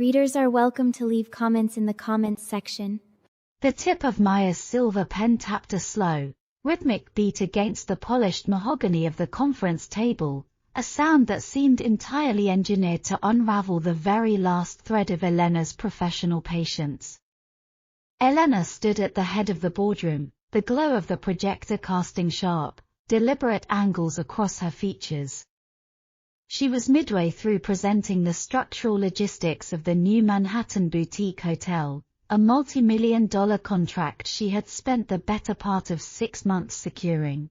Readers are welcome to leave comments in the comments section. The tip of Maya's silver pen tapped a slow, rhythmic beat against the polished mahogany of the conference table, a sound that seemed entirely engineered to unravel the very last thread of Elena's professional patience. Elena stood at the head of the boardroom, the glow of the projector casting sharp, deliberate angles across her features. She was midway through presenting the structural logistics of the new Manhattan boutique hotel, a multi-million-dollar contract she had spent the better part of 6 months securing.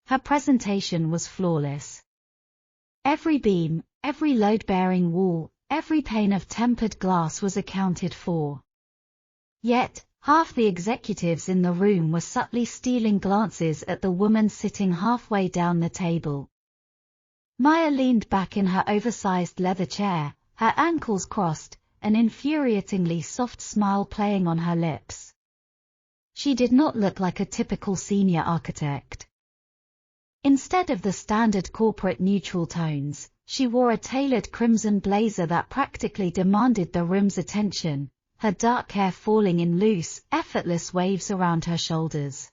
Her presentation was flawless. Every beam, every load-bearing wall, every pane of tempered glass was accounted for. Yet, half the executives in the room were subtly stealing glances at the woman sitting halfway down the table. Maya leaned back in her oversized leather chair, her ankles crossed, an infuriatingly soft smile playing on her lips. She did not look like a typical senior architect. Instead of the standard corporate neutral tones, she wore a tailored crimson blazer that practically demanded the room's attention, her dark hair falling in loose, effortless waves around her shoulders.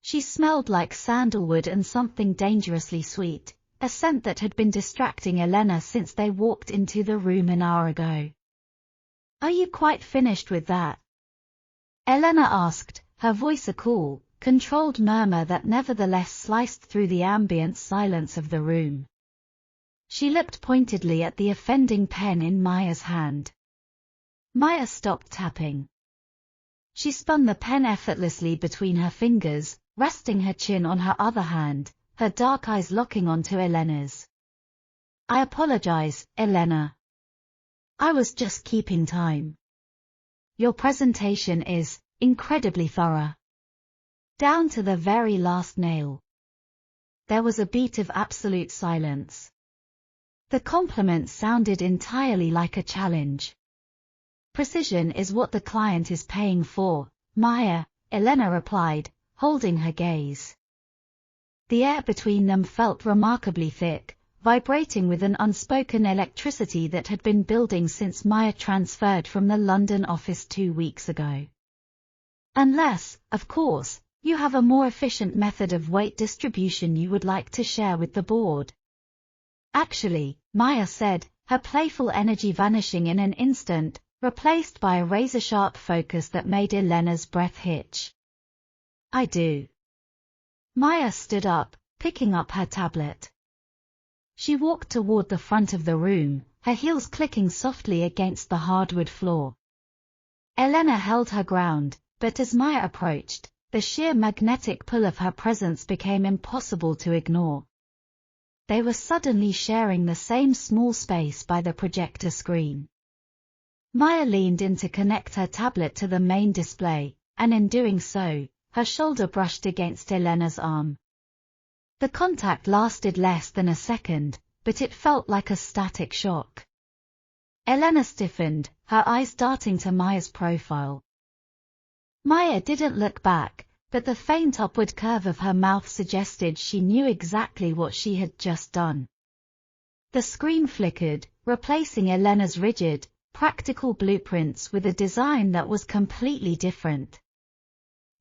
She smelled like sandalwood and something dangerously sweet, a scent that had been distracting Elena since they walked into the room an hour ago. "Are you quite finished with that?" Elena asked, her voice a cool, controlled murmur that nevertheless sliced through the ambient silence of the room. She looked pointedly at the offending pen in Maya's hand. Maya stopped tapping. She spun the pen effortlessly between her fingers, resting her chin on her other hand, her dark eyes locking onto Elena's. "I apologize, Elena. I was just keeping time. Your presentation is incredibly thorough. Down to the very last nail." There was a beat of absolute silence. The compliment sounded entirely like a challenge. "Precision is what the client is paying for, Maya," Elena replied, holding her gaze. The air between them felt remarkably thick, vibrating with an unspoken electricity that had been building since Maya transferred from the London office 2 weeks ago. "Unless, of course, you have a more efficient method of weight distribution you would like to share with the board." "Actually," Maya said, her playful energy vanishing in an instant, replaced by a razor-sharp focus that made Elena's breath hitch. "I do." Maya stood up, picking up her tablet. She walked toward the front of the room, her heels clicking softly against the hardwood floor. Elena held her ground, but as Maya approached, the sheer magnetic pull of her presence became impossible to ignore. They were suddenly sharing the same small space by the projector screen. Maya leaned in to connect her tablet to the main display, and in doing so, her shoulder brushed against Elena's arm. The contact lasted less than a second, but it felt like a static shock. Elena stiffened, her eyes darting to Maya's profile. Maya didn't look back, but the faint upward curve of her mouth suggested she knew exactly what she had just done. The screen flickered, replacing Elena's rigid, practical blueprints with a design that was completely different.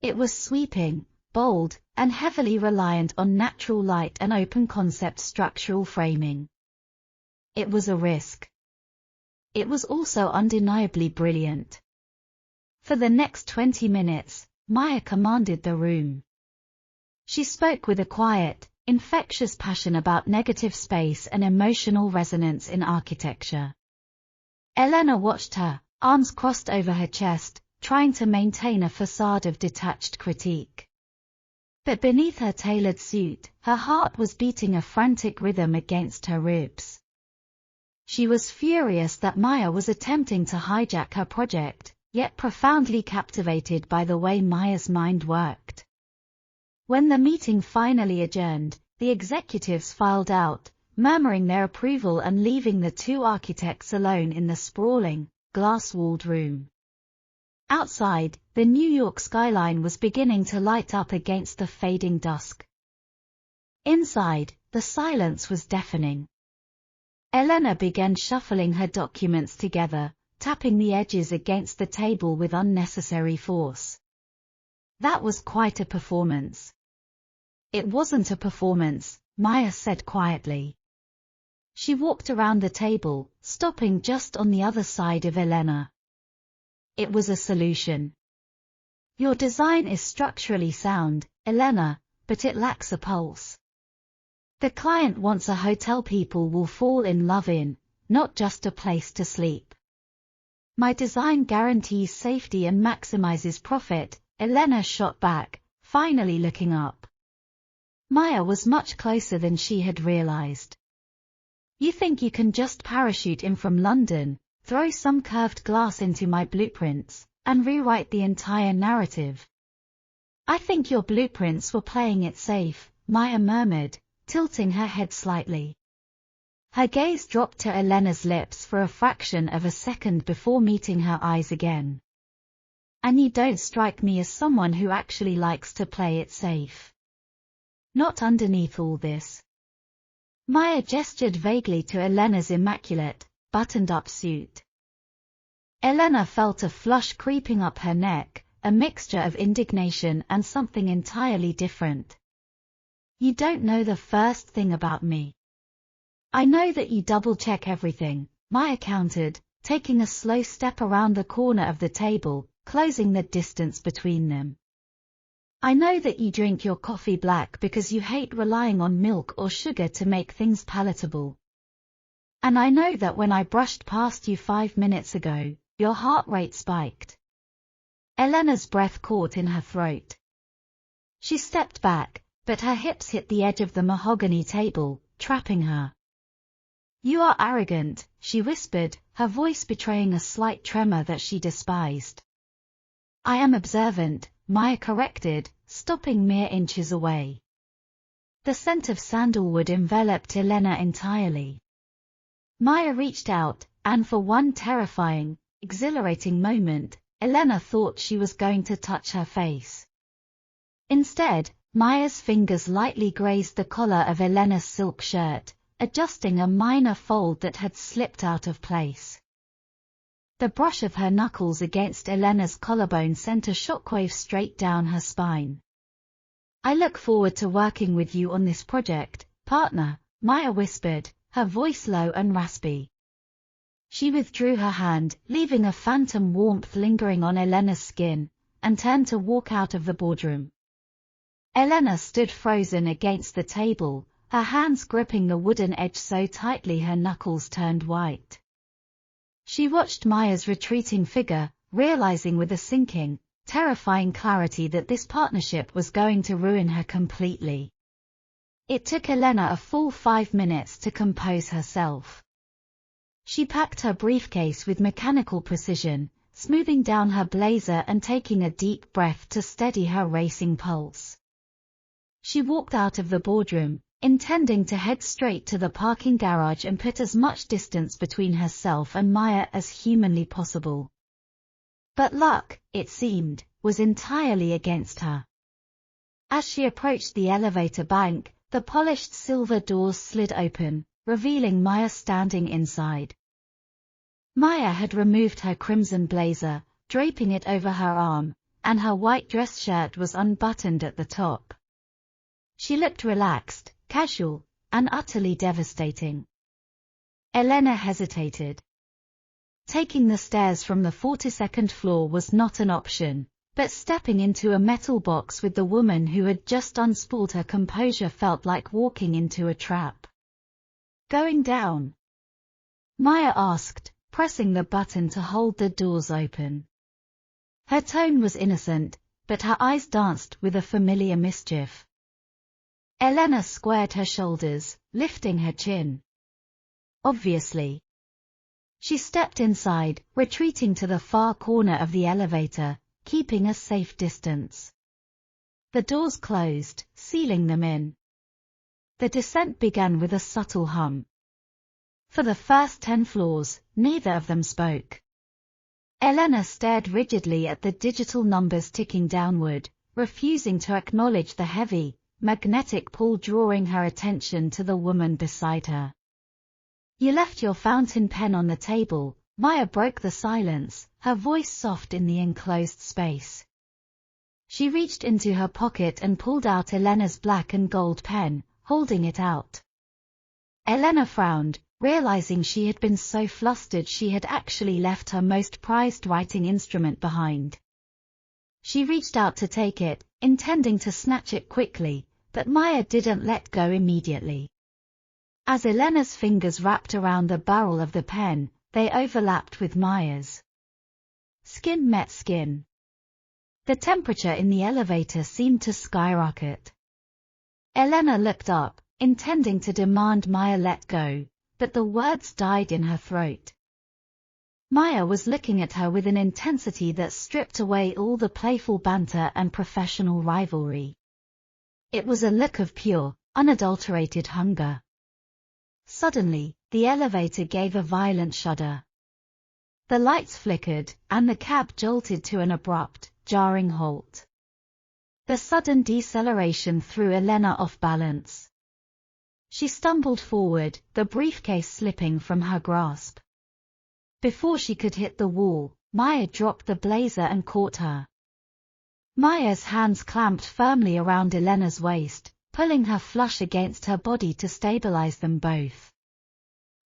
It was sweeping, bold, and heavily reliant on natural light and open-concept structural framing. It was a risk. It was also undeniably brilliant. For the next 20 minutes, Maya commanded the room. She spoke with a quiet, infectious passion about negative space and emotional resonance in architecture. Elena watched her, arms crossed over her chest, trying to maintain a facade of detached critique. But beneath her tailored suit, her heart was beating a frantic rhythm against her ribs. She was furious that Maya was attempting to hijack her project, yet profoundly captivated by the way Maya's mind worked. When the meeting finally adjourned, the executives filed out, murmuring their approval and leaving the two architects alone in the sprawling, glass-walled room. Outside, the New York skyline was beginning to light up against the fading dusk. Inside, the silence was deafening. Elena began shuffling her documents together, tapping the edges against the table with unnecessary force. That was quite a performance. It wasn't a performance, Maya said quietly. She walked around the table, stopping just on the other side of Elena. It was a solution. Your design is structurally sound, Elena, but it lacks a pulse. The client wants a hotel people will fall in love in, not just a place to sleep. My design guarantees safety and maximizes profit, Elena shot back, finally looking up. Maya was much closer than she had realized. You think you can just parachute in from London, throw some curved glass into my blueprints, and rewrite the entire narrative? I think your blueprints were playing it safe, Maya murmured, tilting her head slightly. Her gaze dropped to Elena's lips for a fraction of a second before meeting her eyes again. And you don't strike me as someone who actually likes to play it safe. Not underneath all this. Maya gestured vaguely to Elena's immaculate, buttoned-up suit. Elena felt a flush creeping up her neck, a mixture of indignation and something entirely different. You don't know the first thing about me. I know that you double-check everything, Maya countered, taking a slow step around the corner of the table, closing the distance between them. I know that you drink your coffee black because you hate relying on milk or sugar to make things palatable. And I know that when I brushed past you 5 minutes ago, your heart rate spiked. Elena's breath caught in her throat. She stepped back, but her hips hit the edge of the mahogany table, trapping her. You are arrogant, she whispered, her voice betraying a slight tremor that she despised. I am observant, Maya corrected, stopping mere inches away. The scent of sandalwood enveloped Elena entirely. Maya reached out, and for one terrifying, exhilarating moment, Elena thought she was going to touch her face. Instead, Maya's fingers lightly grazed the collar of Elena's silk shirt, adjusting a minor fold that had slipped out of place. The brush of her knuckles against Elena's collarbone sent a shockwave straight down her spine. I look forward to working with you on this project, partner, Maya whispered, her voice low and raspy. She withdrew her hand, leaving a phantom warmth lingering on Elena's skin, and turned to walk out of the boardroom. Elena stood frozen against the table, her hands gripping the wooden edge so tightly her knuckles turned white. She watched Maya's retreating figure, realizing with a sinking, terrifying clarity that this partnership was going to ruin her completely. It took Elena a full 5 minutes to compose herself. She packed her briefcase with mechanical precision, smoothing down her blazer and taking a deep breath to steady her racing pulse. She walked out of the boardroom, intending to head straight to the parking garage and put as much distance between herself and Maya as humanly possible. But luck, it seemed, was entirely against her. As she approached the elevator bank, the polished silver doors slid open, revealing Maya standing inside. Maya had removed her crimson blazer, draping it over her arm, and her white dress shirt was unbuttoned at the top. She looked relaxed, casual, and utterly devastating. Elena hesitated. Taking the stairs from the 42nd floor was not an option, but stepping into a metal box with the woman who had just unspooled her composure felt like walking into a trap. Going down? Maya asked, pressing the button to hold the doors open. Her tone was innocent, but her eyes danced with a familiar mischief. Elena squared her shoulders, lifting her chin. Obviously. She stepped inside, retreating to the far corner of the elevator, keeping a safe distance. The doors closed, sealing them in. The descent began with a subtle hum. For the first 10 floors, neither of them spoke. Elena stared rigidly at the digital numbers ticking downward, refusing to acknowledge the heavy, magnetic pull drawing her attention to the woman beside her. You left your fountain pen on the table. Maya broke the silence, her voice soft in the enclosed space. She reached into her pocket and pulled out Elena's black and gold pen, holding it out. Elena frowned, realizing she had been so flustered she had actually left her most prized writing instrument behind. She reached out to take it, intending to snatch it quickly, but Maya didn't let go immediately. As Elena's fingers wrapped around the barrel of the pen, they overlapped with Maya's. Skin met skin. The temperature in the elevator seemed to skyrocket. Elena looked up, intending to demand Maya let go, but the words died in her throat. Maya was looking at her with an intensity that stripped away all the playful banter and professional rivalry. It was a look of pure, unadulterated hunger. Suddenly, the elevator gave a violent shudder. The lights flickered, and the cab jolted to an abrupt, jarring halt. The sudden deceleration threw Elena off balance. She stumbled forward, the briefcase slipping from her grasp. Before she could hit the wall, Maya dropped the blazer and caught her. Maya's hands clamped firmly around Elena's waist, pulling her flush against her body to stabilize them both.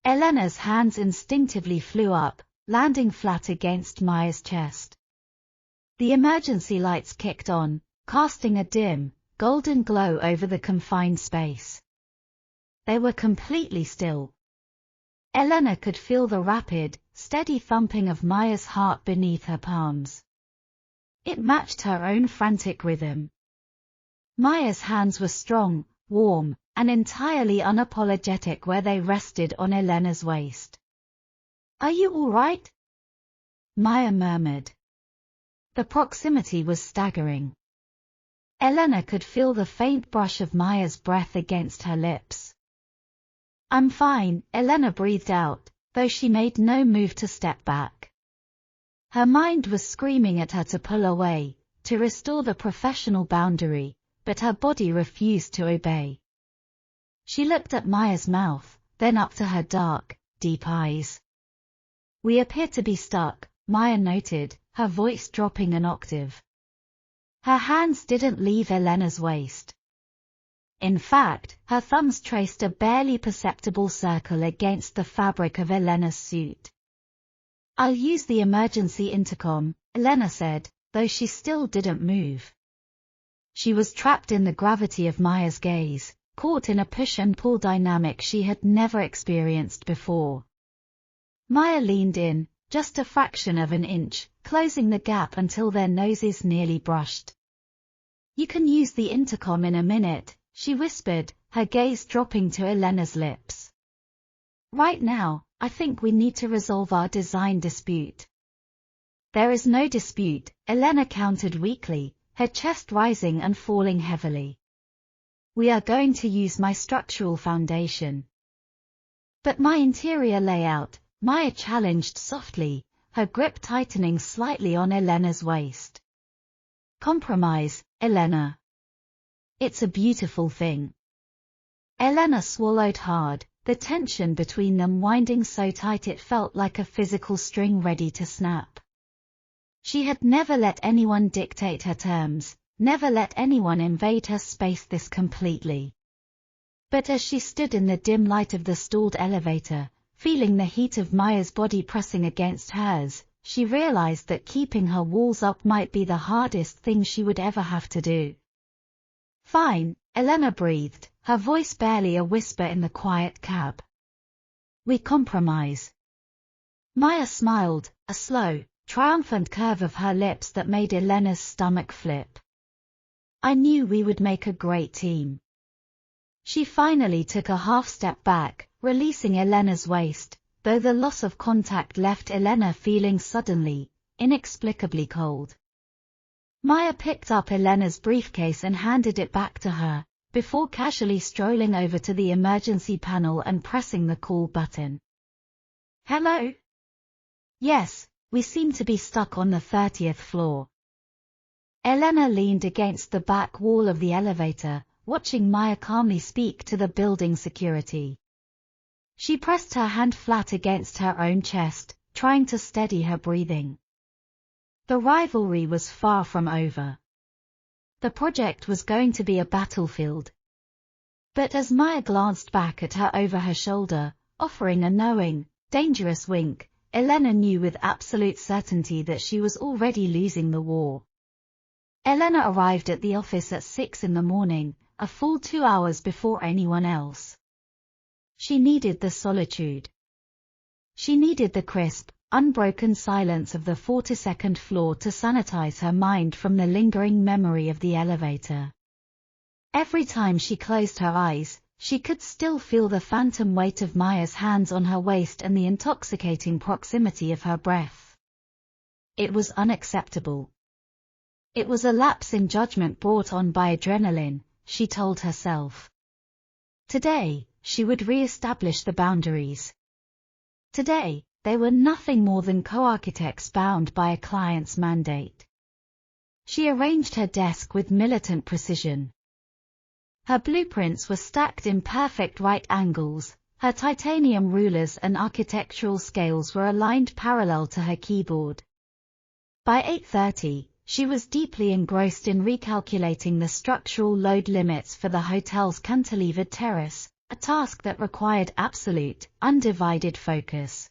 Elena's hands instinctively flew up, landing flat against Maya's chest. The emergency lights kicked on, casting a dim, golden glow over the confined space. They were completely still. Elena could feel the rapid, steady thumping of Maya's heart beneath her palms. It matched her own frantic rhythm. Maya's hands were strong, warm, and entirely unapologetic where they rested on Elena's waist. "Are you all right?" Maya murmured. The proximity was staggering. Elena could feel the faint brush of Maya's breath against her lips. "I'm fine," Elena breathed out, though she made no move to step back. Her mind was screaming at her to pull away, to restore the professional boundary, but her body refused to obey. She looked at Maya's mouth, then up to her dark, deep eyes. "We appear to be stuck," Maya noted, her voice dropping an octave. Her hands didn't leave Elena's waist. In fact, her thumbs traced a barely perceptible circle against the fabric of Elena's suit. "I'll use the emergency intercom," Elena said, though she still didn't move. She was trapped in the gravity of Maya's gaze, caught in a push-and-pull dynamic she had never experienced before. Maya leaned in, just a fraction of an inch, closing the gap until their noses nearly brushed. "You can use the intercom in a minute," she whispered, her gaze dropping to Elena's lips. "Right now, I think we need to resolve our design dispute." "There is no dispute," Elena countered weakly, her chest rising and falling heavily. "We are going to use my structural foundation." "But my interior layout," Maya challenged softly, her grip tightening slightly on Elena's waist. "Compromise, Elena. It's a beautiful thing." Elena swallowed hard, the tension between them winding so tight it felt like a physical string ready to snap. She had never let anyone dictate her terms, never let anyone invade her space this completely. But as she stood in the dim light of the stalled elevator, feeling the heat of Maya's body pressing against hers, she realized that keeping her walls up might be the hardest thing she would ever have to do. "Fine," Elena breathed, her voice barely a whisper in the quiet cab. "We compromise." Maya smiled, a slow, triumphant curve of her lips that made Elena's stomach flip. "I knew we would make a great team." She finally took a half step back, releasing Elena's waist, though the loss of contact left Elena feeling suddenly, inexplicably cold. Maya picked up Elena's briefcase and handed it back to her, before casually strolling over to the emergency panel and pressing the call button. "Hello?" "Yes, we seem to be stuck on the 30th floor." Elena leaned against the back wall of the elevator, watching Maya calmly speak to the building security. She pressed her hand flat against her own chest, trying to steady her breathing. The rivalry was far from over. The project was going to be a battlefield. But as Maya glanced back at her over her shoulder, offering a knowing, dangerous wink, Elena knew with absolute certainty that she was already losing the war. Elena arrived at the office at 6 in the morning, a full 2 hours before anyone else. She needed the solitude. She needed the crisp, unbroken silence of the 42nd floor to sanitize her mind from the lingering memory of the elevator. Every time she closed her eyes, she could still feel the phantom weight of Maya's hands on her waist and the intoxicating proximity of her breath. It was unacceptable. It was a lapse in judgment brought on by adrenaline, she told herself. Today, she would re-establish the boundaries. Today, they were nothing more than co-architects bound by a client's mandate. She arranged her desk with militant precision. Her blueprints were stacked in perfect right angles, her titanium rulers and architectural scales were aligned parallel to her keyboard. By 8:30, she was deeply engrossed in recalculating the structural load limits for the hotel's cantilevered terrace, a task that required absolute, undivided focus.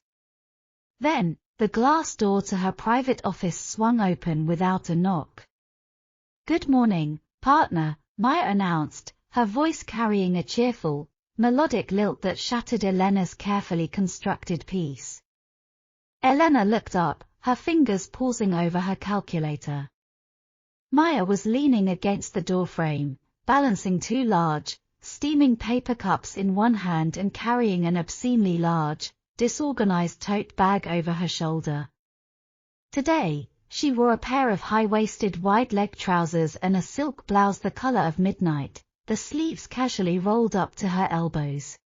Then, the glass door to her private office swung open without a knock. "Good morning, partner," Maya announced, her voice carrying a cheerful, melodic lilt that shattered Elena's carefully constructed peace. Elena looked up, her fingers pausing over her calculator. Maya was leaning against the doorframe, balancing two large, steaming paper cups in one hand and carrying an obscenely large, disorganized tote bag over her shoulder. Today, she wore a pair of high-waisted wide-leg trousers and a silk blouse the color of midnight, the sleeves casually rolled up to her elbows.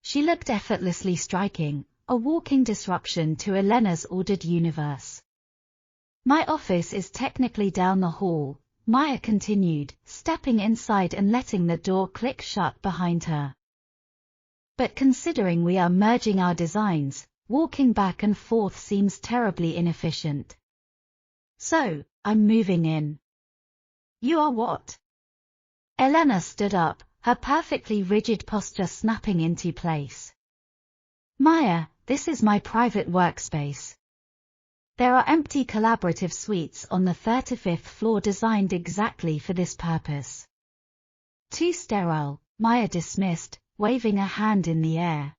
She looked effortlessly striking, a walking disruption to Elena's ordered universe. "My office is technically down the hall," Maya continued, stepping inside and letting the door click shut behind her. "But considering we are merging our designs, walking back and forth seems terribly inefficient. So, I'm moving in." "You are what?" Elena stood up, her perfectly rigid posture snapping into place. "Maya, this is my private workspace. There are empty collaborative suites on the 35th floor designed exactly for this purpose." "Too sterile," Maya dismissed, waving a hand in the air.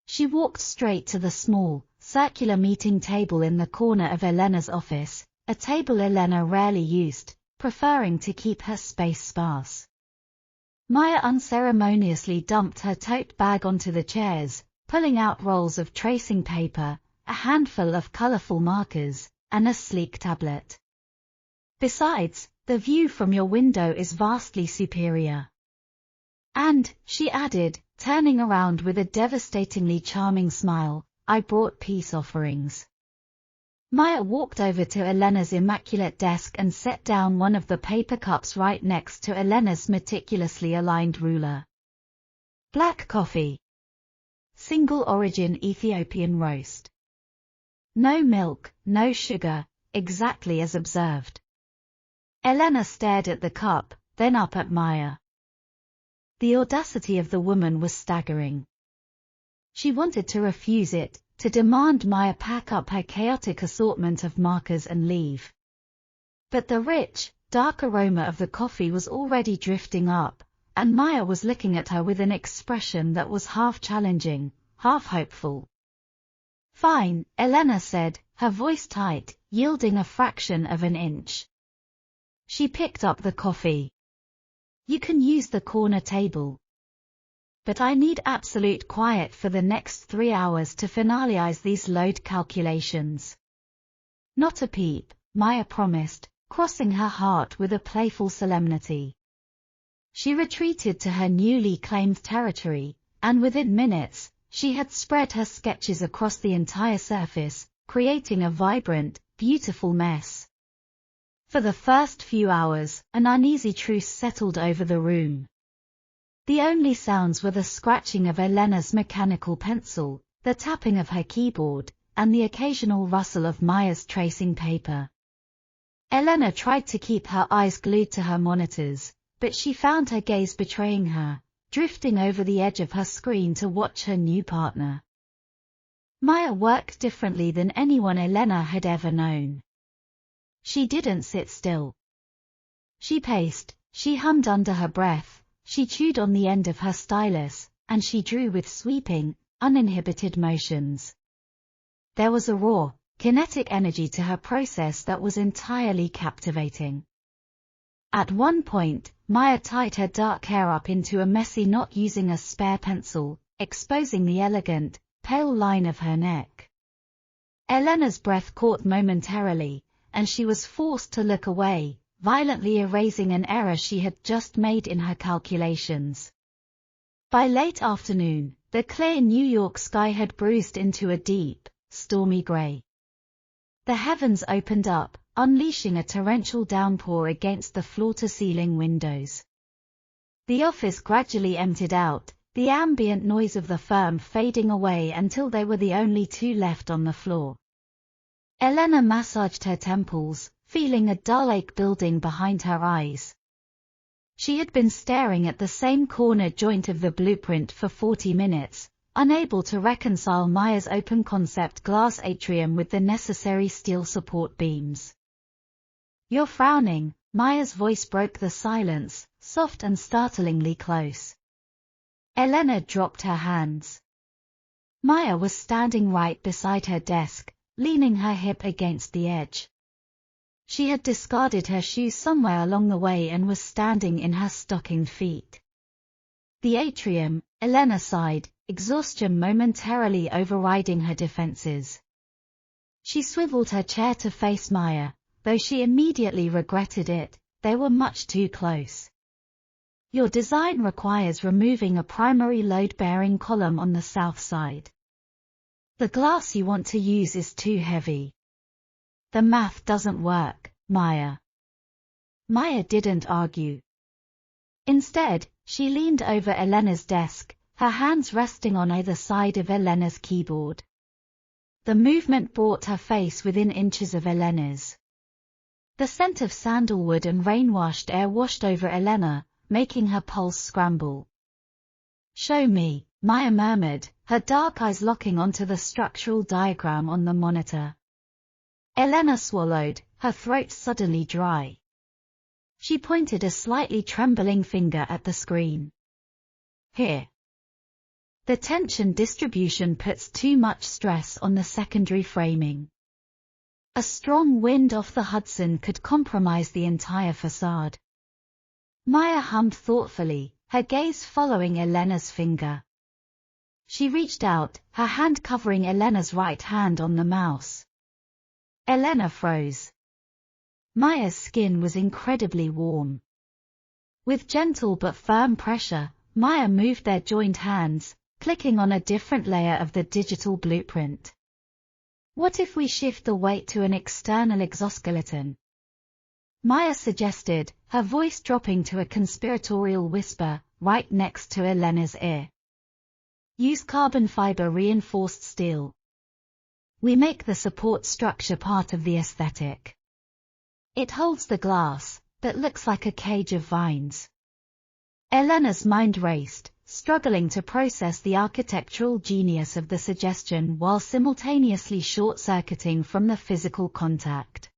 She walked straight to the small, circular meeting table in the corner of Elena's office, a table Elena rarely used, preferring to keep her space sparse. Maya unceremoniously dumped her tote bag onto the chairs, pulling out rolls of tracing paper, a handful of colorful markers, and a sleek tablet. "Besides, the view from your window is vastly superior. And," she added, turning around with a devastatingly charming smile, "I brought peace offerings." Maya walked over to Elena's immaculate desk and set down one of the paper cups right next to Elena's meticulously aligned ruler. "Black coffee. Single origin Ethiopian roast. No milk, no sugar, exactly as observed." Elena stared at the cup, then up at Maya. The audacity of the woman was staggering. She wanted to refuse it, to demand Maya pack up her chaotic assortment of markers and leave. But the rich, dark aroma of the coffee was already drifting up, and Maya was looking at her with an expression that was half challenging, half hopeful. "Fine," Elena said, her voice tight, yielding a fraction of an inch. She picked up the coffee. "You can use the corner table. But I need absolute quiet for the next 3 hours to finalize these load calculations." "Not a peep," Maya promised, crossing her heart with a playful solemnity. She retreated to her newly claimed territory, and within minutes, she had spread her sketches across the entire surface, creating a vibrant, beautiful mess. For the first few hours, an uneasy truce settled over the room. The only sounds were the scratching of Elena's mechanical pencil, the tapping of her keyboard, and the occasional rustle of Maya's tracing paper. Elena tried to keep her eyes glued to her monitors, but she found her gaze betraying her, drifting over the edge of her screen to watch her new partner. Maya worked differently than anyone Elena had ever known. She didn't sit still. She paced, she hummed under her breath, she chewed on the end of her stylus, and she drew with sweeping, uninhibited motions. There was a raw, kinetic energy to her process that was entirely captivating. At one point, Maya tied her dark hair up into a messy knot using a spare pencil, exposing the elegant, pale line of her neck. Elena's breath caught momentarily, and she was forced to look away, violently erasing an error she had just made in her calculations. By late afternoon, the clear New York sky had bruised into a deep, stormy gray. The heavens opened up, unleashing a torrential downpour against the floor-to-ceiling windows. The office gradually emptied out, the ambient noise of the firm fading away until they were the only two left on the floor. Elena massaged her temples, feeling a dull ache building behind her eyes. She had been staring at the same corner joint of the blueprint for 40 minutes, unable to reconcile Maya's open-concept glass atrium with the necessary steel support beams. "You're frowning," Maya's voice broke the silence, soft and startlingly close. Elena dropped her hands. Maya was standing right beside her desk, leaning her hip against the edge. She had discarded her shoes somewhere along the way and was standing in her stockinged feet. "The atrium," Elena sighed, exhaustion momentarily overriding her defenses. She swiveled her chair to face Maya, though she immediately regretted it, they were much too close. "Your design requires removing a primary load-bearing column on the south side. The glass you want to use is too heavy. The math doesn't work, Maya." Maya didn't argue. Instead, she leaned over Elena's desk, her hands resting on either side of Elena's keyboard. The movement brought her face within inches of Elena's. The scent of sandalwood and rain-washed air washed over Elena, making her pulse scramble. "Show me," Maya murmured, her dark eyes locking onto the structural diagram on the monitor. Elena swallowed, her throat suddenly dry. She pointed a slightly trembling finger at the screen. "Here. The tension distribution puts too much stress on the secondary framing. A strong wind off the Hudson could compromise the entire facade." Maya hummed thoughtfully, her gaze following Elena's finger. She reached out, her hand covering Elena's right hand on the mouse. Elena froze. Maya's skin was incredibly warm. With gentle but firm pressure, Maya moved their joined hands, clicking on a different layer of the digital blueprint. "What if we shift the weight to an external exoskeleton?" Maya suggested, her voice dropping to a conspiratorial whisper, right next to Elena's ear. "Use carbon fiber reinforced steel. We make the support structure part of the aesthetic. It holds the glass, but looks like a cage of vines." Elena's mind raced, struggling to process the architectural genius of the suggestion while simultaneously short-circuiting from the physical contact.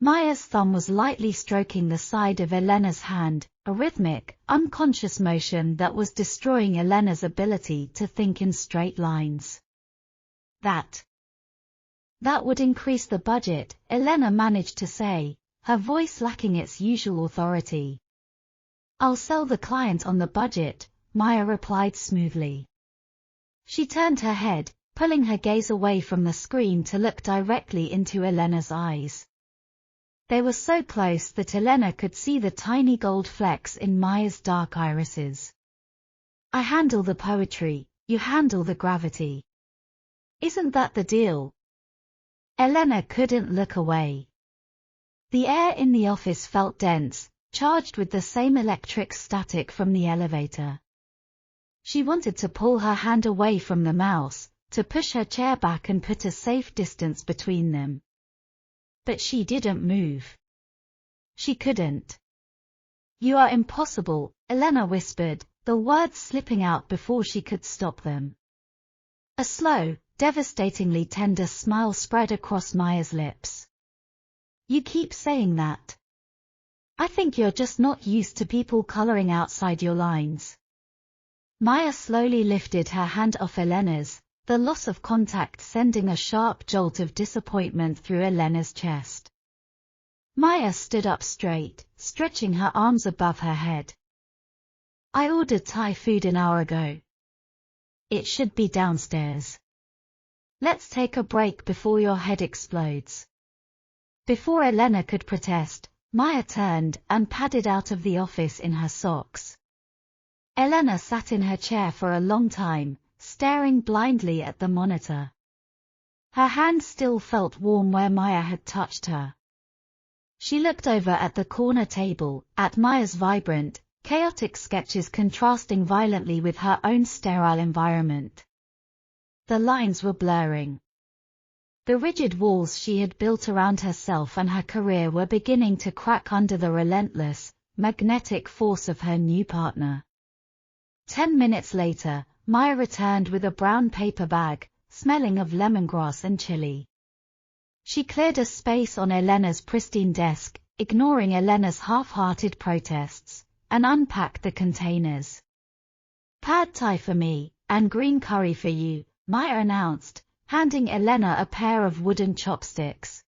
Maya's thumb was lightly stroking the side of Elena's hand, a rhythmic, unconscious motion that was destroying Elena's ability to think in straight lines. That would increase the budget," Elena managed to say, her voice lacking its usual authority. "I'll sell the client on the budget," Maya replied smoothly. She turned her head, pulling her gaze away from the screen to look directly into Elena's eyes. They were so close that Elena could see the tiny gold flecks in Maya's dark irises. "I handle the poetry, you handle the gravity. Isn't that the deal?" Elena couldn't look away. The air in the office felt dense, charged with the same electric static from the elevator. She wanted to pull her hand away from the mouse, to push her chair back and put a safe distance between them. But she didn't move. She couldn't. "You are impossible," Elena whispered, the words slipping out before she could stop them. A slow, devastatingly tender smile spread across Maya's lips. "You keep saying that. I think you're just not used to people coloring outside your lines." Maya slowly lifted her hand off Elena's, the loss of contact sending a sharp jolt of disappointment through Elena's chest. Maya stood up straight, stretching her arms above her head. "I ordered Thai food an hour ago. It should be downstairs. Let's take a break before your head explodes." Before Elena could protest, Maya turned and padded out of the office in her socks. Elena sat in her chair for a long time, staring blindly at the monitor. Her hand still felt warm where Maya had touched her. She looked over at the corner table, at Maya's vibrant, chaotic sketches contrasting violently with her own sterile environment. The lines were blurring. The rigid walls she had built around herself and her career were beginning to crack under the relentless, magnetic force of her new partner. 10 minutes later, Maya returned with a brown paper bag, smelling of lemongrass and chili. She cleared a space on Elena's pristine desk, ignoring Elena's half-hearted protests, and unpacked the containers. "Pad Thai for me, and green curry for you," Maya announced, handing Elena a pair of wooden chopsticks.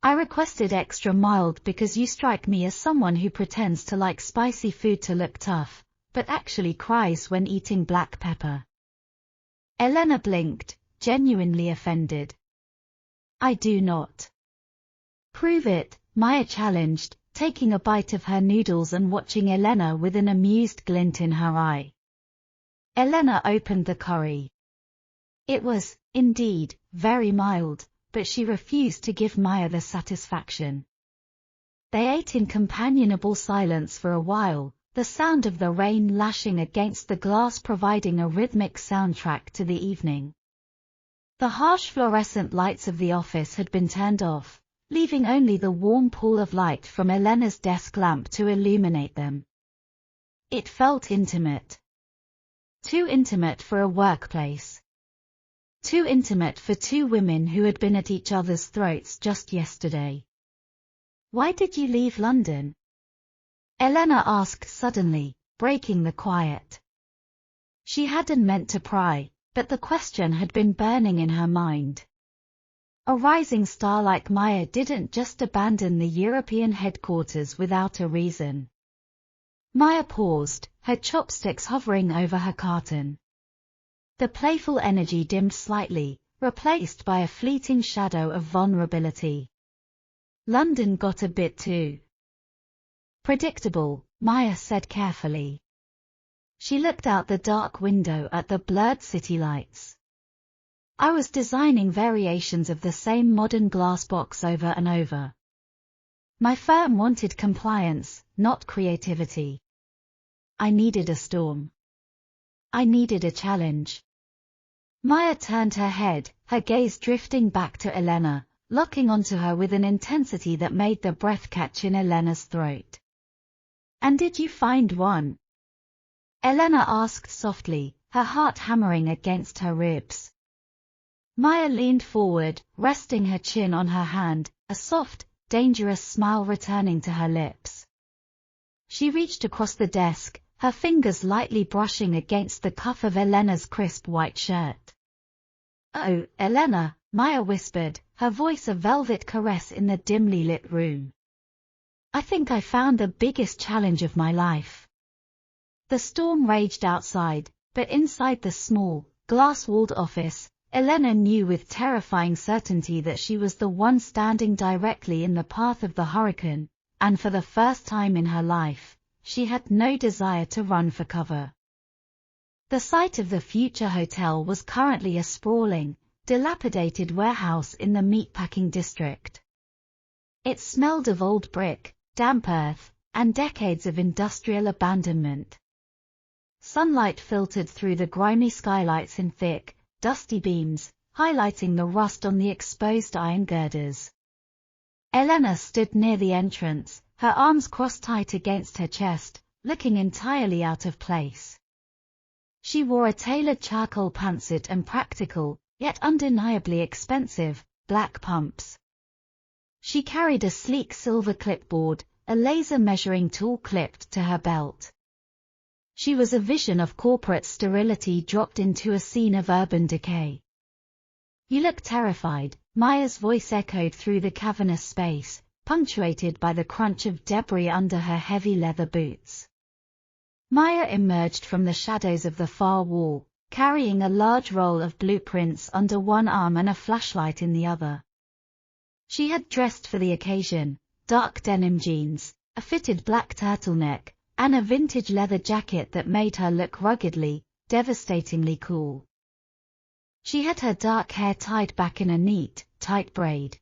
"I requested extra mild because you strike me as someone who pretends to like spicy food to look tough, but actually cries when eating black pepper." Elena blinked, genuinely offended. "I do not." "Prove it," Maya challenged, taking a bite of her noodles and watching Elena with an amused glint in her eye. Elena opened the curry. It was, indeed, very mild, but she refused to give Maya the satisfaction. They ate in companionable silence for a while, the sound of the rain lashing against the glass providing a rhythmic soundtrack to the evening. The harsh fluorescent lights of the office had been turned off, leaving only the warm pool of light from Elena's desk lamp to illuminate them. It felt intimate. Too intimate for a workplace. Too intimate for two women who had been at each other's throats just yesterday. "Why did you leave London?" Elena asked suddenly, breaking the quiet. She hadn't meant to pry, but the question had been burning in her mind. A rising star like Maya didn't just abandon the European headquarters without a reason. Maya paused, her chopsticks hovering over her carton. The playful energy dimmed slightly, replaced by a fleeting shadow of vulnerability. "London got a bit too predictable," Maya said carefully. She looked out the dark window at the blurred city lights. "I was designing variations of the same modern glass box over and over. My firm wanted compliance, not creativity. I needed a storm. I needed a challenge." Maya turned her head, her gaze drifting back to Elena, locking onto her with an intensity that made the breath catch in Elena's throat. "And did you find one?" Elena asked softly, her heart hammering against her ribs. Maya leaned forward, resting her chin on her hand, a soft, dangerous smile returning to her lips. She reached across the desk, her fingers lightly brushing against the cuff of Elena's crisp white shirt. "Oh, Elena," Maya whispered, her voice a velvet caress in the dimly lit room. "I think I found the biggest challenge of my life." The storm raged outside, but inside the small, glass-walled office, Elena knew with terrifying certainty that she was the one standing directly in the path of the hurricane, and for the first time in her life, she had no desire to run for cover. The site of the future hotel was currently a sprawling, dilapidated warehouse in the meatpacking district. It smelled of old brick, damp earth, and decades of industrial abandonment. Sunlight filtered through the grimy skylights in thick, dusty beams, highlighting the rust on the exposed iron girders. Elena stood near the entrance, her arms crossed tight against her chest, looking entirely out of place. She wore a tailored charcoal pantsuit and practical, yet undeniably expensive, black pumps. She carried a sleek silver clipboard, a laser measuring tool clipped to her belt. She was a vision of corporate sterility dropped into a scene of urban decay. "You look terrified," Maya's voice echoed through the cavernous space, punctuated by the crunch of debris under her heavy leather boots. Maya emerged from the shadows of the far wall, carrying a large roll of blueprints under one arm and a flashlight in the other. She had dressed for the occasion, dark denim jeans, a fitted black turtleneck, and a vintage leather jacket that made her look ruggedly, devastatingly cool. She had her dark hair tied back in a neat, tight braid.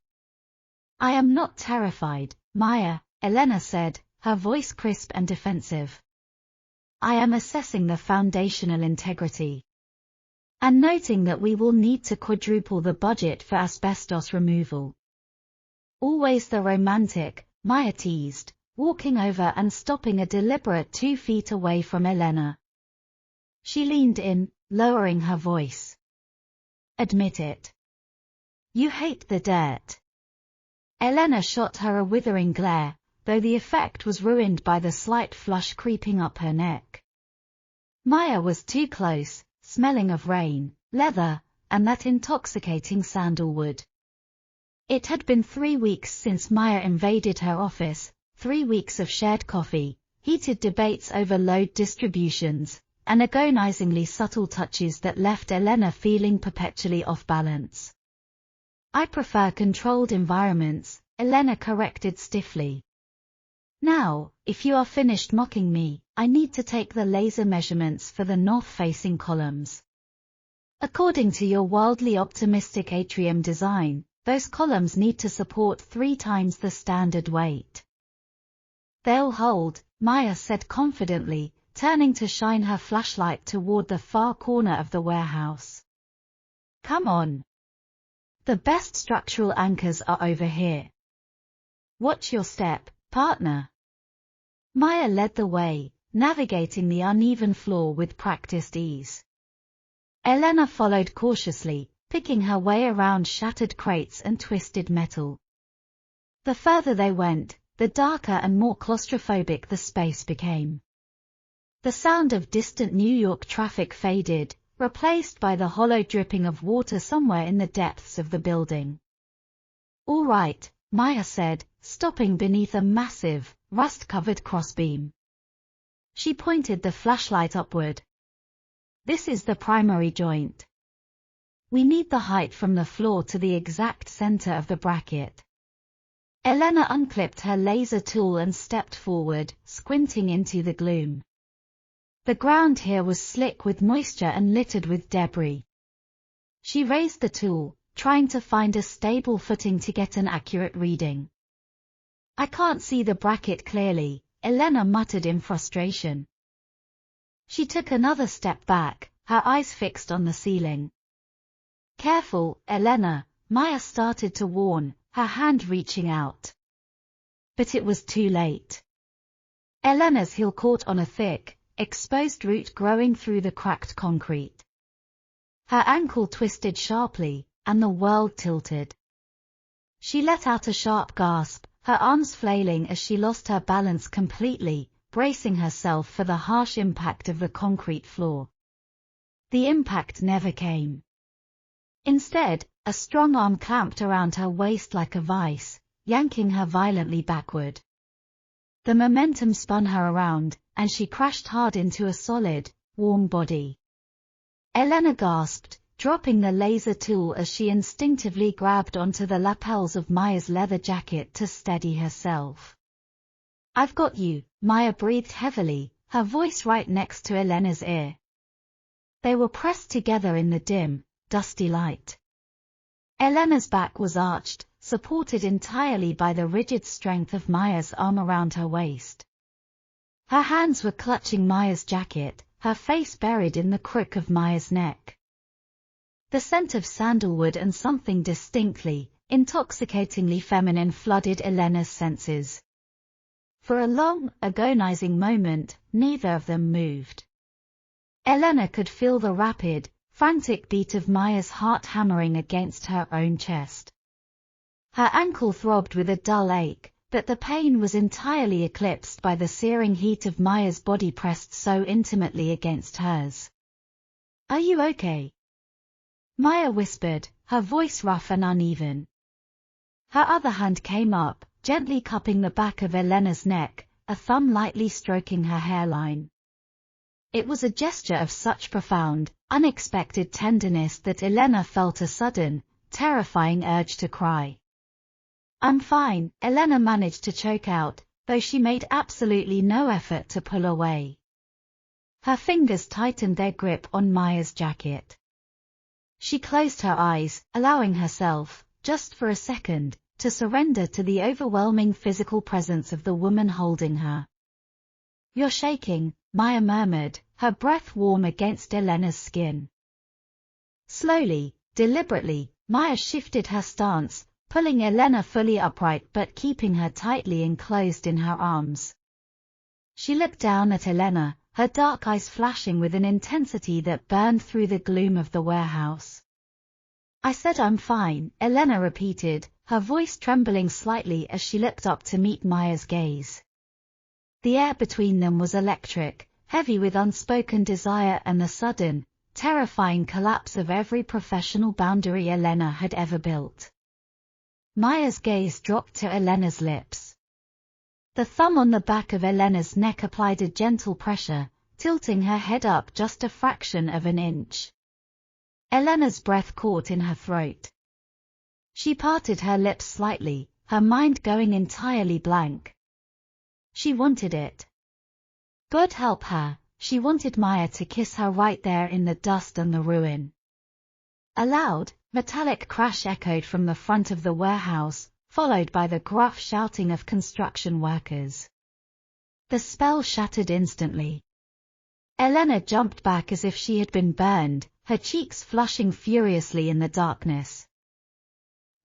"I am not terrified, Maya," Elena said, her voice crisp and defensive. "I am assessing the foundational integrity. And noting that we will need to quadruple the budget for asbestos removal." "Always the romantic," Maya teased, walking over and stopping a deliberate 2 feet away from Elena. She leaned in, lowering her voice. "Admit it. You hate the dirt." Elena shot her a withering glare, though the effect was ruined by the slight flush creeping up her neck. Maya was too close, smelling of rain, leather, and that intoxicating sandalwood. It had been 3 weeks since Maya invaded her office, 3 weeks of shared coffee, heated debates over load distributions, and agonizingly subtle touches that left Elena feeling perpetually off balance. "I prefer controlled environments," Elena corrected stiffly. "Now, if you are finished mocking me, I need to take the laser measurements for the north-facing columns. According to your wildly optimistic atrium design, those columns need to support 3 times the standard weight." "They'll hold," Maya said confidently, turning to shine her flashlight toward the far corner of the warehouse. "Come on. The best structural anchors are over here. Watch your step, partner." Maya led the way, navigating the uneven floor with practiced ease. Elena followed cautiously, picking her way around shattered crates and twisted metal. The further they went, the darker and more claustrophobic the space became. The sound of distant New York traffic faded, replaced by the hollow dripping of water somewhere in the depths of the building. "All right," Maya said, stopping beneath a massive, rust-covered crossbeam. She pointed the flashlight upward. "This is the primary joint. We need the height from the floor to the exact center of the bracket." Elena unclipped her laser tool and stepped forward, squinting into the gloom. The ground here was slick with moisture and littered with debris. She raised the tool, trying to find a stable footing to get an accurate reading. "I can't see the bracket clearly," Elena muttered in frustration. She took another step back, her eyes fixed on the ceiling. "Careful, Elena," Maya started to warn, her hand reaching out. But it was too late. Elena's heel caught on a thick, exposed root growing through the cracked concrete. Her ankle twisted sharply, and the world tilted. She let out a sharp gasp, her arms flailing as she lost her balance completely, bracing herself for the harsh impact of the concrete floor. The impact never came. Instead, a strong arm clamped around her waist like a vice, yanking her violently backward. The momentum spun her around, and she crashed hard into a solid, warm body. Elena gasped, dropping the laser tool as she instinctively grabbed onto the lapels of Maya's leather jacket to steady herself. "I've got you," Maya breathed heavily, her voice right next to Elena's ear. They were pressed together in the dim, dusty light. Elena's back was arched, supported entirely by the rigid strength of Maya's arm around her waist. Her hands were clutching Maya's jacket, her face buried in the crook of Maya's neck. The scent of sandalwood and something distinctly, intoxicatingly feminine flooded Elena's senses. For a long, agonizing moment, neither of them moved. Elena could feel the rapid, frantic beat of Maya's heart hammering against her own chest. Her ankle throbbed with a dull ache, but the pain was entirely eclipsed by the searing heat of Maya's body pressed so intimately against hers. "Are you okay?" Maya whispered, her voice rough and uneven. Her other hand came up, gently cupping the back of Elena's neck, a thumb lightly stroking her hairline. It was a gesture of such profound, unexpected tenderness that Elena felt a sudden, terrifying urge to cry. "I'm fine," Elena managed to choke out, though she made absolutely no effort to pull away. Her fingers tightened their grip on Maya's jacket. She closed her eyes, allowing herself, just for a second, to surrender to the overwhelming physical presence of the woman holding her. "You're shaking," Maya murmured, her breath warm against Elena's skin. Slowly, deliberately, Maya shifted her stance, pulling Elena fully upright but keeping her tightly enclosed in her arms. She looked down at Elena, her dark eyes flashing with an intensity that burned through the gloom of the warehouse. "I said I'm fine," Elena repeated, her voice trembling slightly as she looked up to meet Maya's gaze. The air between them was electric, heavy with unspoken desire and the sudden, terrifying collapse of every professional boundary Elena had ever built. Maya's gaze dropped to Elena's lips. The thumb on the back of Elena's neck applied a gentle pressure, tilting her head up just a fraction of an inch. Elena's breath caught in her throat. She parted her lips slightly, her mind going entirely blank. She wanted it. God help her, she wanted Maya to kiss her right there in the dust and the ruin. A loud, metallic crash echoed from the front of the warehouse, followed by the gruff shouting of construction workers. The spell shattered instantly. Elena jumped back as if she had been burned, her cheeks flushing furiously in the darkness.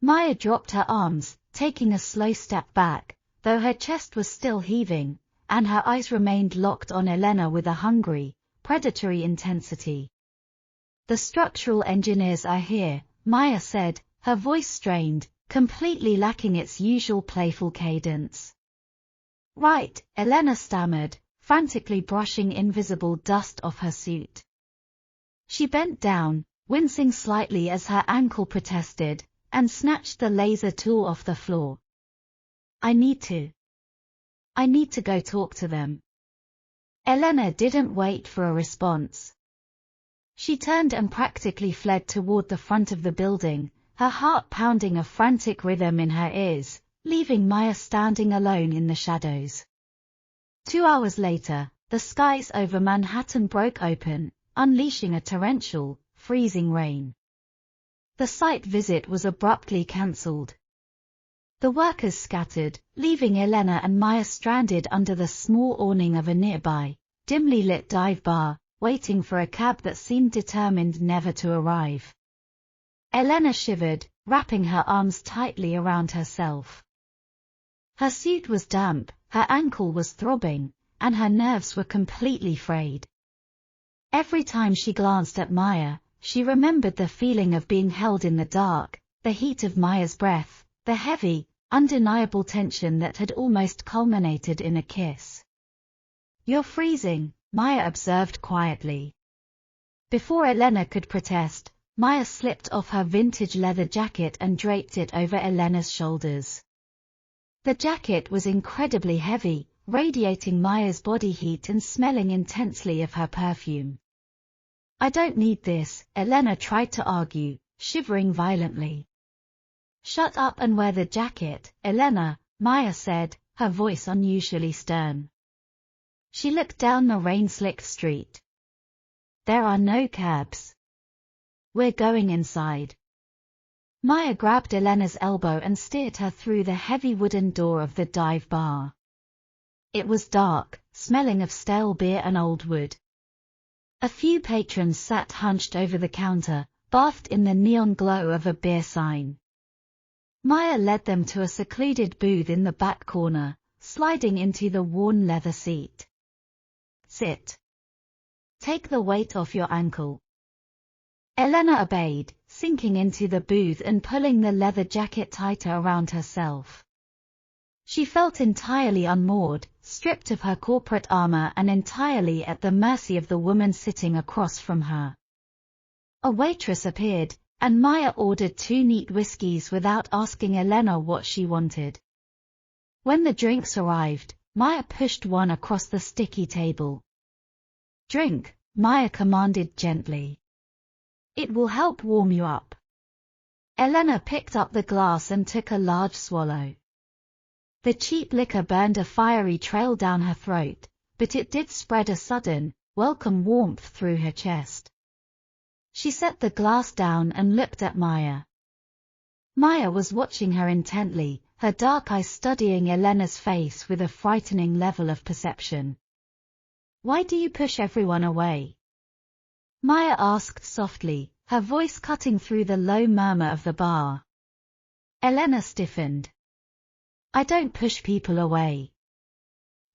Maya dropped her arms, taking a slow step back, though her chest was still heaving, and her eyes remained locked on Elena with a hungry, predatory intensity. "The structural engineers are here," Maya said, her voice strained, completely lacking its usual playful cadence. "Right," Elena stammered, frantically brushing invisible dust off her suit. She bent down, wincing slightly as her ankle protested, and snatched the laser tool off the floor. I need to go talk to them." Elena didn't wait for a response. She turned and practically fled toward the front of the building, her heart pounding a frantic rhythm in her ears, leaving Maya standing alone in the shadows. 2 hours later, the skies over Manhattan broke open, unleashing a torrential, freezing rain. The site visit was abruptly cancelled. The workers scattered, leaving Elena and Maya stranded under the small awning of a nearby, dimly lit dive bar, waiting for a cab that seemed determined never to arrive. Elena shivered, wrapping her arms tightly around herself. Her suit was damp, her ankle was throbbing, and her nerves were completely frayed. Every time she glanced at Maya, she remembered the feeling of being held in the dark, the heat of Maya's breath, the heavy, undeniable tension that had almost culminated in a kiss. "You're freezing," Maya observed quietly. Before Elena could protest, Maya slipped off her vintage leather jacket and draped it over Elena's shoulders. The jacket was incredibly heavy, radiating Maya's body heat and smelling intensely of her perfume. "I don't need this," Elena tried to argue, shivering violently. "Shut up and wear the jacket, Elena," Maya said, her voice unusually stern. She looked down the rain-slicked street. "There are no cabs. We're going inside." Maya grabbed Elena's elbow and steered her through the heavy wooden door of the dive bar. It was dark, smelling of stale beer and old wood. A few patrons sat hunched over the counter, bathed in the neon glow of a beer sign. Maya led them to a secluded booth in the back corner, sliding into the worn leather seat. Sit. Take the weight off your ankle. Elena obeyed, sinking into the booth and pulling the leather jacket tighter around herself. She felt entirely unmoored, stripped of her corporate armor and entirely at the mercy of the woman sitting across from her. A waitress appeared, and Maya ordered 2 neat whiskeys without asking Elena what she wanted. When the drinks arrived, Maya pushed one across the sticky table. Drink, Maya commanded gently. It will help warm you up. Elena picked up the glass and took a large swallow. The cheap liquor burned a fiery trail down her throat, but it did spread a sudden, welcome warmth through her chest. She set the glass down and looked at Maya. Maya was watching her intently, her dark eyes studying Elena's face with a frightening level of perception. Why do you push everyone away? Maya asked softly, her voice cutting through the low murmur of the bar. Elena stiffened. I don't push people away.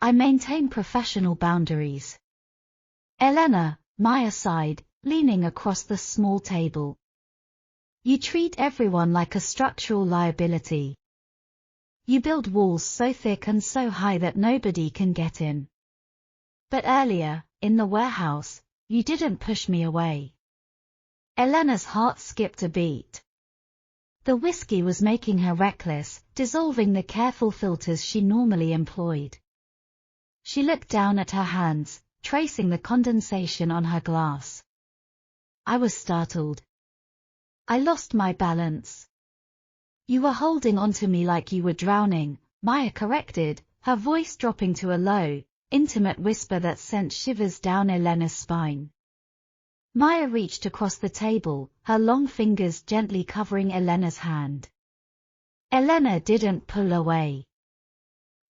I maintain professional boundaries. Elena, Maya sighed, leaning across the small table. You treat everyone like a structural liability. You build walls so thick and so high that nobody can get in. But earlier, in the warehouse, you didn't push me away. Elena's heart skipped a beat. The whiskey was making her reckless, dissolving the careful filters she normally employed. She looked down at her hands, tracing the condensation on her glass. I was startled. I lost my balance. You were holding onto me like you were drowning, Maya corrected, her voice dropping to a low, intimate whisper that sent shivers down Elena's spine. Maya reached across the table, her long fingers gently covering Elena's hand. Elena didn't pull away.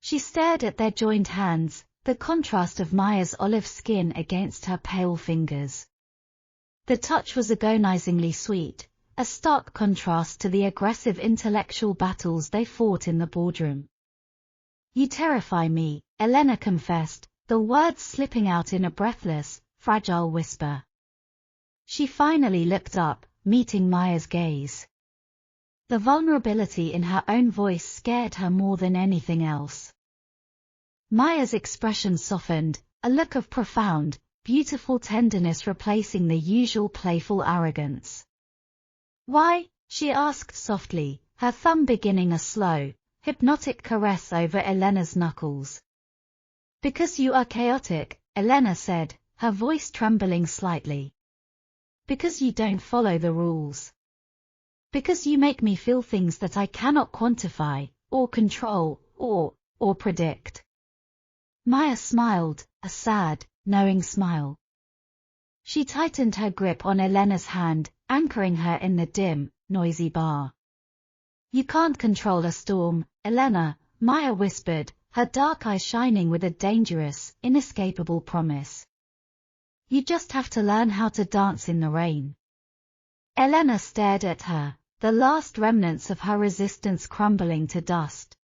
She stared at their joined hands, the contrast of Maya's olive skin against her pale fingers. The touch was agonizingly sweet, a stark contrast to the aggressive intellectual battles they fought in the boardroom. You terrify me, Elena confessed, the words slipping out in a breathless, fragile whisper. She finally looked up, meeting Maya's gaze. The vulnerability in her own voice scared her more than anything else. Maya's expression softened, a look of profound, beautiful tenderness replacing the usual playful arrogance. Why? She asked softly, her thumb beginning a slow, hypnotic caress over Elena's knuckles. Because you are chaotic, Elena said, her voice trembling slightly. Because you don't follow the rules. Because you make me feel things that I cannot quantify, or control, or predict. Maya smiled, a sad, knowing smile. She tightened her grip on Elena's hand, anchoring her in the dim, noisy bar. You can't control a storm, Elena, Maya whispered, her dark eyes shining with a dangerous, inescapable promise. You just have to learn how to dance in the rain. Elena stared at her, the last remnants of her resistance crumbling to dust.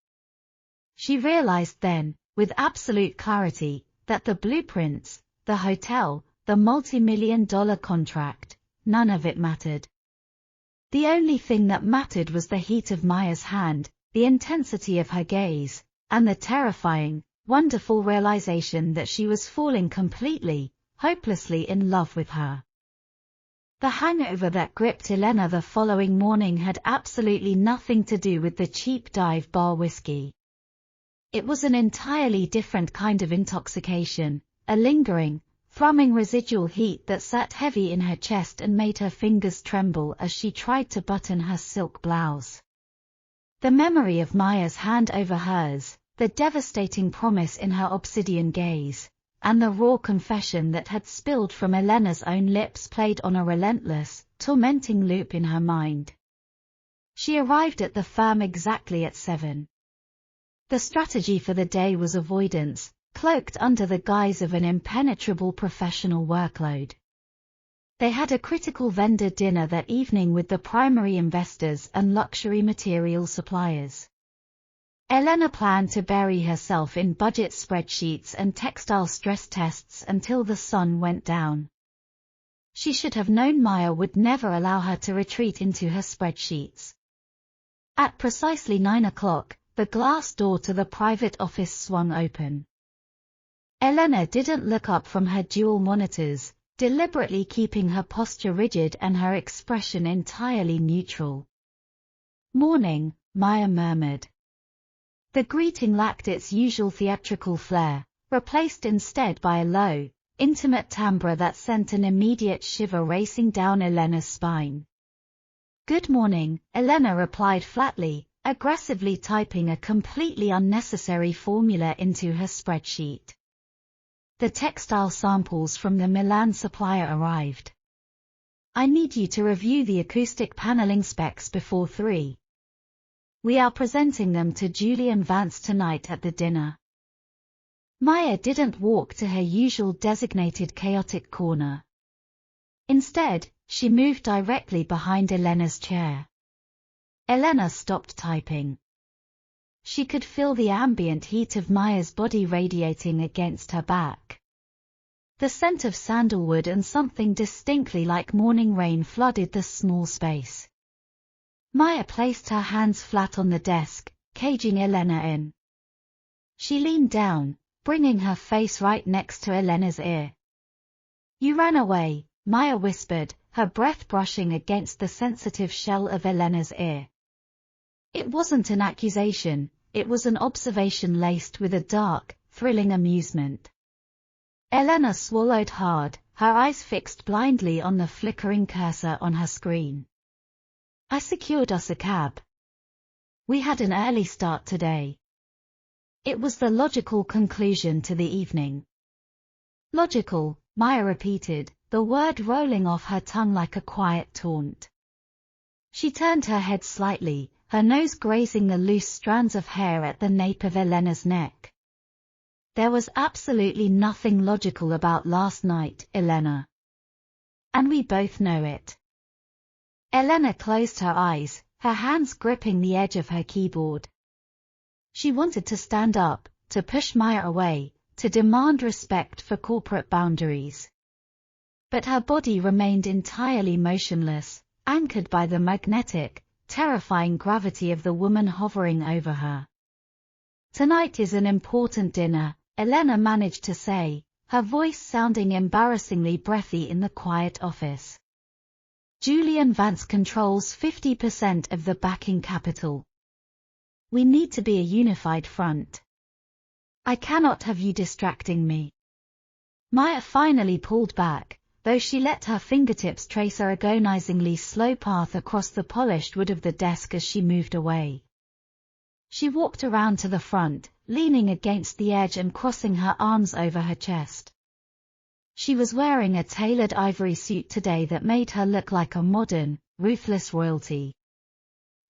She realized then, with absolute clarity, that the blueprints, the hotel, the multi-million-dollar contract, none of it mattered. The only thing that mattered was the heat of Maya's hand, the intensity of her gaze, and the terrifying, wonderful realization that she was falling completely, hopelessly in love with her. The hangover that gripped Elena the following morning had absolutely nothing to do with the cheap dive bar whiskey. It was an entirely different kind of intoxication, a lingering, thrumming residual heat that sat heavy in her chest and made her fingers tremble as she tried to button her silk blouse. The memory of Maya's hand over hers, the devastating promise in her obsidian gaze, and the raw confession that had spilled from Elena's own lips played on a relentless, tormenting loop in her mind. She arrived at the firm exactly at 7. The strategy for the day was avoidance, cloaked under the guise of an impenetrable professional workload. They had a critical vendor dinner that evening with the primary investors and luxury material suppliers. Elena planned to bury herself in budget spreadsheets and textile stress tests until the sun went down. She should have known Maya would never allow her to retreat into her spreadsheets. At precisely 9 o'clock, the glass door to the private office swung open. Elena didn't look up from her dual monitors, deliberately keeping her posture rigid and her expression entirely neutral. "Morning," Maya murmured. The greeting lacked its usual theatrical flair, replaced instead by a low, intimate timbre that sent an immediate shiver racing down Elena's spine. "Good morning," Elena replied flatly, aggressively typing a completely unnecessary formula into her spreadsheet. The textile samples from the Milan supplier arrived. "I need you to review the acoustic paneling specs before 3. We are presenting them to Julian Vance tonight at the dinner." Maya didn't walk to her usual designated chaotic corner. Instead, she moved directly behind Elena's chair. Elena stopped typing. She could feel the ambient heat of Maya's body radiating against her back. The scent of sandalwood and something distinctly like morning rain flooded the small space. Maya placed her hands flat on the desk, caging Elena in. She leaned down, bringing her face right next to Elena's ear. "You ran away," Maya whispered, her breath brushing against the sensitive shell of Elena's ear. It wasn't an accusation, it was an observation laced with a dark, thrilling amusement. Elena swallowed hard, her eyes fixed blindly on the flickering cursor on her screen. "I secured us a cab. We had an early start today." It was the logical conclusion to the evening. "Logical," Maya repeated, the word rolling off her tongue like a quiet taunt. She turned her head slightly, her nose grazing the loose strands of hair at the nape of Elena's neck. "There was absolutely nothing logical about last night, Elena. And we both know it." Elena closed her eyes, her hands gripping the edge of her keyboard. She wanted to stand up, to push Maya away, to demand respect for corporate boundaries. But her body remained entirely motionless, anchored by the magnetic, terrifying gravity of the woman hovering over her. "Tonight is an important dinner," Elena managed to say, her voice sounding embarrassingly breathy in the quiet office. "Julian Vance controls 50% of the backing capital. We need to be a unified front. I cannot have you distracting me." Maya finally pulled back, though she let her fingertips trace a agonizingly slow path across the polished wood of the desk as she moved away. She walked around to the front, leaning against the edge and crossing her arms over her chest. She was wearing a tailored ivory suit today that made her look like a modern, ruthless royalty.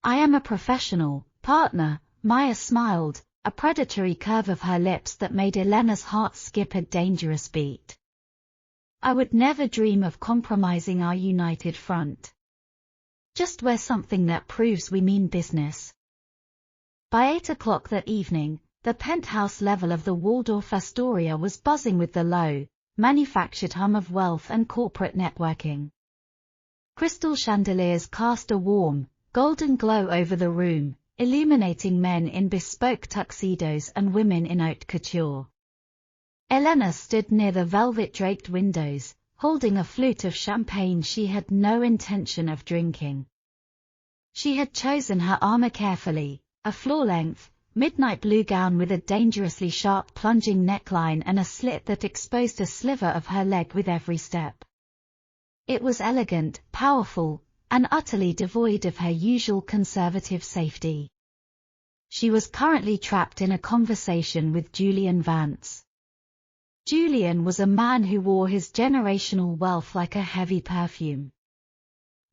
"I am a professional, partner," Maya smiled, a predatory curve of her lips that made Elena's heart skip a dangerous beat. "I would never dream of compromising our united front. Just wear something that proves we mean business." By 8 o'clock that evening, the penthouse level of the Waldorf Astoria was buzzing with the low, manufactured hum of wealth and corporate networking. Crystal chandeliers cast a warm, golden glow over the room, illuminating men in bespoke tuxedos and women in haute couture. Elena stood near the velvet-draped windows, holding a flute of champagne she had no intention of drinking. She had chosen her armor carefully, a floor-length, midnight blue gown with a dangerously sharp plunging neckline and a slit that exposed a sliver of her leg with every step. It was elegant, powerful, and utterly devoid of her usual conservative safety. She was currently trapped in a conversation with Julian Vance. Julian was a man who wore his generational wealth like a heavy perfume.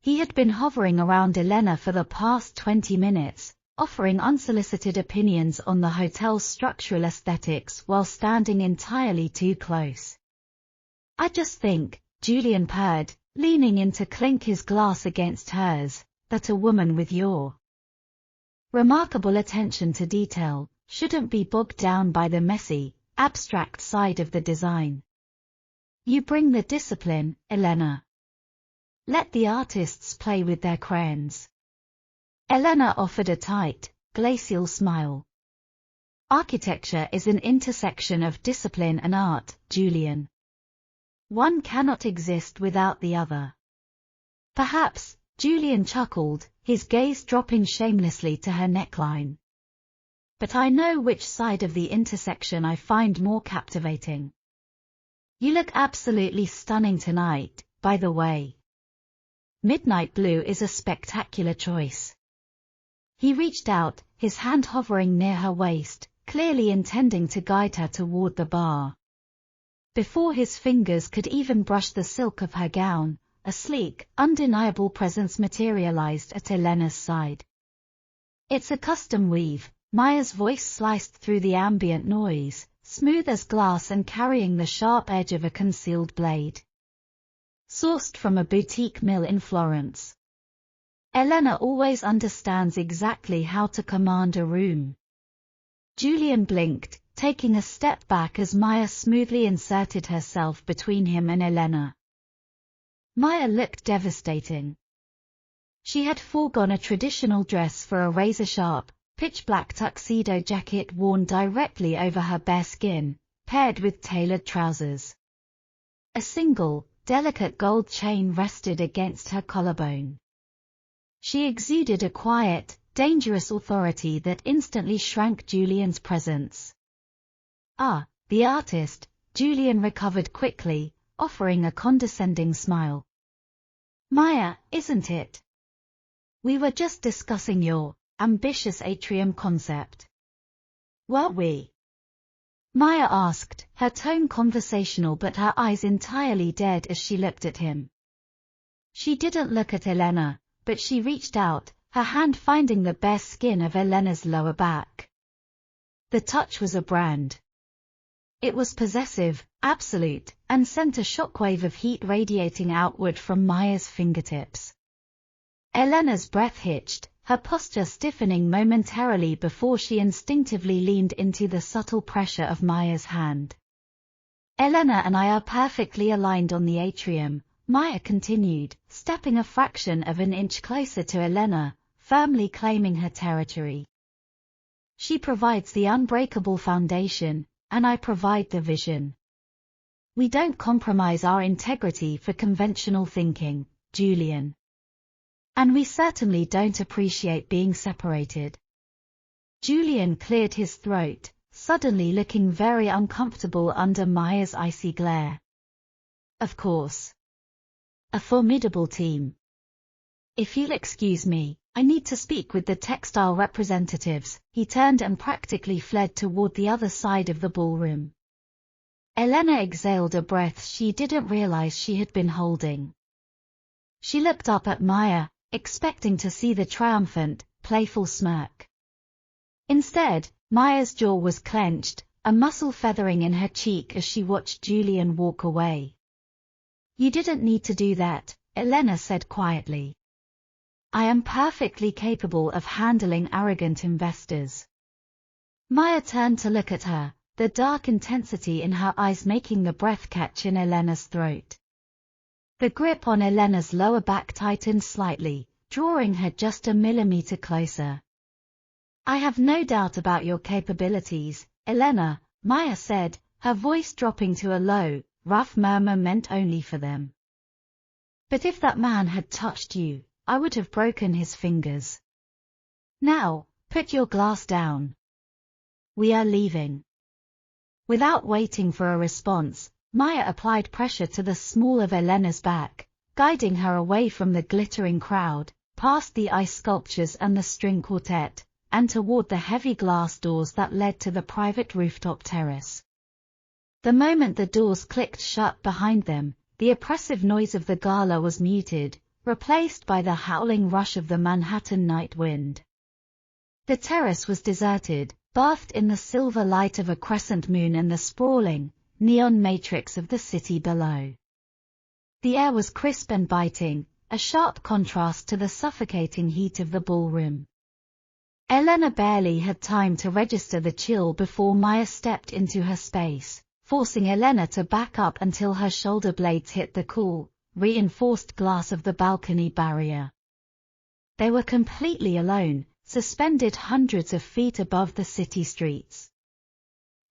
He had been hovering around Elena for the past 20 minutes, offering unsolicited opinions on the hotel's structural aesthetics while standing entirely too close. "I just think," Julian purred, leaning in to clink his glass against hers, "that a woman with your remarkable attention to detail shouldn't be bogged down by the messy, abstract side of the design. You bring the discipline, Elena. Let the artists play with their crayons." Elena offered a tight, glacial smile. "Architecture is an intersection of discipline and art, Julian. One cannot exist without the other." "Perhaps," Julian chuckled, his gaze dropping shamelessly to her neckline. "But I know which side of the intersection I find more captivating. You look absolutely stunning tonight, by the way. Midnight blue is a spectacular choice." He reached out, his hand hovering near her waist, clearly intending to guide her toward the bar. Before his fingers could even brush the silk of her gown, a sleek, undeniable presence materialized at Elena's side. "It's a custom weave," Maya's voice sliced through the ambient noise, smooth as glass and carrying the sharp edge of a concealed blade. "Sourced from a boutique mill in Florence. Elena always understands exactly how to command a room." Julian blinked, taking a step back as Maya smoothly inserted herself between him and Elena. Maya looked devastating. She had foregone a traditional dress for a razor-sharp, pitch-black tuxedo jacket worn directly over her bare skin, paired with tailored trousers. A single, delicate gold chain rested against her collarbone. She exuded a quiet, dangerous authority that instantly shrank Julian's presence. "Ah, the artist," Julian recovered quickly, offering a condescending smile. "Maya, isn't it? We were just discussing your ambitious atrium concept." "Were we?" Maya asked, her tone conversational but her eyes entirely dead as she looked at him. She didn't look at Elena, but she reached out, her hand finding the bare skin of Elena's lower back. The touch was a brand. It was possessive, absolute, and sent a shockwave of heat radiating outward from Maya's fingertips. Elena's breath hitched, her posture stiffening momentarily before she instinctively leaned into the subtle pressure of Maya's hand. "Elena and I are perfectly aligned on the atrium," Maya continued, stepping a fraction of an inch closer to Elena, firmly claiming her territory. "She provides the unbreakable foundation, and I provide the vision. We don't compromise our integrity for conventional thinking, Julian. And we certainly don't appreciate being separated." Julian cleared his throat, suddenly looking very uncomfortable under Maya's icy glare. "Of course. A formidable team. If you'll excuse me, I need to speak with the textile representatives." He turned and practically fled toward the other side of the ballroom. Elena exhaled a breath she didn't realize she had been holding. She looked up at Maya, expecting to see the triumphant, playful smirk. Instead, Maya's jaw was clenched, a muscle feathering in her cheek as she watched Julian walk away. "You didn't need to do that," Elena said quietly. "I am perfectly capable of handling arrogant investors." Maya turned to look at her, the dark intensity in her eyes making the breath catch in Elena's throat. The grip on Elena's lower back tightened slightly, drawing her just a millimeter closer. "I have no doubt about your capabilities, Elena," Maya said, her voice dropping to a low, rough murmur meant only for them. "But if that man had touched you, I would have broken his fingers. Now, put your glass down. We are leaving." Without waiting for a response, Maya applied pressure to the small of Elena's back, guiding her away from the glittering crowd, past the ice sculptures and the string quartet, and toward the heavy glass doors that led to the private rooftop terrace. The moment the doors clicked shut behind them, the oppressive noise of the gala was muted, replaced by the howling rush of the Manhattan night wind. The terrace was deserted, bathed in the silver light of a crescent moon and the sprawling, neon matrix of the city below. The air was crisp and biting, a sharp contrast to the suffocating heat of the ballroom. Elena barely had time to register the chill before Maya stepped into her space, forcing Elena to back up until her shoulder blades hit the cool, reinforced glass of the balcony barrier. They were completely alone, suspended hundreds of feet above the city streets.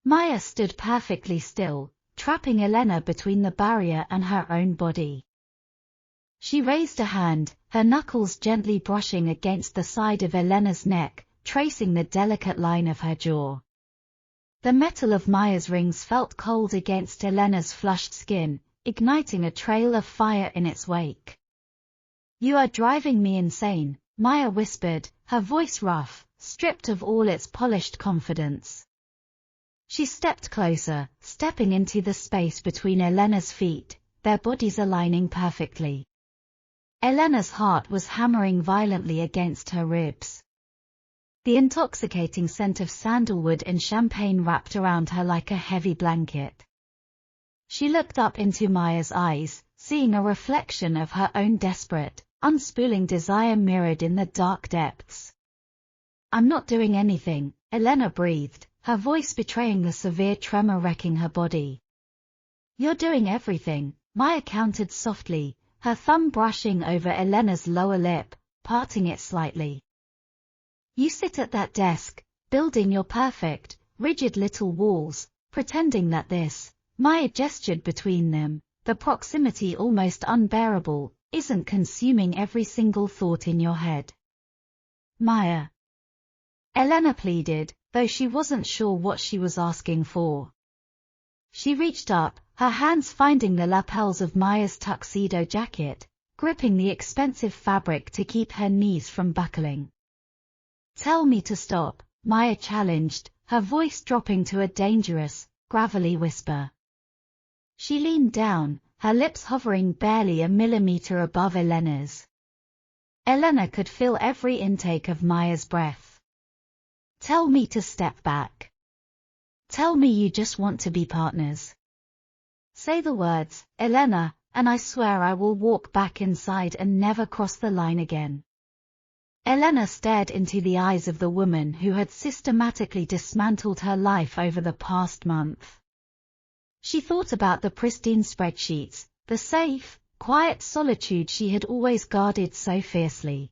Maya stood perfectly still, trapping Elena between the barrier and her own body. She raised a hand, her knuckles gently brushing against the side of Elena's neck, tracing the delicate line of her jaw. The metal of Maya's rings felt cold against Elena's flushed skin, igniting a trail of fire in its wake. "You are driving me insane," Maya whispered, her voice rough, stripped of all its polished confidence. She stepped closer, stepping into the space between Elena's feet, their bodies aligning perfectly. Elena's heart was hammering violently against her ribs. The intoxicating scent of sandalwood and champagne wrapped around her like a heavy blanket. She looked up into Maya's eyes, seeing a reflection of her own desperate, unspooling desire mirrored in the dark depths. "I'm not doing anything," Elena breathed, her voice betraying the severe tremor wrecking her body. "You're doing everything," Maya countered softly, her thumb brushing over Elena's lower lip, parting it slightly. "You sit at that desk, building your perfect, rigid little walls, pretending that this," Maya gestured between them, "the proximity almost unbearable, isn't consuming every single thought in your head." "Maya," Elena pleaded, though she wasn't sure what she was asking for. She reached up, her hands finding the lapels of Maya's tuxedo jacket, gripping the expensive fabric to keep her knees from buckling. "Tell me to stop," Maya challenged, her voice dropping to a dangerous, gravelly whisper. She leaned down, her lips hovering barely a millimeter above Elena's. Elena could feel every intake of Maya's breath. "Tell me to step back. Tell me you just want to be partners. Say the words, Elena, and I swear I will walk back inside and never cross the line again." Elena stared into the eyes of the woman who had systematically dismantled her life over the past month. She thought about the pristine spreadsheets, the safe, quiet solitude she had always guarded so fiercely.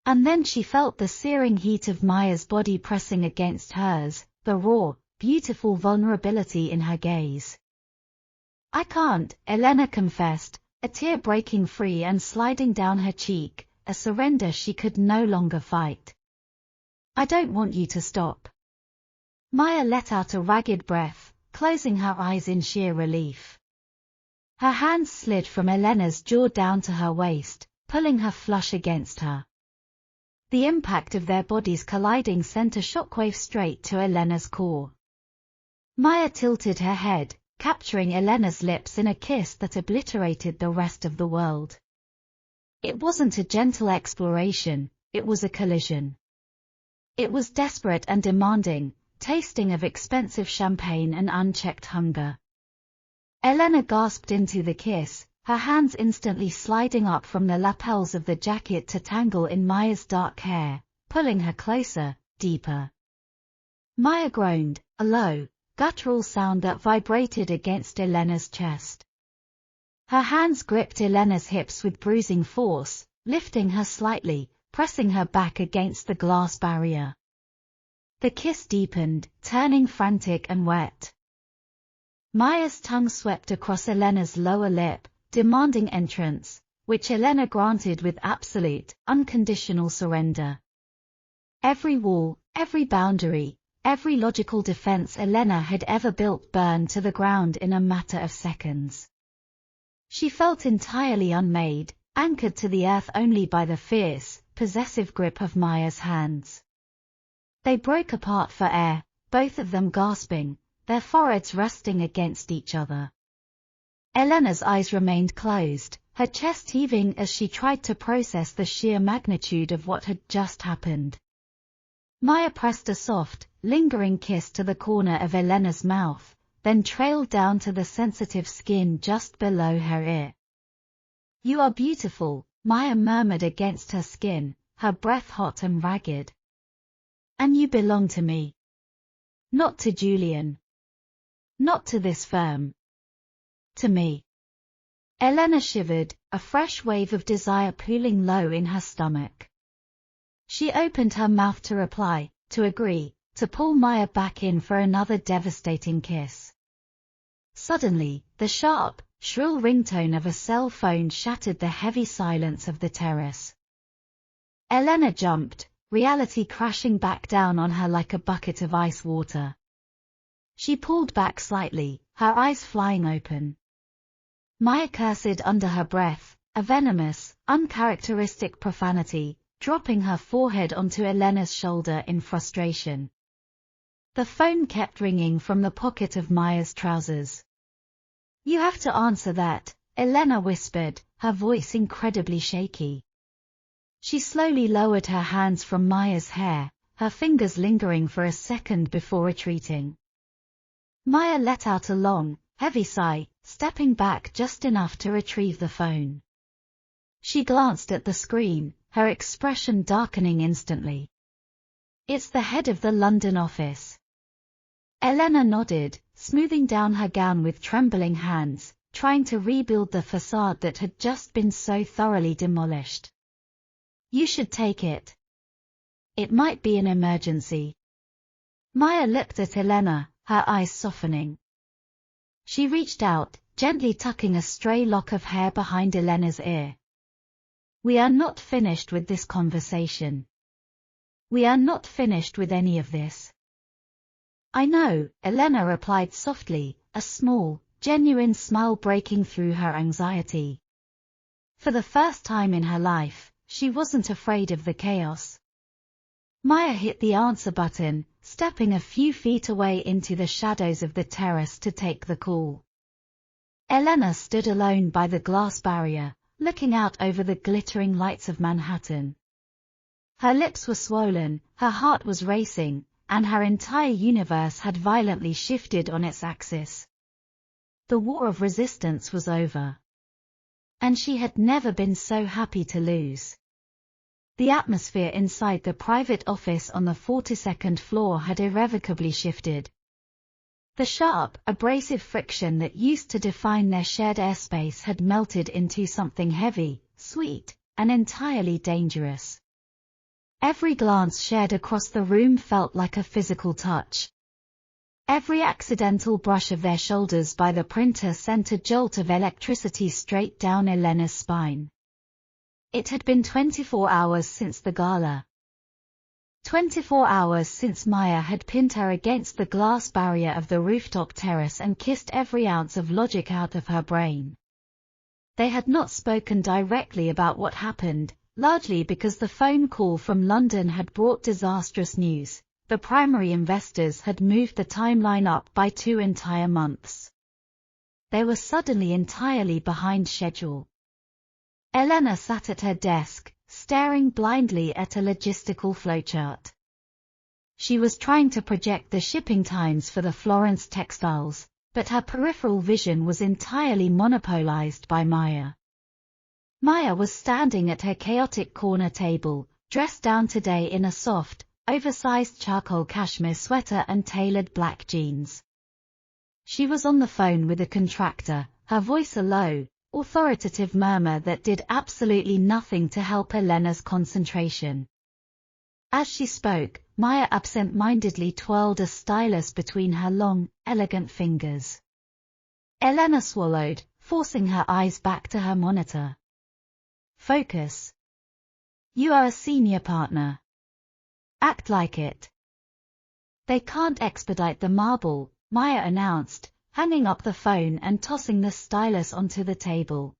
And then she felt the searing heat of Maya's body pressing against hers, the raw, beautiful vulnerability in her gaze. "I can't," Elena confessed, a tear breaking free and sliding down her cheek, a surrender she could no longer fight. "I don't want you to stop." Maya let out a ragged breath, closing her eyes in sheer relief. Her hands slid from Elena's jaw down to her waist, pulling her flush against her. The impact of their bodies colliding sent a shockwave straight to Elena's core. Maya tilted her head, capturing Elena's lips in a kiss that obliterated the rest of the world. It wasn't a gentle exploration, it was a collision. It was desperate and demanding, tasting of expensive champagne and unchecked hunger. Elena gasped into the kiss, her hands instantly sliding up from the lapels of the jacket to tangle in Maya's dark hair, pulling her closer, deeper. Maya groaned, a low, guttural sound that vibrated against Elena's chest. Her hands gripped Elena's hips with bruising force, lifting her slightly, pressing her back against the glass barrier. The kiss deepened, turning frantic and wet. Maya's tongue swept across Elena's lower lip, demanding entrance, which Elena granted with absolute, unconditional surrender. Every wall, every boundary, every logical defense Elena had ever built burned to the ground in a matter of seconds. She felt entirely unmade, anchored to the earth only by the fierce, possessive grip of Maya's hands. They broke apart for air, both of them gasping, their foreheads resting against each other. Elena's eyes remained closed, her chest heaving as she tried to process the sheer magnitude of what had just happened. Maya pressed a soft, lingering kiss to the corner of Elena's mouth, then trailed down to the sensitive skin just below her ear. "You are beautiful," Maya murmured against her skin, her breath hot and ragged. "And you belong to me. Not to Julian. Not to this firm. To me." Elena shivered, a fresh wave of desire pooling low in her stomach. She opened her mouth to reply, to agree, to pull Maya back in for another devastating kiss. Suddenly, the sharp, shrill ringtone of a cell phone shattered the heavy silence of the terrace. Elena jumped, reality crashing back down on her like a bucket of ice water. She pulled back slightly, her eyes flying open. Maya cursed under her breath, a venomous, uncharacteristic profanity, dropping her forehead onto Elena's shoulder in frustration. The phone kept ringing from the pocket of Maya's trousers. "You have to answer that," Elena whispered, her voice incredibly shaky. She slowly lowered her hands from Maya's hair, her fingers lingering for a second before retreating. Maya let out a long, heavy sigh, stepping back just enough to retrieve the phone. She glanced at the screen, her expression darkening instantly. "It's the head of the London office." Elena nodded, smoothing down her gown with trembling hands, trying to rebuild the facade that had just been so thoroughly demolished. "You should take it. It might be an emergency." Maya looked at Elena, her eyes softening. She reached out, gently tucking a stray lock of hair behind Elena's ear. "We are not finished with this conversation. We are not finished with any of this." "I know," Elena replied softly, a small, genuine smile breaking through her anxiety. For the first time in her life, she wasn't afraid of the chaos. Maya hit the answer button, stepping a few feet away into the shadows of the terrace to take the call. Elena stood alone by the glass barrier, looking out over the glittering lights of Manhattan. Her lips were swollen, her heart was racing, and her entire universe had violently shifted on its axis. The war of resistance was over. And she had never been so happy to lose. The atmosphere inside the private office on the 42nd floor had irrevocably shifted. The sharp, abrasive friction that used to define their shared airspace had melted into something heavy, sweet, and entirely dangerous. Every glance shared across the room felt like a physical touch. Every accidental brush of their shoulders by the printer sent a jolt of electricity straight down Elena's spine. It had been 24 hours since the gala. 24 hours since Maya had pinned her against the glass barrier of the rooftop terrace and kissed every ounce of logic out of her brain. They had not spoken directly about what happened, largely because the phone call from London had brought disastrous news. The primary investors had moved the timeline up by 2 entire months. They were suddenly entirely behind schedule. Elena sat at her desk, staring blindly at a logistical flowchart. She was trying to project the shipping times for the Florence textiles, but her peripheral vision was entirely monopolized by Maya. Maya was standing at her chaotic corner table, dressed down today in a soft, oversized charcoal cashmere sweater and tailored black jeans. She was on the phone with a contractor, her voice a low, authoritative murmur that did absolutely nothing to help Elena's concentration. As she spoke, Maya absent-mindedly twirled a stylus between her long, elegant fingers. Elena swallowed, forcing her eyes back to her monitor. "Focus. You are a senior partner. Act like it." "They can't expedite the marble," Maya announced, hanging up the phone and tossing the stylus onto the table.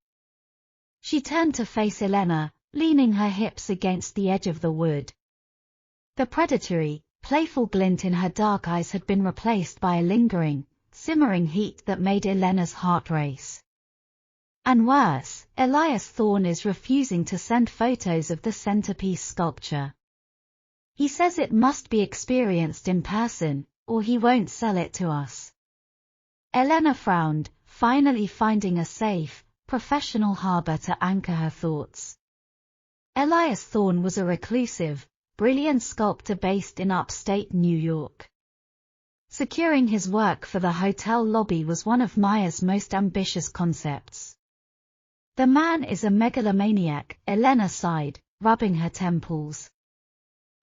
She turned to face Elena, leaning her hips against the edge of the wood. The predatory, playful glint in her dark eyes had been replaced by a lingering, simmering heat that made Elena's heart race. And worse, Elias Thorne is refusing to send photos of the centerpiece sculpture. He says it must be experienced in person, or he won't sell it to us. Elena frowned, finally finding a safe, professional harbor to anchor her thoughts. Elias Thorne was a reclusive, brilliant sculptor based in upstate New York. Securing his work for the hotel lobby was one of Maya's most ambitious concepts. The man is a megalomaniac, Elena sighed, rubbing her temples.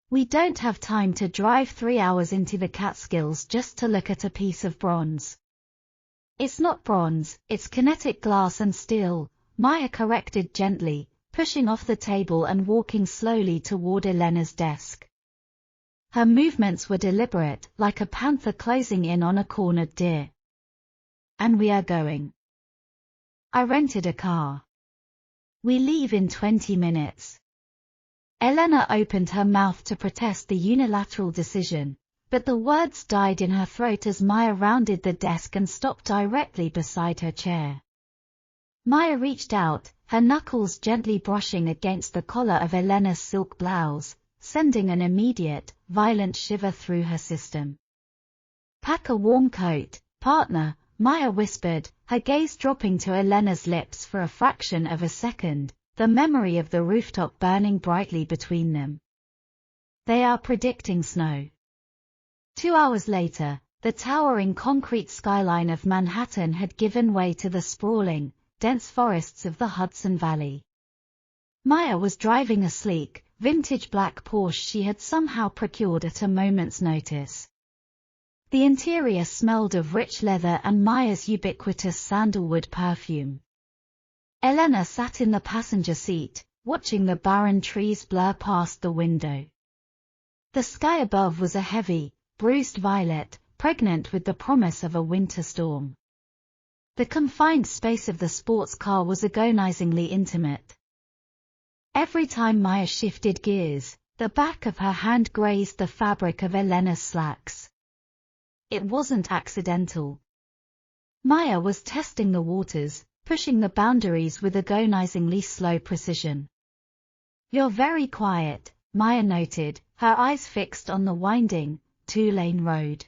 We don't have time to drive 3 hours into the Catskills just to look at a piece of bronze. It's not bronze, it's kinetic glass and steel, Maya corrected gently, pushing off the table and walking slowly toward Elena's desk. Her movements were deliberate, like a panther closing in on a cornered deer. And we are going. I rented a car. We leave in 20 minutes. Elena opened her mouth to protest the unilateral decision, but the words died in her throat as Maya rounded the desk and stopped directly beside her chair. Maya reached out, her knuckles gently brushing against the collar of Elena's silk blouse, sending an immediate, violent shiver through her system. Pack a warm coat, partner, Maya whispered, her gaze dropping to Elena's lips for a fraction of a second, the memory of the rooftop burning brightly between them. They are predicting snow. 2 hours later, the towering concrete skyline of Manhattan had given way to the sprawling, dense forests of the Hudson Valley. Maya was driving a sleek, vintage black Porsche she had somehow procured at a moment's notice. The interior smelled of rich leather and Maya's ubiquitous sandalwood perfume. Elena sat in the passenger seat, watching the barren trees blur past the window. The sky above was a heavy, bruised violet, pregnant with the promise of a winter storm. The confined space of the sports car was agonizingly intimate. Every time Maya shifted gears, the back of her hand grazed the fabric of Elena's slacks. It wasn't accidental. Maya was testing the waters, pushing the boundaries with agonizingly slow precision. You're very quiet, Maya noted, her eyes fixed on the winding, 2-lane road.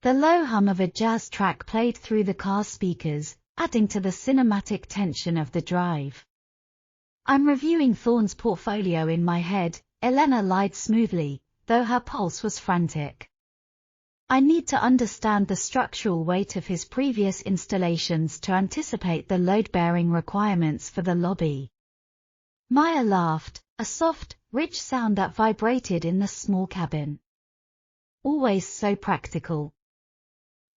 The low hum of a jazz track played through the car's speakers, adding to the cinematic tension of the drive. I'm reviewing Thorne's portfolio in my head, Elena lied smoothly, though her pulse was frantic. I need to understand the structural weight of his previous installations to anticipate the load-bearing requirements for the lobby. Maya laughed, a soft, rich sound that vibrated in the small cabin. Always so practical.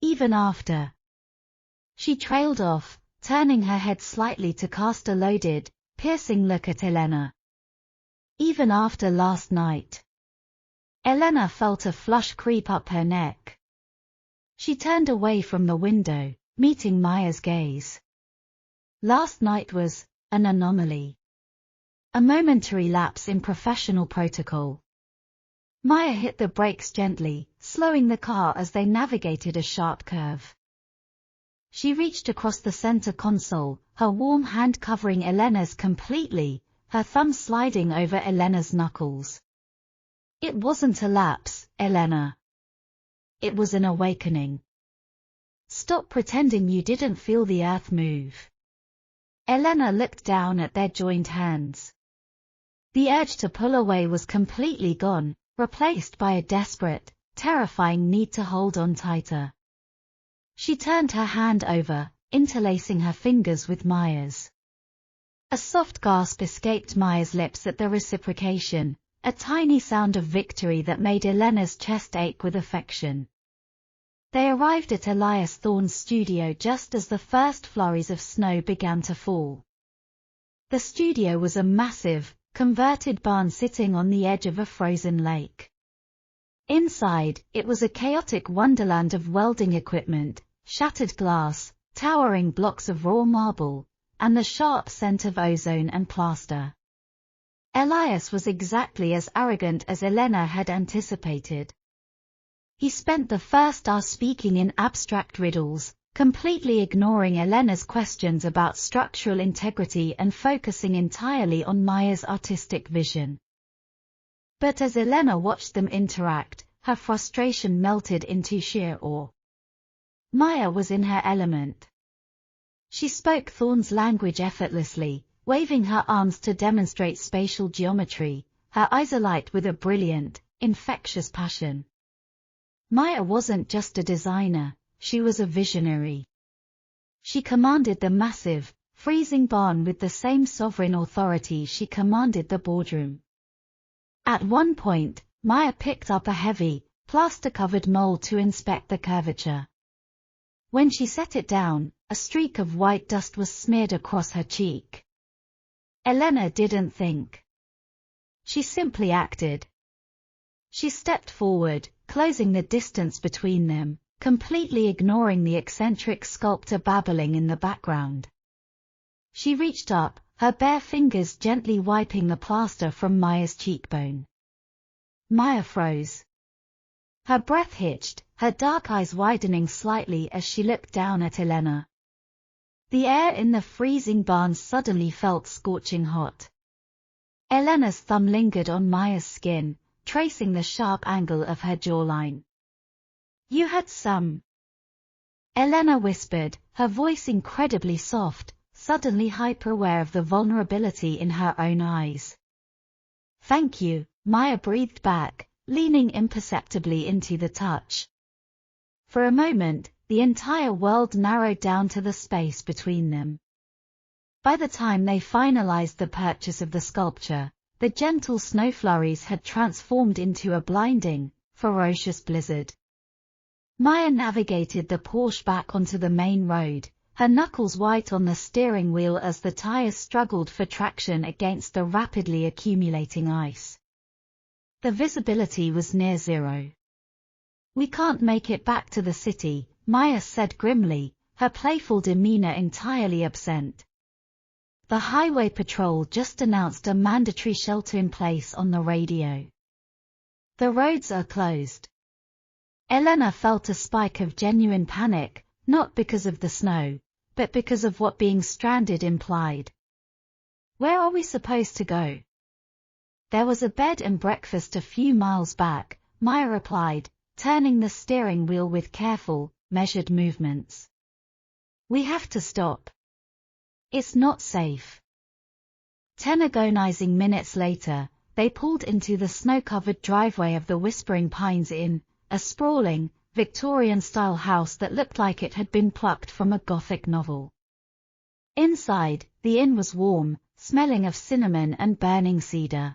Even after. She trailed off, turning her head slightly to cast a loaded, piercing look at Elena. Even after last night. Elena felt a flush creep up her neck. She turned away from the window, meeting Maya's gaze. Last night was an anomaly. A momentary lapse in professional protocol. Maya hit the brakes gently, slowing the car as they navigated a sharp curve. She reached across the center console, her warm hand covering Elena's completely, her thumb sliding over Elena's knuckles. It wasn't a lapse, Elena. It was an awakening. Stop pretending you didn't feel the earth move. Elena looked down at their joined hands. The urge to pull away was completely gone, replaced by a desperate, terrifying need to hold on tighter. She turned her hand over, interlacing her fingers with Maya's. A soft gasp escaped Maya's lips at the reciprocation, a tiny sound of victory that made Elena's chest ache with affection. They arrived at Elias Thorne's studio just as the first flurries of snow began to fall. The studio was a massive, converted barn sitting on the edge of a frozen lake. Inside, it was a chaotic wonderland of welding equipment, shattered glass, towering blocks of raw marble, and the sharp scent of ozone and plaster. Elias was exactly as arrogant as Elena had anticipated. He spent the first hour speaking in abstract riddles, completely ignoring Elena's questions about structural integrity and focusing entirely on Maya's artistic vision. But as Elena watched them interact, her frustration melted into sheer awe. Maya was in her element. She spoke Thorn's language effortlessly, waving her arms to demonstrate spatial geometry, her eyes alight with a brilliant, infectious passion. Maya wasn't just a designer, she was a visionary. She commanded the massive, freezing barn with the same sovereign authority she commanded the boardroom. At one point, Maya picked up a heavy, plaster-covered mold to inspect the curvature. When she set it down, a streak of white dust was smeared across her cheek. Elena didn't think. She simply acted. She stepped forward, closing the distance between them, completely ignoring the eccentric sculptor babbling in the background. She reached up, her bare fingers gently wiping the plaster from Maya's cheekbone. Maya froze. Her breath hitched, her dark eyes widening slightly as she looked down at Elena. The air in the freezing barn suddenly felt scorching hot. Elena's thumb lingered on Maya's skin, tracing the sharp angle of her jawline. "You had some," Elena whispered, her voice incredibly soft, suddenly hyper-aware of the vulnerability in her own eyes. "Thank you," Maya breathed back, leaning imperceptibly into the touch. For a moment, the entire world narrowed down to the space between them. By the time they finalized the purchase of the sculpture, the gentle snow flurries had transformed into a blinding, ferocious blizzard. Maya navigated the Porsche back onto the main road, her knuckles white on the steering wheel as the tires struggled for traction against the rapidly accumulating ice. The visibility was near zero. "We can't make it back to the city," Maya said grimly, her playful demeanor entirely absent. The highway patrol just announced a mandatory shelter-in-place on the radio. "The roads are closed." Elena felt a spike of genuine panic, not because of the snow, but because of what being stranded implied. "Where are we supposed to go?" "There was a bed and breakfast a few miles back," Maya replied, turning the steering wheel with careful, measured movements. "We have to stop. It's not safe." 10 agonizing minutes later, they pulled into the snow-covered driveway of the Whispering Pines Inn, a sprawling, Victorian-style house that looked like it had been plucked from a Gothic novel. Inside, the inn was warm, smelling of cinnamon and burning cedar.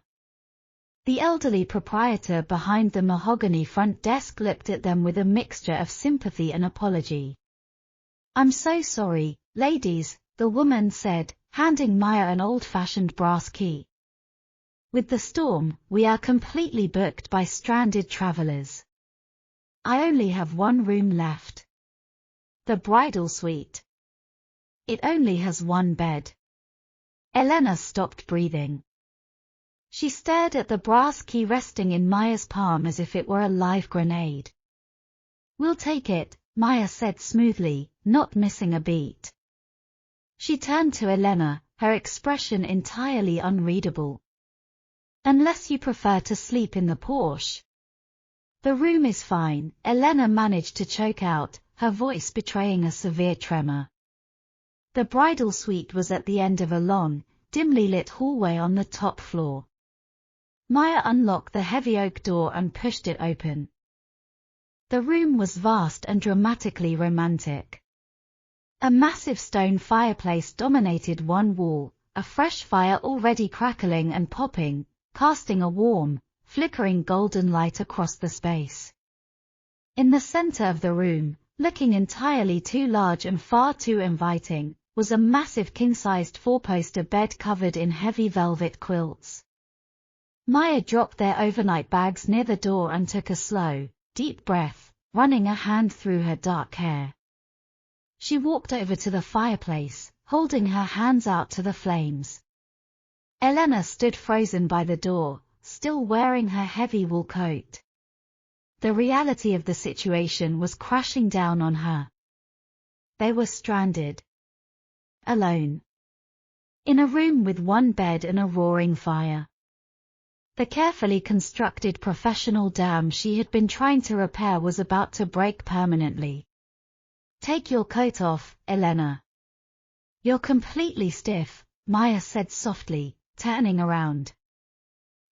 The elderly proprietor behind the mahogany front desk looked at them with a mixture of sympathy and apology. "I'm so sorry, ladies," the woman said, handing Maya an old-fashioned brass key. "With the storm, we are completely booked by stranded travelers. I only have one room left. The bridal suite. It only has one bed." Elena stopped breathing. She stared at the brass key resting in Maya's palm as if it were a live grenade. "We'll take it," Maya said smoothly, not missing a beat. She turned to Elena, her expression entirely unreadable. "Unless you prefer to sleep in the Porsche." "The room is fine," Elena managed to choke out, her voice betraying a severe tremor. The bridal suite was at the end of a long, dimly lit hallway on the top floor. Maya unlocked the heavy oak door and pushed it open. The room was vast and dramatically romantic. A massive stone fireplace dominated one wall, a fresh fire already crackling and popping, casting a warm, flickering golden light across the space. In the center of the room, looking entirely too large and far too inviting, was a massive king-sized four-poster bed covered in heavy velvet quilts. Maya dropped their overnight bags near the door and took a slow, deep breath, running a hand through her dark hair. She walked over to the fireplace, holding her hands out to the flames. Elena stood frozen by the door, still wearing her heavy wool coat. The reality of the situation was crashing down on her. They were stranded. Alone. In a room with one bed and a roaring fire. The carefully constructed professional dam she had been trying to repair was about to break permanently. "Take your coat off, Elena. You're completely stiff," Maya said softly, turning around.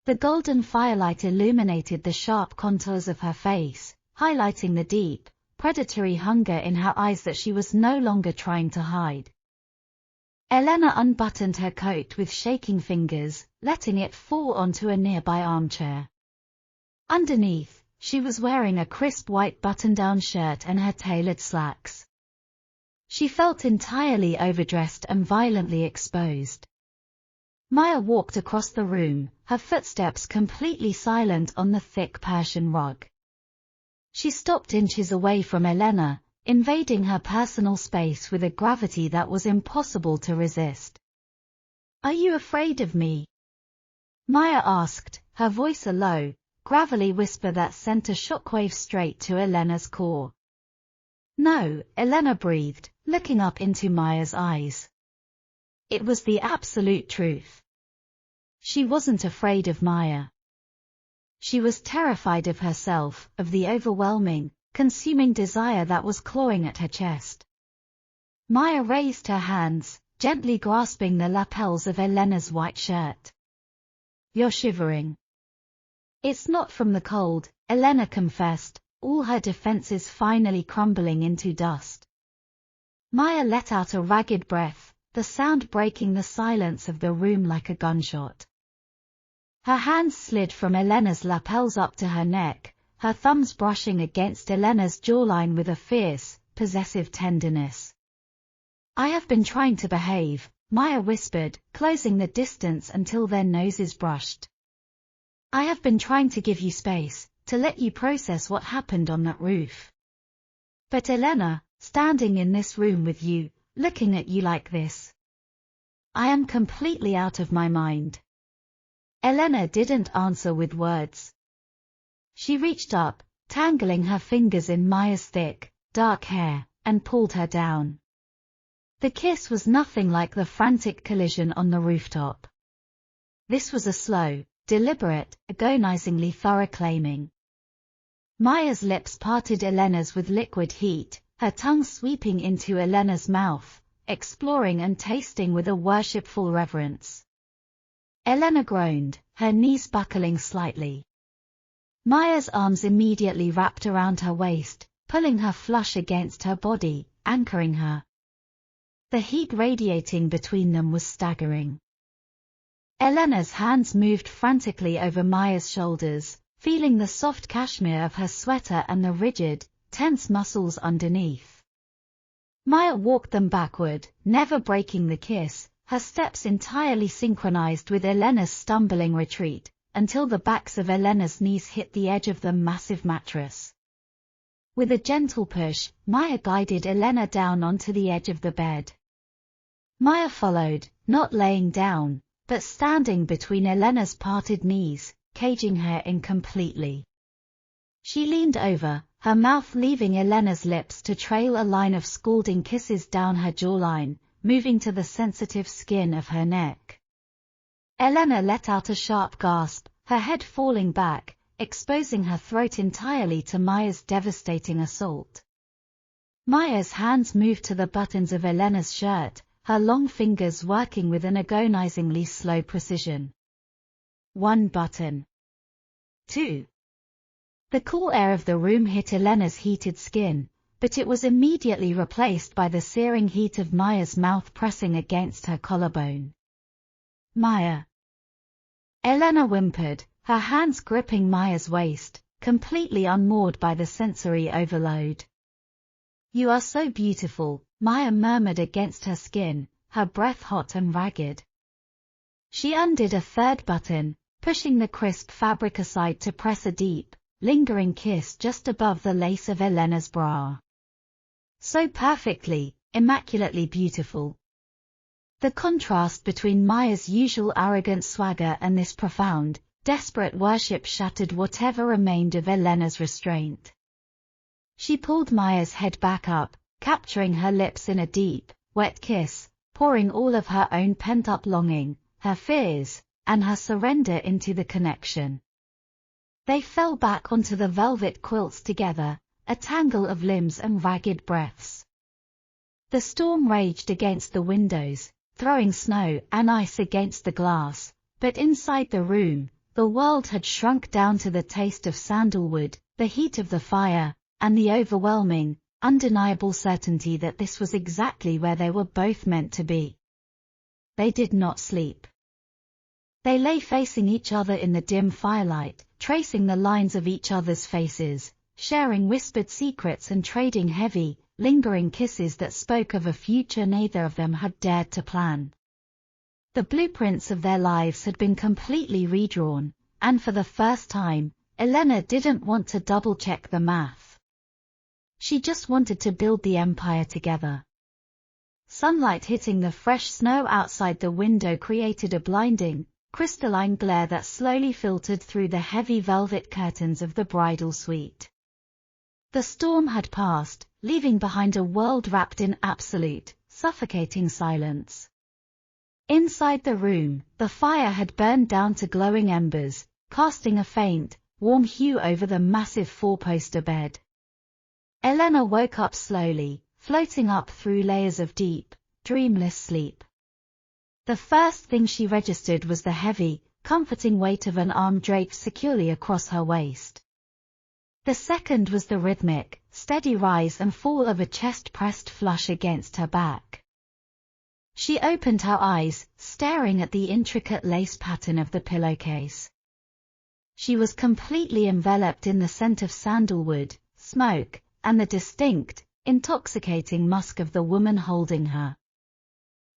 The golden firelight illuminated the sharp contours of her face, highlighting the deep, predatory hunger in her eyes that she was no longer trying to hide. Elena unbuttoned her coat with shaking fingers, letting it fall onto a nearby armchair. Underneath, she was wearing a crisp white button-down shirt and her tailored slacks. She felt entirely overdressed and violently exposed. Maya walked across the room, her footsteps completely silent on the thick Persian rug. She stopped inches away from Elena, invading her personal space with a gravity that was impossible to resist. "Are you afraid of me?" Maya asked, her voice a low, gravelly whisper that sent a shockwave straight to Elena's core. "No," Elena breathed, looking up into Maya's eyes. It was the absolute truth. She wasn't afraid of Maya. She was terrified of herself, of the overwhelming, consuming desire that was clawing at her chest. Maya raised her hands, gently grasping the lapels of Elena's white shirt. "You're shivering." "It's not from the cold," Elena confessed, all her defenses finally crumbling into dust. Maya let out a ragged breath, the sound breaking the silence of the room like a gunshot. Her hands slid from Elena's lapels up to her neck, her thumbs brushing against Elena's jawline with a fierce, possessive tenderness. "I have been trying to behave," Maya whispered, closing the distance until their noses brushed. "I have been trying to give you space, to let you process what happened on that roof. But Elena, standing in this room with you, looking at you like this, I am completely out of my mind." Elena didn't answer with words. She reached up, tangling her fingers in Maya's thick, dark hair, and pulled her down. The kiss was nothing like the frantic collision on the rooftop. This was a slow, deliberate, agonizingly thorough claiming. Maya's lips parted Elena's with liquid heat, her tongue sweeping into Elena's mouth, exploring and tasting with a worshipful reverence. Elena groaned, her knees buckling slightly. Maya's arms immediately wrapped around her waist, pulling her flush against her body, anchoring her. The heat radiating between them was staggering. Elena's hands moved frantically over Maya's shoulders, feeling the soft cashmere of her sweater and the rigid, tense muscles underneath. Maya walked them backward, never breaking the kiss, her steps entirely synchronized with Elena's stumbling retreat, until the backs of Elena's knees hit the edge of the massive mattress. With a gentle push, Maya guided Elena down onto the edge of the bed. Maya followed, not laying down, but standing between Elena's parted knees, caging her in completely. She leaned over, her mouth leaving Elena's lips to trail a line of scalding kisses down her jawline, moving to the sensitive skin of her neck. Elena let out a sharp gasp, her head falling back, exposing her throat entirely to Maya's devastating assault. Maya's hands moved to the buttons of Elena's shirt, her long fingers working with an agonizingly slow precision. 1 button. 2. The cool air of the room hit Elena's heated skin, but it was immediately replaced by the searing heat of Maya's mouth pressing against her collarbone. "Maya." Elena whimpered, her hands gripping Maya's waist, completely unmoored by the sensory overload. "You are so beautiful," Maya murmured against her skin, her breath hot and ragged. She undid a third button, pushing the crisp fabric aside to press a deep, lingering kiss just above the lace of Elena's bra. So perfectly, immaculately beautiful. The contrast between Maya's usual arrogant swagger and this profound, desperate worship shattered whatever remained of Elena's restraint. She pulled Maya's head back up, capturing her lips in a deep, wet kiss, pouring all of her own pent-up longing, her fears, and her surrender into the connection. They fell back onto the velvet quilts together, a tangle of limbs and ragged breaths. The storm raged against the windows, throwing snow and ice against the glass, but inside the room, the world had shrunk down to the taste of sandalwood, the heat of the fire, and the overwhelming, undeniable certainty that this was exactly where they were both meant to be. They did not sleep. They lay facing each other in the dim firelight, tracing the lines of each other's faces, sharing whispered secrets and trading heavy, lingering kisses that spoke of a future neither of them had dared to plan. The blueprints of their lives had been completely redrawn, and for the first time, Elena didn't want to double-check the math. She just wanted to build the empire together. Sunlight hitting the fresh snow outside the window created a blinding, crystalline glare that slowly filtered through the heavy velvet curtains of the bridal suite. The storm had passed, leaving behind a world wrapped in absolute, suffocating silence. Inside the room, the fire had burned down to glowing embers, casting a faint, warm hue over the massive four-poster bed. Elena woke up slowly, floating up through layers of deep, dreamless sleep. The first thing she registered was the heavy, comforting weight of an arm draped securely across her waist. The second was the rhythmic, steady rise and fall of a chest pressed flush against her back. She opened her eyes, staring at the intricate lace pattern of the pillowcase. She was completely enveloped in the scent of sandalwood, smoke, and the distinct, intoxicating musk of the woman holding her.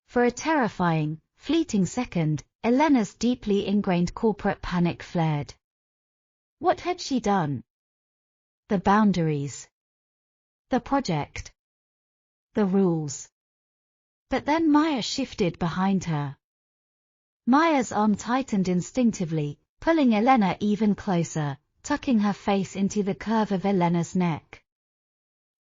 For a terrifying, fleeting second, Elena's deeply ingrained corporate panic flared. What had she done? The boundaries. The project. The rules. But then Maya shifted behind her. Maya's arm tightened instinctively, pulling Elena even closer, tucking her face into the curve of Elena's neck.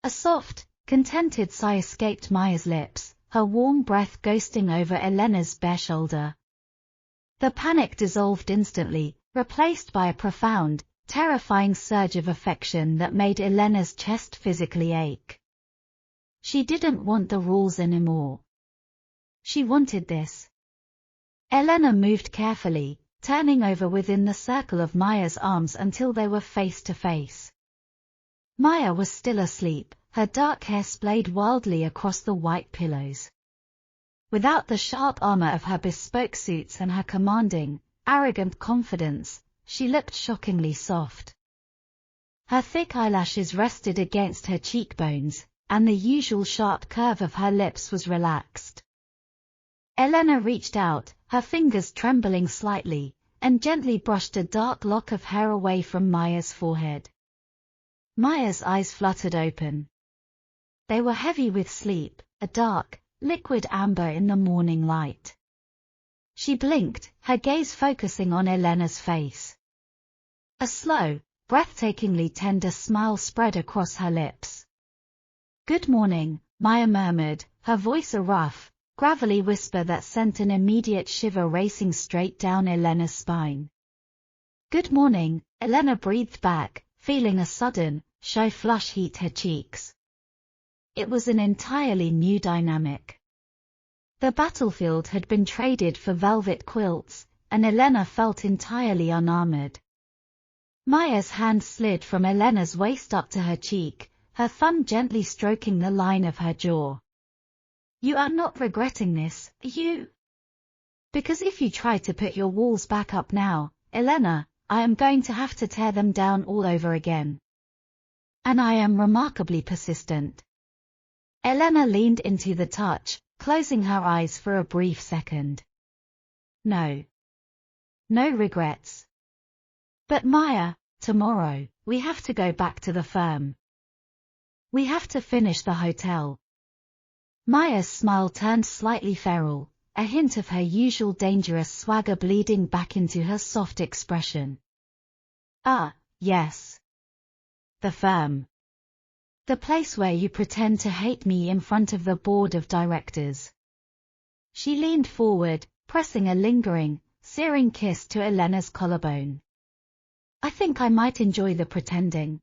A soft, contented sigh escaped Maya's lips, her warm breath ghosting over Elena's bare shoulder. The panic dissolved instantly, replaced by a profound, terrifying surge of affection that made Elena's chest physically ache. She didn't want the rules anymore. She wanted this. Elena moved carefully, turning over within the circle of Maya's arms until they were face to face. Maya was still asleep, her dark hair splayed wildly across the white pillows. Without the sharp armor of her bespoke suits and her commanding, arrogant confidence, she looked shockingly soft. Her thick eyelashes rested against her cheekbones, and the usual sharp curve of her lips was relaxed. Elena reached out, her fingers trembling slightly, and gently brushed a dark lock of hair away from Maya's forehead. Maya's eyes fluttered open. They were heavy with sleep, a dark, liquid amber in the morning light. She blinked, her gaze focusing on Elena's face. A slow, breathtakingly tender smile spread across her lips. "Good morning," Maya murmured, her voice a rough, gravelly whisper that sent an immediate shiver racing straight down Elena's spine. "Good morning," Elena breathed back, feeling a sudden, shy flush heat her cheeks. It was an entirely new dynamic. The battlefield had been traded for velvet quilts, and Elena felt entirely unarmored. Maya's hand slid from Elena's waist up to her cheek, her thumb gently stroking the line of her jaw. "You are not regretting this, are you? Because if you try to put your walls back up now, Elena, I am going to have to tear them down all over again. And I am remarkably persistent." Elena leaned into the touch, closing her eyes for a brief second. "No. No regrets. But Maya, tomorrow, we have to go back to the firm. We have to finish the hotel." Maya's smile turned slightly feral, a hint of her usual dangerous swagger bleeding back into her soft expression. "Ah, yes. The firm. The place where you pretend to hate me in front of the board of directors." She leaned forward, pressing a lingering, searing kiss to Elena's collarbone. I think I might enjoy the pretending.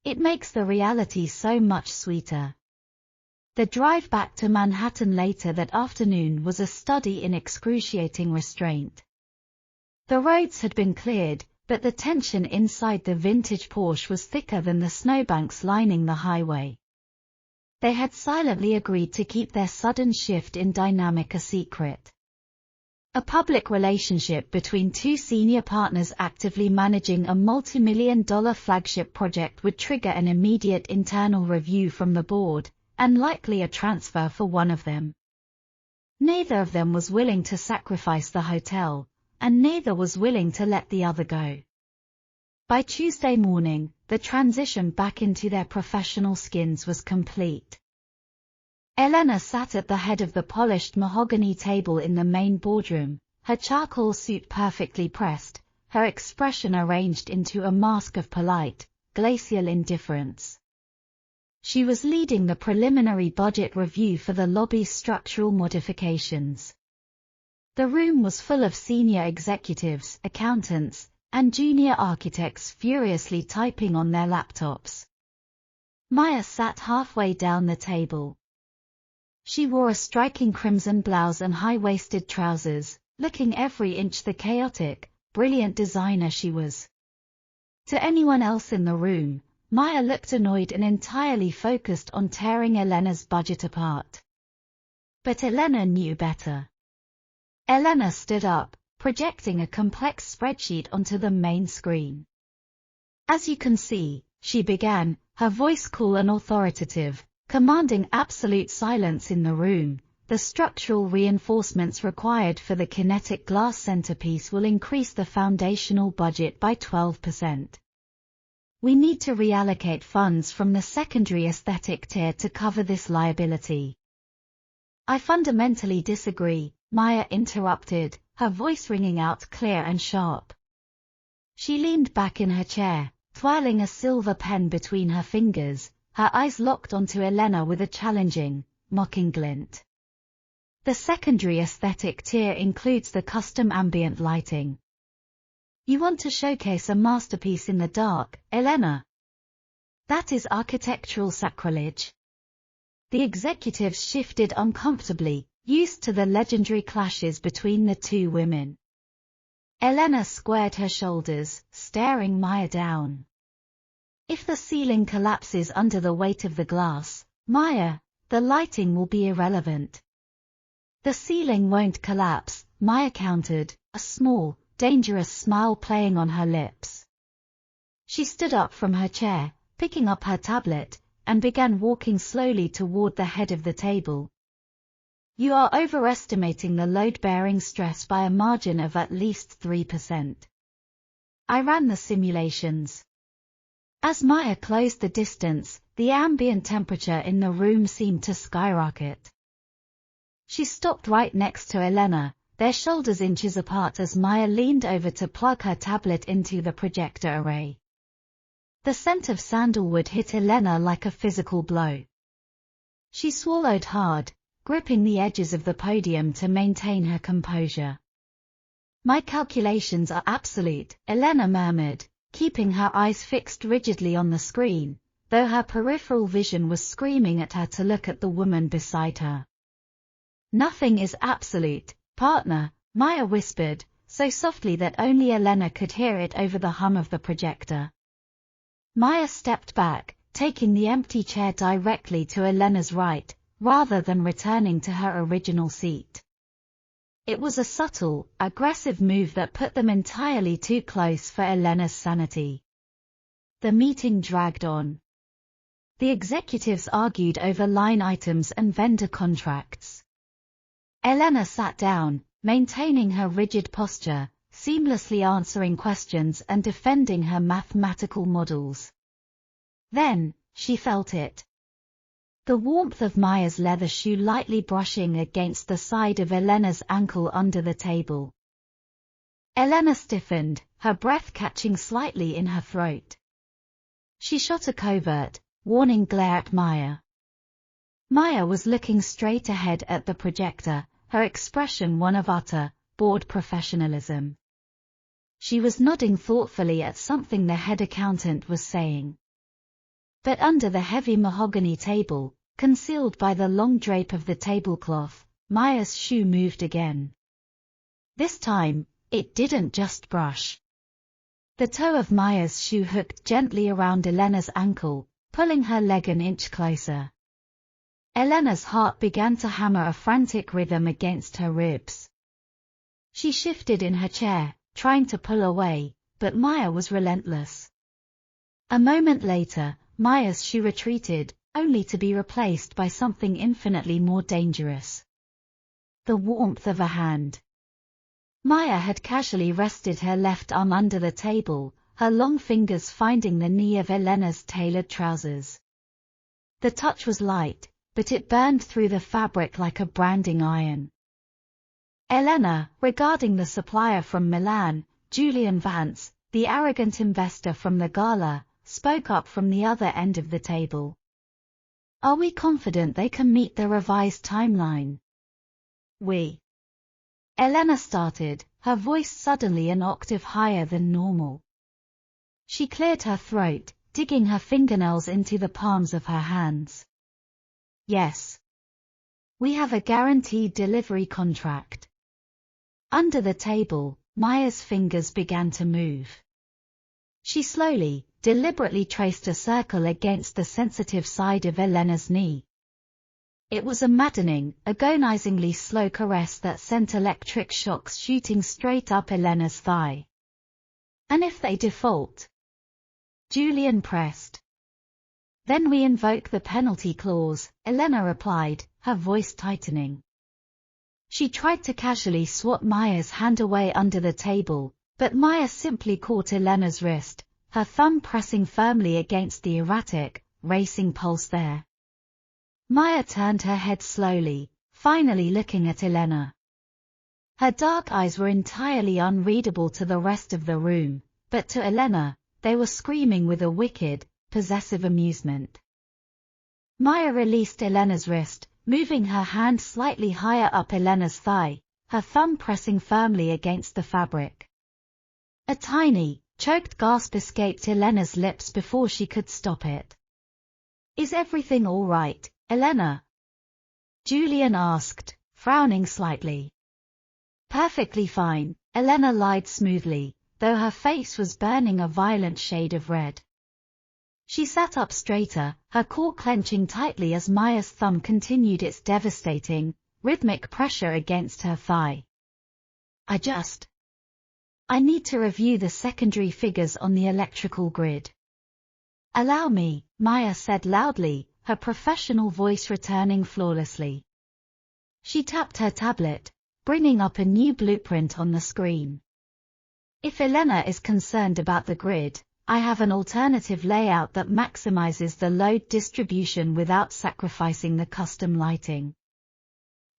It makes the reality so much sweeter. The drive back to Manhattan later that afternoon was a study in excruciating restraint. The roads had been cleared, but the tension inside the vintage Porsche was thicker than the snowbanks lining the highway. They had silently agreed to keep their sudden shift in dynamic a secret. A public relationship between two senior partners actively managing a multi-million-dollar flagship project would trigger an immediate internal review from the board, and likely a transfer for one of them. Neither of them was willing to sacrifice the hotel, and neither was willing to let the other go. By Tuesday morning, the transition back into their professional skins was complete. Elena sat at the head of the polished mahogany table in the main boardroom, her charcoal suit perfectly pressed, her expression arranged into a mask of polite, glacial indifference. She was leading the preliminary budget review for the lobby's structural modifications. The room was full of senior executives, accountants, and junior architects furiously typing on their laptops. Maya sat halfway down the table. She wore a striking crimson blouse and high-waisted trousers, looking every inch the chaotic, brilliant designer she was. To anyone else in the room, Maya looked annoyed and entirely focused on tearing Elena's budget apart. But Elena knew better. Elena stood up, projecting a complex spreadsheet onto the main screen. As you can see, she began, her voice cool and authoritative, commanding absolute silence in the room. The structural reinforcements required for the kinetic glass centerpiece will increase the foundational budget by 12%. We need to reallocate funds from the secondary aesthetic tier to cover this liability. I fundamentally disagree, Maya interrupted, her voice ringing out clear and sharp. She leaned back in her chair, twirling a silver pen between her fingers, her eyes locked onto Elena with a challenging, mocking glint. The secondary aesthetic tier includes the custom ambient lighting. You want to showcase a masterpiece in the dark, Elena? That is architectural sacrilege. The executives shifted uncomfortably, used to the legendary clashes between the two women. Elena squared her shoulders, staring Maya down. If the ceiling collapses under the weight of the glass, Maya, the lighting will be irrelevant. The ceiling won't collapse, Maya countered, a small, dangerous smile playing on her lips. She stood up from her chair, picking up her tablet, and began walking slowly toward the head of the table. You are overestimating the load-bearing stress by a margin of at least 3%. I ran the simulations. As Maya closed the distance, the ambient temperature in the room seemed to skyrocket. She stopped right next to Elena, their shoulders inches apart as Maya leaned over to plug her tablet into the projector array. The scent of sandalwood hit Elena like a physical blow. She swallowed hard, gripping the edges of the podium to maintain her composure. My calculations are absolute, Elena murmured, keeping her eyes fixed rigidly on the screen, though her peripheral vision was screaming at her to look at the woman beside her. Nothing is absolute, partner, Maya whispered, so softly that only Elena could hear it over the hum of the projector. Maya stepped back, taking the empty chair directly to Elena's right, rather than returning to her original seat. It was a subtle, aggressive move that put them entirely too close for Elena's sanity. The meeting dragged on. The executives argued over line items and vendor contracts. Elena sat down, maintaining her rigid posture, seamlessly answering questions and defending her mathematical models. Then, she felt it. The warmth of Maya's leather shoe lightly brushing against the side of Elena's ankle under the table. Elena stiffened, her breath catching slightly in her throat. She shot a covert, warning glare at Maya. Maya was looking straight ahead at the projector, her expression one of utter, bored professionalism. She was nodding thoughtfully at something the head accountant was saying. But under the heavy mahogany table, concealed by the long drape of the tablecloth, Maya's shoe moved again. This time, it didn't just brush. The toe of Maya's shoe hooked gently around Elena's ankle, pulling her leg an inch closer. Elena's heart began to hammer a frantic rhythm against her ribs. She shifted in her chair, trying to pull away, but Maya was relentless. A moment later, Maya's shoe retreated, only to be replaced by something infinitely more dangerous. The warmth of a hand. Maya had casually rested her left arm under the table, her long fingers finding the knee of Elena's tailored trousers. The touch was light, but it burned through the fabric like a branding iron. Elena, regarding the supplier from Milan, Julian Vance, the arrogant investor from the gala, spoke up from the other end of the table. Are we confident they can meet the revised timeline? We. Elena started, her voice suddenly an octave higher than normal. She cleared her throat, digging her fingernails into the palms of her hands. Yes. We have a guaranteed delivery contract. Under the table, Maya's fingers began to move. She slowly, deliberately traced a circle against the sensitive side of Elena's knee. It was a maddening, agonizingly slow caress that sent electric shocks shooting straight up Elena's thigh. And if they default? Julian pressed. Then we invoke the penalty clause, Elena replied, her voice tightening. She tried to casually swat Maya's hand away under the table, but Maya simply caught Elena's wrist, her thumb pressing firmly against the erratic, racing pulse there. Maya turned her head slowly, finally looking at Elena. Her dark eyes were entirely unreadable to the rest of the room, but to Elena, they were screaming with a wicked, possessive amusement. Maya released Elena's wrist, moving her hand slightly higher up Elena's thigh, her thumb pressing firmly against the fabric. A tiny, choked gasp escaped Elena's lips before she could stop it. Is everything all right, Elena? Julian asked, frowning slightly. Perfectly fine, Elena lied smoothly, though her face was burning a violent shade of red. She sat up straighter, her core clenching tightly as Maya's thumb continued its devastating, rhythmic pressure against her thigh. I need to review the secondary figures on the electrical grid. Allow me, Maya said loudly, her professional voice returning flawlessly. She tapped her tablet, bringing up a new blueprint on the screen. If Elena is concerned about the grid, I have an alternative layout that maximizes the load distribution without sacrificing the custom lighting.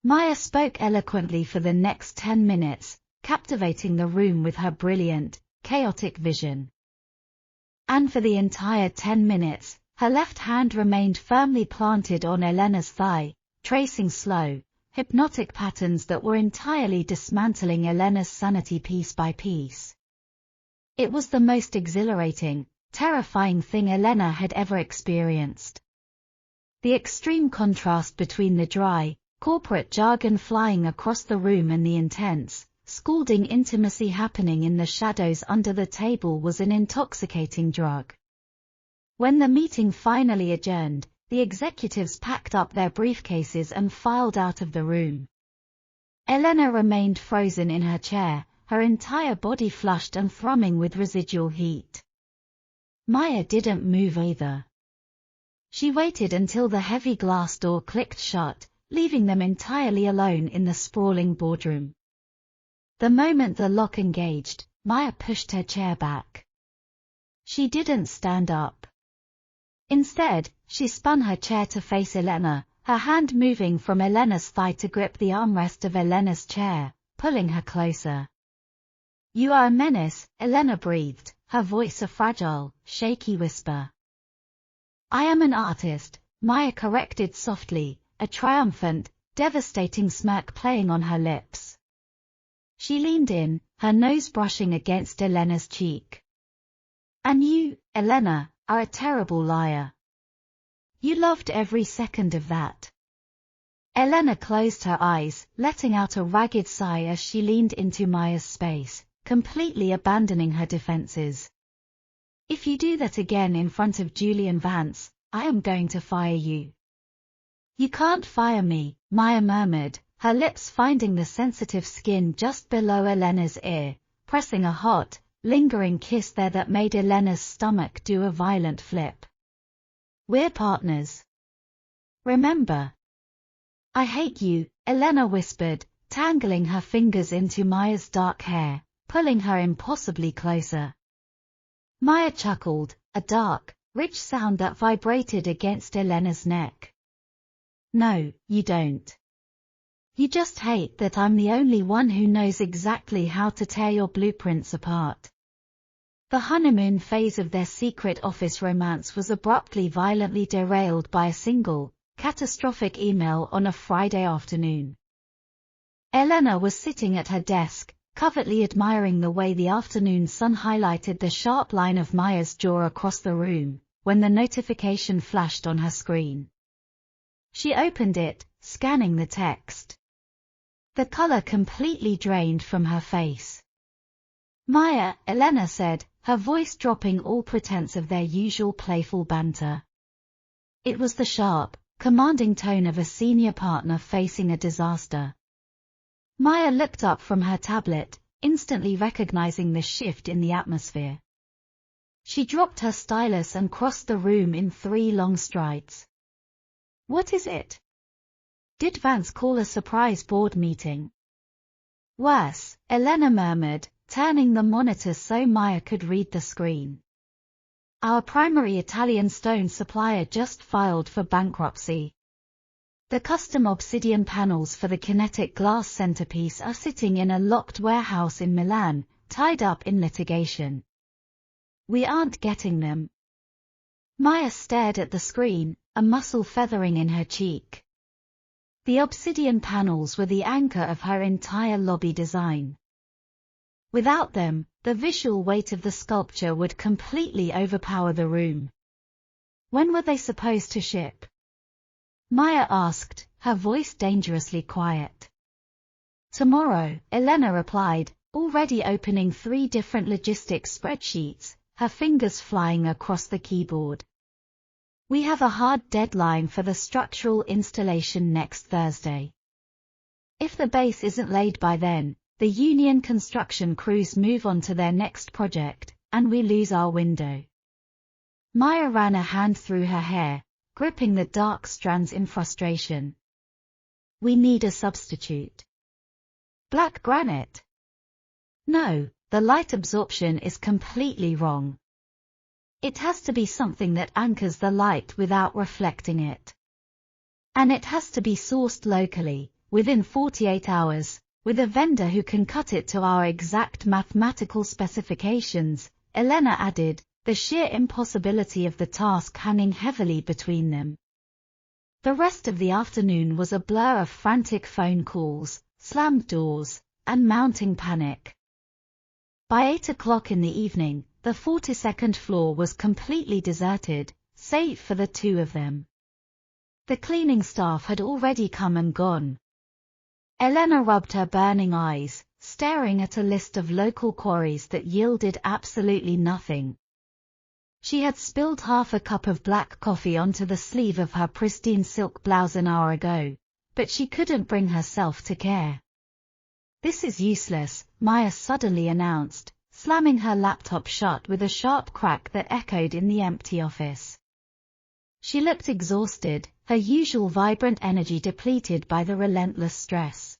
Maya spoke eloquently for the next 10 minutes, captivating the room with her brilliant, chaotic vision. And for the entire 10 minutes, her left hand remained firmly planted on Elena's thigh, tracing slow, hypnotic patterns that were entirely dismantling Elena's sanity piece by piece. It was the most exhilarating, terrifying thing Elena had ever experienced. The extreme contrast between the dry, corporate jargon flying across the room and the intense, scalding intimacy happening in the shadows under the table was an intoxicating drug. When the meeting finally adjourned, the executives packed up their briefcases and filed out of the room. Elena remained frozen in her chair, her entire body flushed and thrumming with residual heat. Maya didn't move either. She waited until the heavy glass door clicked shut, leaving them entirely alone in the sprawling boardroom. The moment the lock engaged, Maya pushed her chair back. She didn't stand up. Instead, she spun her chair to face Elena, her hand moving from Elena's thigh to grip the armrest of Elena's chair, pulling her closer. You are a menace, Elena breathed, her voice a fragile, shaky whisper. I am an artist, Maya corrected softly, a triumphant, devastating smirk playing on her lips. She leaned in, her nose brushing against Elena's cheek. And you, Elena, are a terrible liar. You loved every second of that. Elena closed her eyes, letting out a ragged sigh as she leaned into Maya's space, completely abandoning her defenses. If you do that again in front of Julian Vance, I am going to fire you. You can't fire me, Maya murmured, her lips finding the sensitive skin just below Elena's ear, pressing a hot, lingering kiss there that made Elena's stomach do a violent flip. We're partners. Remember? I hate you, Elena whispered, tangling her fingers into Maya's dark hair, pulling her impossibly closer. Maya chuckled, a dark, rich sound that vibrated against Elena's neck. No, you don't. You just hate that I'm the only one who knows exactly how to tear your blueprints apart. The honeymoon phase of their secret office romance was abruptly violently derailed by a single, catastrophic email on a Friday afternoon. Elena was sitting at her desk, covertly admiring the way the afternoon sun highlighted the sharp line of Maya's jaw across the room, when the notification flashed on her screen. She opened it, scanning the text. The color completely drained from her face. Maya, Elena said, her voice dropping all pretense of their usual playful banter. It was the sharp, commanding tone of a senior partner facing a disaster. Maya looked up from her tablet, instantly recognizing the shift in the atmosphere. She dropped her stylus and crossed the room in 3 long strides. What is it? Did Vance call a surprise board meeting? Worse, Elena murmured, turning the monitor so Maya could read the screen. Our primary Italian stone supplier just filed for bankruptcy. The custom obsidian panels for the kinetic glass centerpiece are sitting in a locked warehouse in Milan, tied up in litigation. We aren't getting them. Maya stared at the screen, a muscle feathering in her cheek. The obsidian panels were the anchor of her entire lobby design. Without them, the visual weight of the sculpture would completely overpower the room. When were they supposed to ship? Maya asked, her voice dangerously quiet. Tomorrow, Elena replied, already opening 3 different logistics spreadsheets, her fingers flying across the keyboard. We have a hard deadline for the structural installation next Thursday. If the base isn't laid by then, the union construction crews move on to their next project, and we lose our window. Maya ran a hand through her hair, gripping the dark strands in frustration. We need a substitute. Black granite? No, the light absorption is completely wrong. It has to be something that anchors the light without reflecting it. And it has to be sourced locally, within 48 hours, with a vendor who can cut it to our exact mathematical specifications, Elena added, the sheer impossibility of the task hanging heavily between them. The rest of the afternoon was a blur of frantic phone calls, slammed doors, and mounting panic. By 8 o'clock in the evening, the 42nd floor was completely deserted, save for the 2 of them. The cleaning staff had already come and gone. Elena rubbed her burning eyes, staring at a list of local quarries that yielded absolutely nothing. She had spilled half a cup of black coffee onto the sleeve of her pristine silk blouse an hour ago, but she couldn't bring herself to care. This is useless, Maya suddenly announced, slamming her laptop shut with a sharp crack that echoed in the empty office. She looked exhausted, her usual vibrant energy depleted by the relentless stress.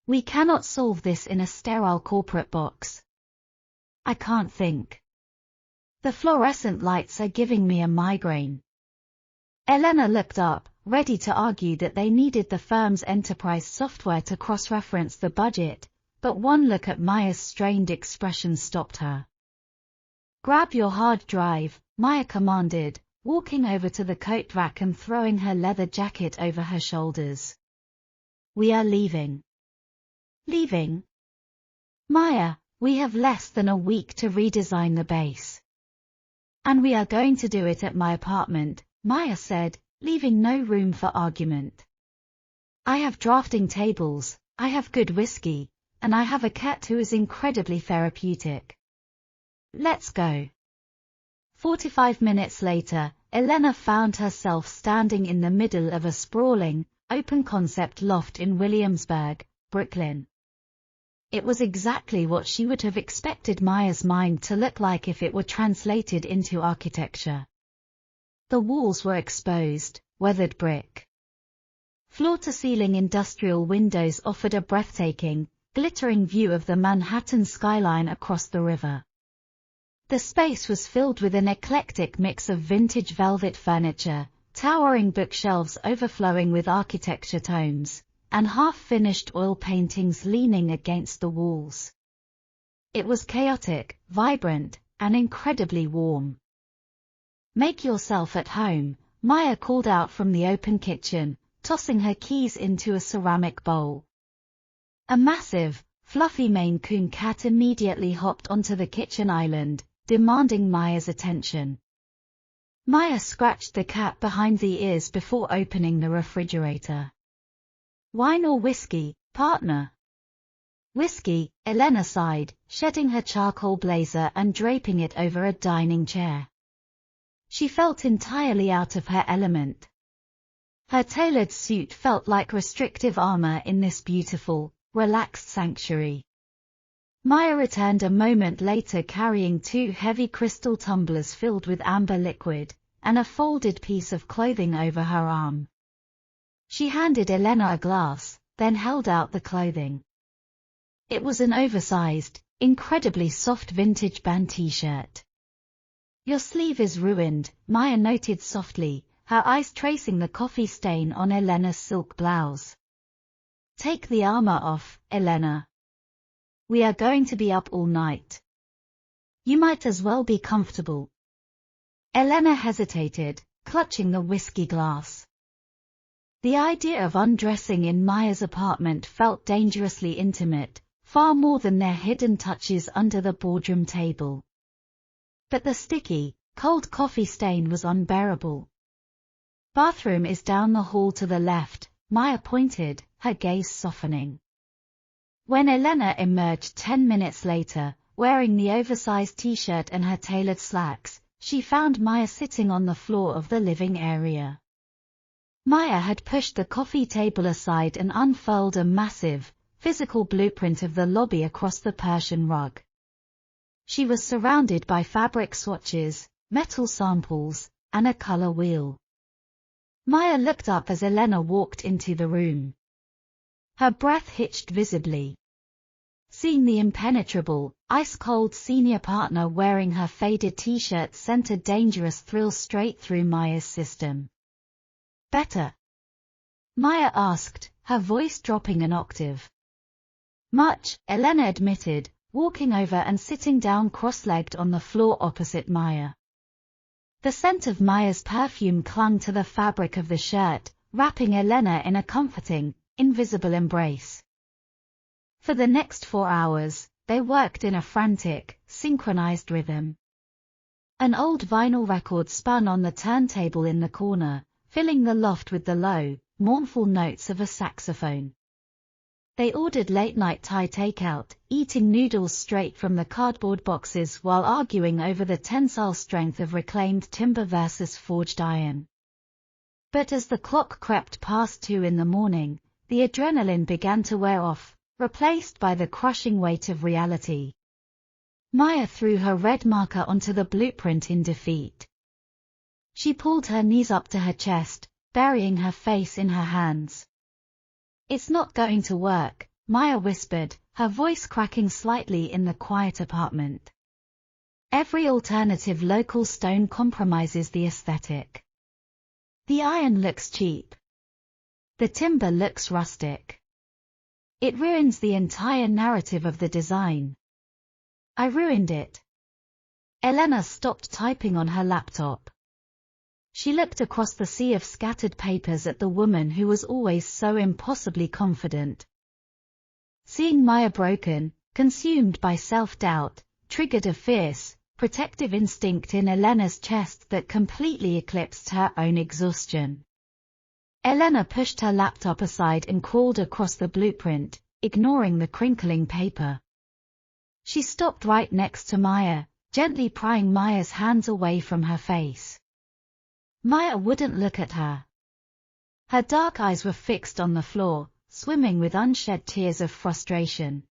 We cannot solve this in a sterile corporate box. I can't think. The fluorescent lights are giving me a migraine. Elena looked up, ready to argue that they needed the firm's enterprise software to cross-reference the budget, but one look at Maya's strained expression stopped her. Grab your hard drive, Maya commanded, walking over to the coat rack and throwing her leather jacket over her shoulders. We are leaving. Leaving? Maya, we have less than a week to redesign the base. And we are going to do it at my apartment, Maya said, leaving no room for argument. I have drafting tables, I have good whiskey, and I have a cat who is incredibly therapeutic. Let's go. 45 minutes later, Elena found herself standing in the middle of a sprawling, open-concept loft in Williamsburg, Brooklyn. It was exactly what she would have expected Maya's mind to look like if it were translated into architecture. The walls were exposed, weathered brick. Floor-to-ceiling industrial windows offered a breathtaking, glittering view of the Manhattan skyline across the river. The space was filled with an eclectic mix of vintage velvet furniture, towering bookshelves overflowing with architecture tomes, and half-finished oil paintings leaning against the walls. It was chaotic, vibrant, and incredibly warm. Make yourself at home, Maya called out from the open kitchen, tossing her keys into a ceramic bowl. A massive, fluffy Maine Coon cat immediately hopped onto the kitchen island, demanding Maya's attention. Maya scratched the cat behind the ears before opening the refrigerator. Wine or whiskey, partner? Whiskey, Elena sighed, shedding her charcoal blazer and draping it over a dining chair. She felt entirely out of her element. Her tailored suit felt like restrictive armor in this beautiful, relaxed sanctuary. Maya returned a moment later carrying 2 heavy crystal tumblers filled with amber liquid, and a folded piece of clothing over her arm. She handed Elena a glass, then held out the clothing. It was an oversized, incredibly soft vintage band t-shirt. Your sleeve is ruined, Maya noted softly, her eyes tracing the coffee stain on Elena's silk blouse. Take the armor off, Elena. We are going to be up all night. You might as well be comfortable. Elena hesitated, clutching the whiskey glass. The idea of undressing in Maya's apartment felt dangerously intimate, far more than their hidden touches under the boardroom table. But the sticky, cold coffee stain was unbearable. Bathroom is down the hall to the left, Maya pointed, her gaze softening. When Elena emerged 10 minutes later, wearing the oversized t-shirt and her tailored slacks, she found Maya sitting on the floor of the living area. Maya had pushed the coffee table aside and unfurled a massive, physical blueprint of the lobby across the Persian rug. She was surrounded by fabric swatches, metal samples, and a color wheel. Maya looked up as Elena walked into the room. Her breath hitched visibly. Seeing the impenetrable, ice-cold senior partner wearing her faded t-shirt sent a dangerous thrill straight through Maya's system. Better? Maya asked, her voice dropping an octave. Much, Elena admitted, walking over and sitting down cross-legged on the floor opposite Maya. The scent of Maya's perfume clung to the fabric of the shirt, wrapping Elena in a comforting, invisible embrace. For the next 4 hours, they worked in a frantic, synchronized rhythm. An old vinyl record spun on the turntable in the corner, filling the loft with the low, mournful notes of a saxophone. They ordered late-night Thai takeout, eating noodles straight from the cardboard boxes while arguing over the tensile strength of reclaimed timber versus forged iron. But as the clock crept past 2 in the morning, the adrenaline began to wear off, replaced by the crushing weight of reality. Maya threw her red marker onto the blueprint in defeat. She pulled her knees up to her chest, burying her face in her hands. It's not going to work, Maya whispered, her voice cracking slightly in the quiet apartment. Every alternative local stone compromises the aesthetic. The iron looks cheap. The timber looks rustic. It ruins the entire narrative of the design. I ruined it. Elena stopped typing on her laptop. She looked across the sea of scattered papers at the woman who was always so impossibly confident. Seeing Maya broken, consumed by self-doubt, triggered a fierce, protective instinct in Elena's chest that completely eclipsed her own exhaustion. Elena pushed her laptop aside and crawled across the blueprint, ignoring the crinkling paper. She stopped right next to Maya, gently prying Maya's hands away from her face. Maya wouldn't look at her. Her dark eyes were fixed on the floor, swimming with unshed tears of frustration.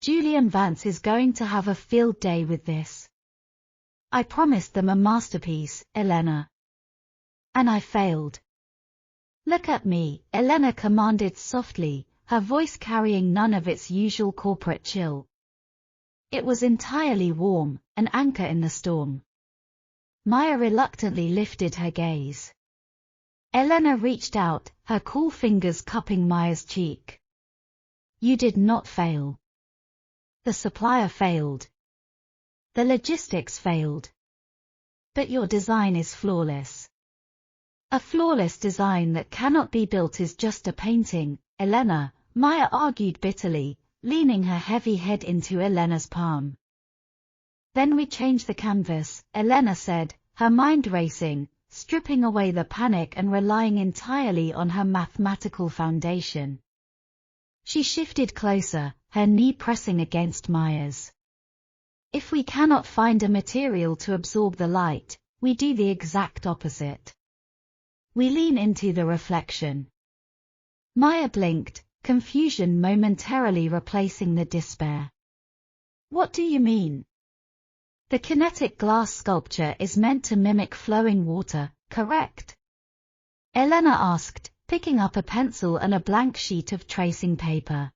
Julian Vance is going to have a field day with this. I promised them a masterpiece, Elena. And I failed. Look at me, Elena commanded softly, her voice carrying none of its usual corporate chill. It was entirely warm, an anchor in the storm. Maya reluctantly lifted her gaze. Elena reached out, her cool fingers cupping Maya's cheek. You did not fail. The supplier failed. The logistics failed. But your design is flawless. A flawless design that cannot be built is just a painting, Elena, Maya argued bitterly, leaning her heavy head into Elena's palm. Then we change the canvas, Elena said, her mind racing, stripping away the panic and relying entirely on her mathematical foundation. She shifted closer, her knee pressing against Maya's. If we cannot find a material to absorb the light, we do the exact opposite. We lean into the reflection. Maya blinked, confusion momentarily replacing the despair. What do you mean? The kinetic glass sculpture is meant to mimic flowing water, correct? Elena asked, picking up a pencil and a blank sheet of tracing paper.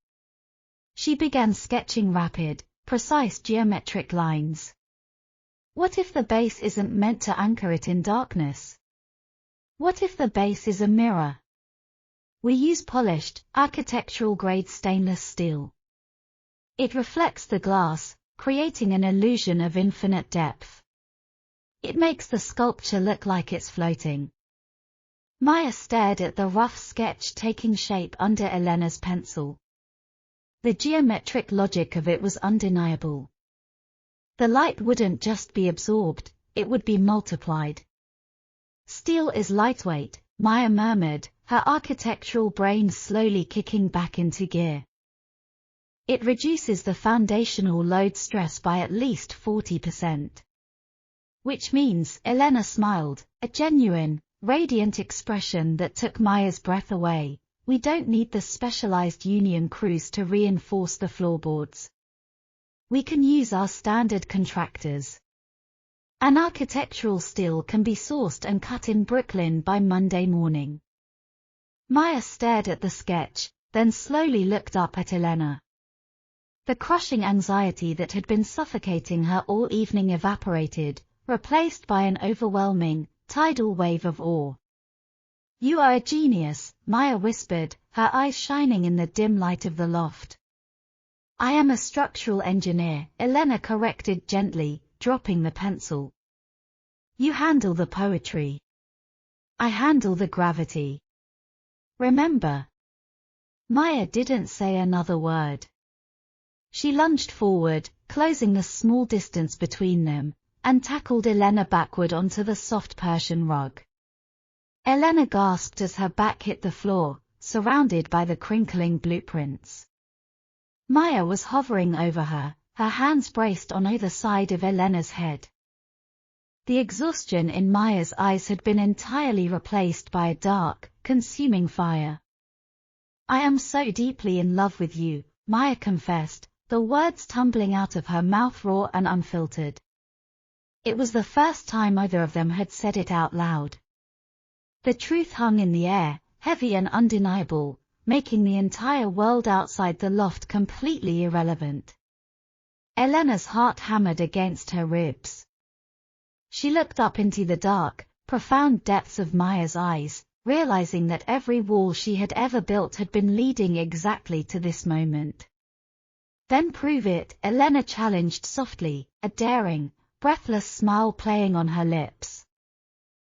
She began sketching rapid, precise geometric lines. What if the base isn't meant to anchor it in darkness? What if the base is a mirror? We use polished, architectural-grade stainless steel. It reflects the glass, creating an illusion of infinite depth. It makes the sculpture look like it's floating. Maya stared at the rough sketch taking shape under Elena's pencil. The geometric logic of it was undeniable. The light wouldn't just be absorbed, it would be multiplied. Steel is lightweight, Maya murmured, her architectural brain slowly kicking back into gear. It reduces the foundational load stress by at least 40%. Which means, Elena smiled, a genuine, radiant expression that took Maya's breath away, we don't need the specialized union crews to reinforce the floorboards. We can use our standard contractors. An architectural steel can be sourced and cut in Brooklyn by Monday morning. Maya stared at the sketch, then slowly looked up at Elena. The crushing anxiety that had been suffocating her all evening evaporated, replaced by an overwhelming, tidal wave of awe. You are a genius, Maya whispered, her eyes shining in the dim light of the loft. I am a structural engineer, Elena corrected gently, dropping the pencil. You handle the poetry. I handle the gravity. Remember. Maya didn't say another word. She lunged forward, closing the small distance between them, and tackled Elena backward onto the soft Persian rug. Elena gasped as her back hit the floor, surrounded by the crinkling blueprints. Maya was hovering over her, her hands braced on either side of Elena's head. The exhaustion in Maya's eyes had been entirely replaced by a dark, consuming fire. I am so deeply in love with you, Maya confessed, the words tumbling out of her mouth raw and unfiltered. It was the first time either of them had said it out loud. The truth hung in the air, heavy and undeniable, making the entire world outside the loft completely irrelevant. Elena's heart hammered against her ribs. She looked up into the dark, profound depths of Maya's eyes, realizing that every wall she had ever built had been leading exactly to this moment. Then prove it, Elena challenged softly, a daring, breathless smile playing on her lips.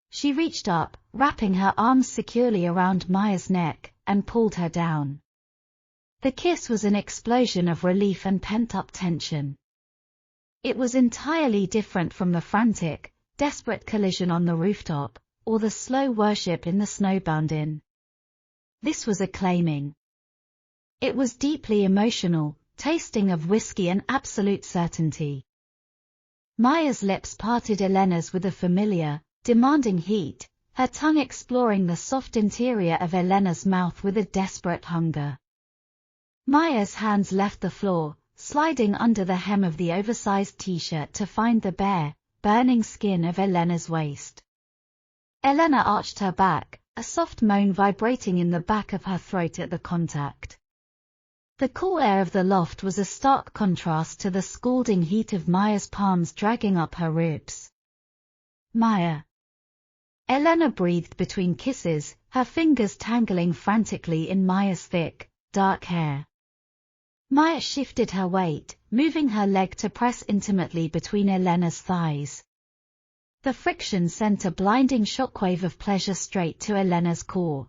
She reached up, wrapping her arms securely around Maya's neck, and pulled her down. The kiss was an explosion of relief and pent-up tension. It was entirely different from the frantic, desperate collision on the rooftop, or the slow worship in the snowbound inn. This was acclaiming. It was deeply emotional, tasting of whiskey and absolute certainty. Maya's lips parted Elena's with a familiar, demanding heat, her tongue exploring the soft interior of Elena's mouth with a desperate hunger. Maya's hands left the floor, sliding under the hem of the oversized t-shirt to find the bare, burning skin of Elena's waist. Elena arched her back, a soft moan vibrating in the back of her throat at the contact. The cool air of the loft was a stark contrast to the scalding heat of Maya's palms dragging up her ribs. Maya. Elena breathed between kisses, her fingers tangling frantically in Maya's thick, dark hair. Maya shifted her weight, moving her leg to press intimately between Elena's thighs. The friction sent a blinding shockwave of pleasure straight to Elena's core.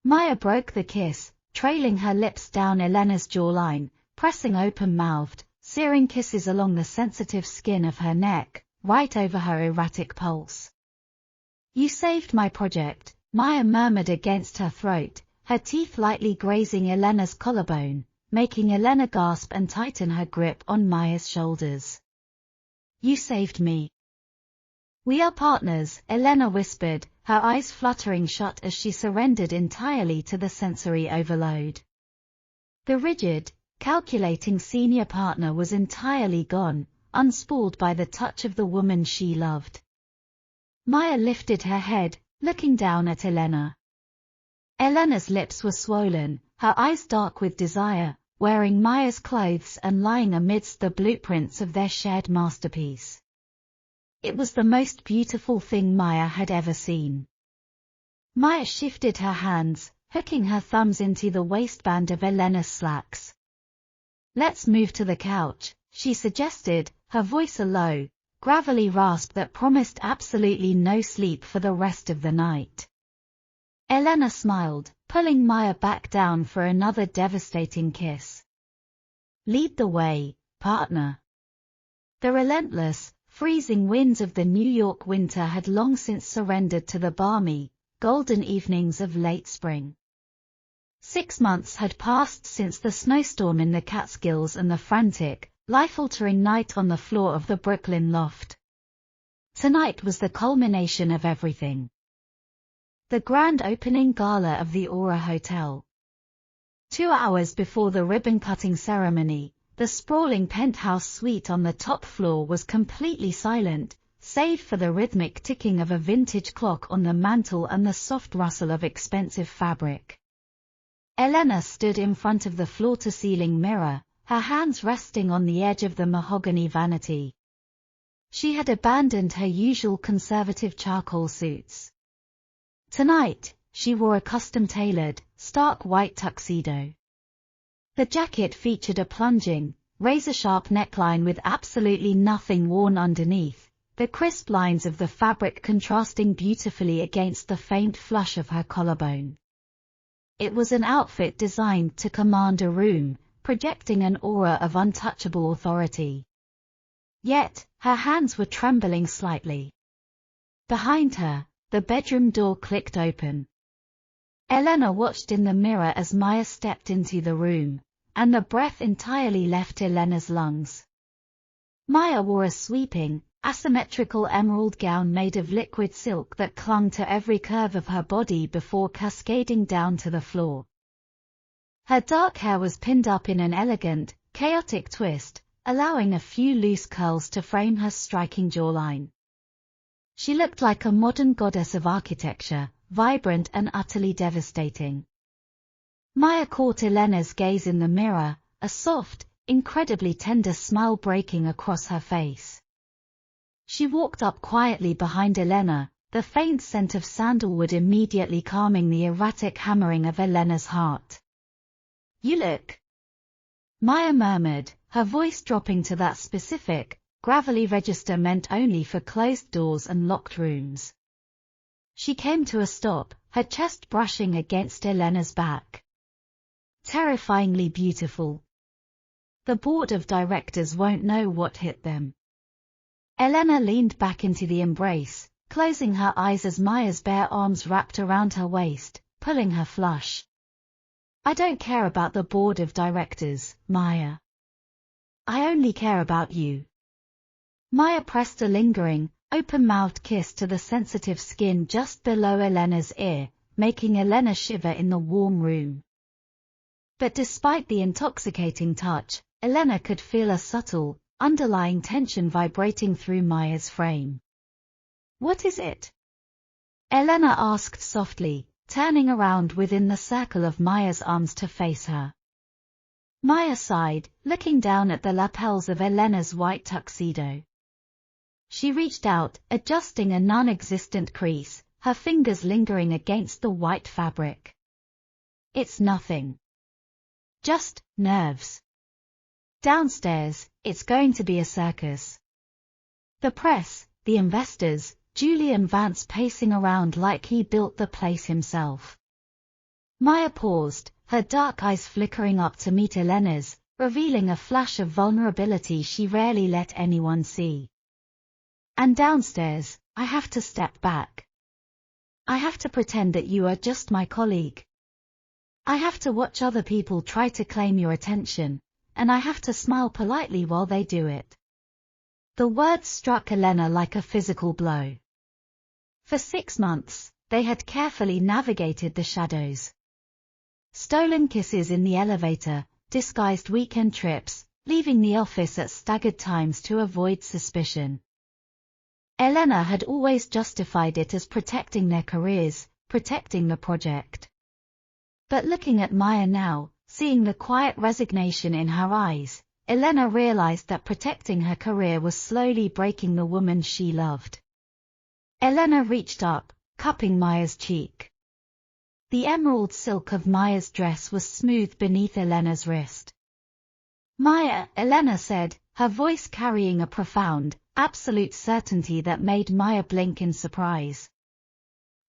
Maya broke the kiss, trailing her lips down Elena's jawline, pressing open-mouthed, searing kisses along the sensitive skin of her neck, right over her erratic pulse. "You saved my project," Maya murmured against her throat, her teeth lightly grazing Elena's collarbone, making Elena gasp and tighten her grip on Maya's shoulders. "You saved me." "We are partners," Elena whispered, her eyes fluttering shut as she surrendered entirely to the sensory overload. The rigid, calculating senior partner was entirely gone, unspooled by the touch of the woman she loved. Maya lifted her head, looking down at Elena. Elena's lips were swollen, her eyes dark with desire, wearing Maya's clothes and lying amidst the blueprints of their shared masterpiece. It was the most beautiful thing Maya had ever seen. Maya shifted her hands, hooking her thumbs into the waistband of Elena's slacks. "Let's move to the couch," she suggested, her voice a low, gravelly rasp that promised absolutely no sleep for the rest of the night. Elena smiled, pulling Maya back down for another devastating kiss. "Lead the way, partner." The relentless, freezing winds of the New York winter had long since surrendered to the balmy, golden evenings of late spring. 6 months had passed since the snowstorm in the Catskills and the frantic, life-altering night on the floor of the Brooklyn loft. Tonight was the culmination of everything. The grand opening gala of the Aura Hotel. 2 hours before the ribbon-cutting ceremony, the sprawling penthouse suite on the top floor was completely silent, save for the rhythmic ticking of a vintage clock on the mantel and the soft rustle of expensive fabric. Elena stood in front of the floor-to-ceiling mirror, her hands resting on the edge of the mahogany vanity. She had abandoned her usual conservative charcoal suits. Tonight, she wore a custom-tailored, stark white tuxedo. The jacket featured a plunging, razor-sharp neckline with absolutely nothing worn underneath, the crisp lines of the fabric contrasting beautifully against the faint flush of her collarbone. It was an outfit designed to command a room, projecting an aura of untouchable authority. Yet, her hands were trembling slightly. Behind her, the bedroom door clicked open. Elena watched in the mirror as Maya stepped into the room, and the breath entirely left Elena's lungs. Maya wore a sweeping, asymmetrical emerald gown made of liquid silk that clung to every curve of her body before cascading down to the floor. Her dark hair was pinned up in an elegant, chaotic twist, allowing a few loose curls to frame her striking jawline. She looked like a modern goddess of architecture, vibrant and utterly devastating. Maya caught Elena's gaze in the mirror, a soft, incredibly tender smile breaking across her face. She walked up quietly behind Elena, the faint scent of sandalwood immediately calming the erratic hammering of Elena's heart. "You look," Maya murmured, her voice dropping to that specific, gravelly register meant only for closed doors and locked rooms. She came to a stop, her chest brushing against Elena's back. Terrifyingly beautiful. The board of directors won't know what hit them. Elena leaned back into the embrace, closing her eyes as Maya's bare arms wrapped around her waist, pulling her flush. I don't care about the board of directors, Maya. I only care about you. Maya pressed a lingering, open-mouthed kiss to the sensitive skin just below Elena's ear, making Elena shiver in the warm room. But despite the intoxicating touch, Elena could feel a subtle, underlying tension vibrating through Maya's frame. What is it? Elena asked softly, turning around within the circle of Maya's arms to face her. Maya sighed, looking down at the lapels of Elena's white tuxedo. She reached out, adjusting a non-existent crease, her fingers lingering against the white fabric. It's nothing. Just nerves. Downstairs, it's going to be a circus. The press, the investors, Julian Vance pacing around like he built the place himself. Maya paused, her dark eyes flickering up to meet Elena's, revealing a flash of vulnerability she rarely let anyone see. And downstairs, I have to step back. I have to pretend that you are just my colleague. I have to watch other people try to claim your attention, and I have to smile politely while they do it. The words struck Elena like a physical blow. For 6 months, they had carefully navigated the shadows. Stolen kisses in the elevator, disguised weekend trips, leaving the office at staggered times to avoid suspicion. Elena had always justified it as protecting their careers, protecting the project. But looking at Maya now, seeing the quiet resignation in her eyes, Elena realized that protecting her career was slowly breaking the woman she loved. Elena reached up, cupping Maya's cheek. The emerald silk of Maya's dress was smooth beneath Elena's wrist. Maya, Elena said, her voice carrying a profound, absolute certainty that made Maya blink in surprise.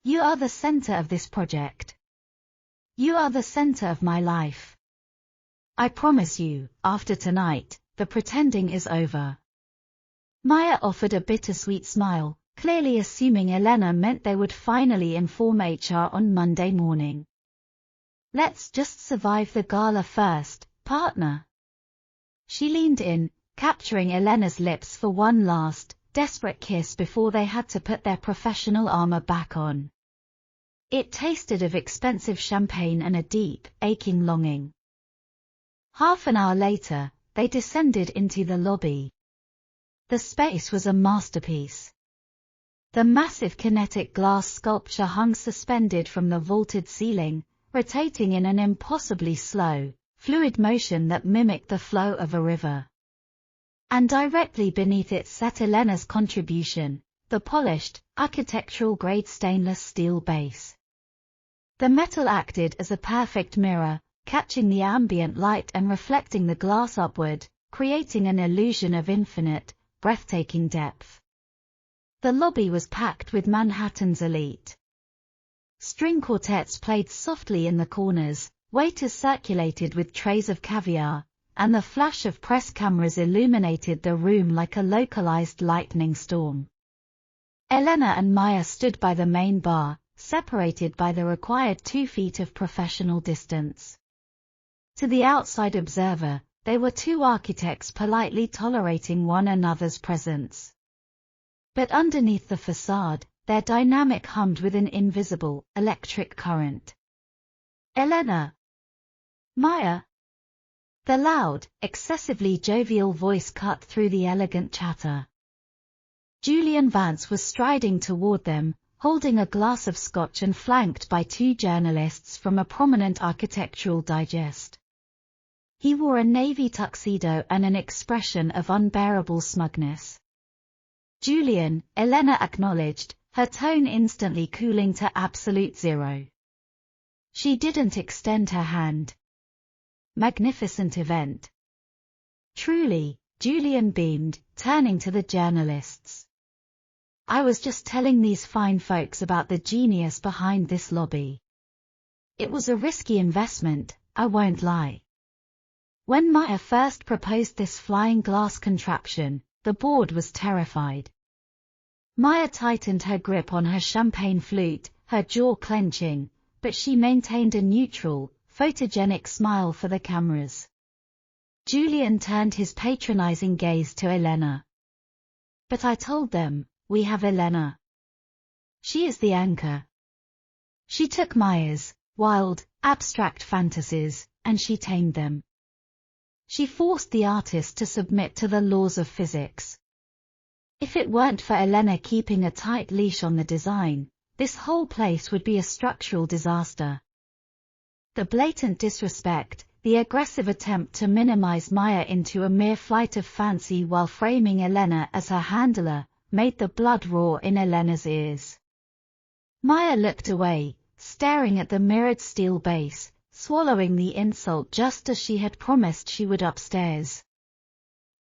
You are the center of this project. You are the center of my life. I promise you, after tonight, the pretending is over. Maya offered a bittersweet smile, clearly assuming Elena meant they would finally inform HR on Monday morning. Let's just survive the gala first, partner. She leaned in, capturing Elena's lips for one last, desperate kiss before they had to put their professional armor back on. It tasted of expensive champagne and a deep, aching longing. Half an hour later, they descended into the lobby. The space was a masterpiece. The massive kinetic glass sculpture hung suspended from the vaulted ceiling, rotating in an impossibly slow, fluid motion that mimicked the flow of a river. And directly beneath it sat Elena's contribution, the polished, architectural-grade stainless steel base. The metal acted as a perfect mirror, catching the ambient light and reflecting the glass upward, creating an illusion of infinite, breathtaking depth. The lobby was packed with Manhattan's elite. String quartets played softly in the corners, waiters circulated with trays of caviar, and the flash of press cameras illuminated the room like a localized lightning storm. Elena and Maya stood by the main bar, separated by the required 2 feet of professional distance. To the outside observer, they were 2 architects politely tolerating one another's presence. But underneath the facade, their dynamic hummed with an invisible, electric current. Elena. Maya. The loud, excessively jovial voice cut through the elegant chatter. Julian Vance was striding toward them, holding a glass of scotch and flanked by 2 journalists from a prominent architectural digest. He wore a navy tuxedo and an expression of unbearable smugness. Julian, Elena acknowledged, her tone instantly cooling to absolute zero. She didn't extend her hand. Magnificent event. Truly, Julian beamed, turning to the journalists. I was just telling these fine folks about the genius behind this lobby. It was a risky investment, I won't lie. When Maya first proposed this flying glass contraption, the board was terrified. Maya tightened her grip on her champagne flute, her jaw clenching, but she maintained a neutral, photogenic smile for the cameras. Julian turned his patronizing gaze to Elena. But I told them, we have Elena. She is the anchor. She took Maya's wild, abstract fantasies, and she tamed them. She forced the artist to submit to the laws of physics. If it weren't for Elena keeping a tight leash on the design, this whole place would be a structural disaster. The blatant disrespect, the aggressive attempt to minimize Maya into a mere flight of fancy while framing Elena as her handler, made the blood roar in Elena's ears. Maya looked away, staring at the mirrored steel base, swallowing the insult just as she had promised she would upstairs.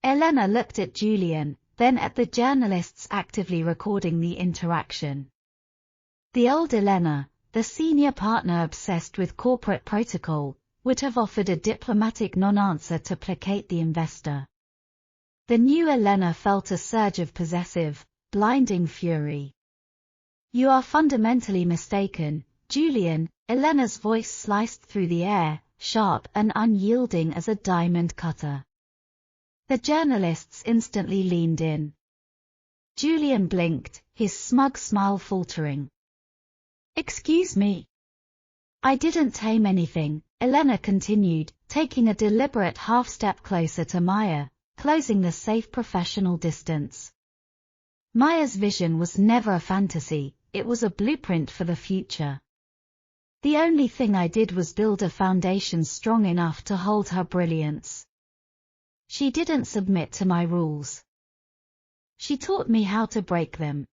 Elena looked at Julian, then at the journalists actively recording the interaction. The old Elena, the senior partner obsessed with corporate protocol, would have offered a diplomatic non-answer to placate the investor. The new Elena felt a surge of possessive, blinding fury. You are fundamentally mistaken, Julian. Elena's voice sliced through the air, sharp and unyielding as a diamond cutter. The journalists instantly leaned in. Julian blinked, his smug smile faltering. Excuse me. I didn't tame anything, Elena continued, taking a deliberate half-step closer to Maya, closing the safe professional distance. Maya's vision was never a fantasy, it was a blueprint for the future. The only thing I did was build a foundation strong enough to hold her brilliance. She didn't submit to my rules. She taught me how to break them.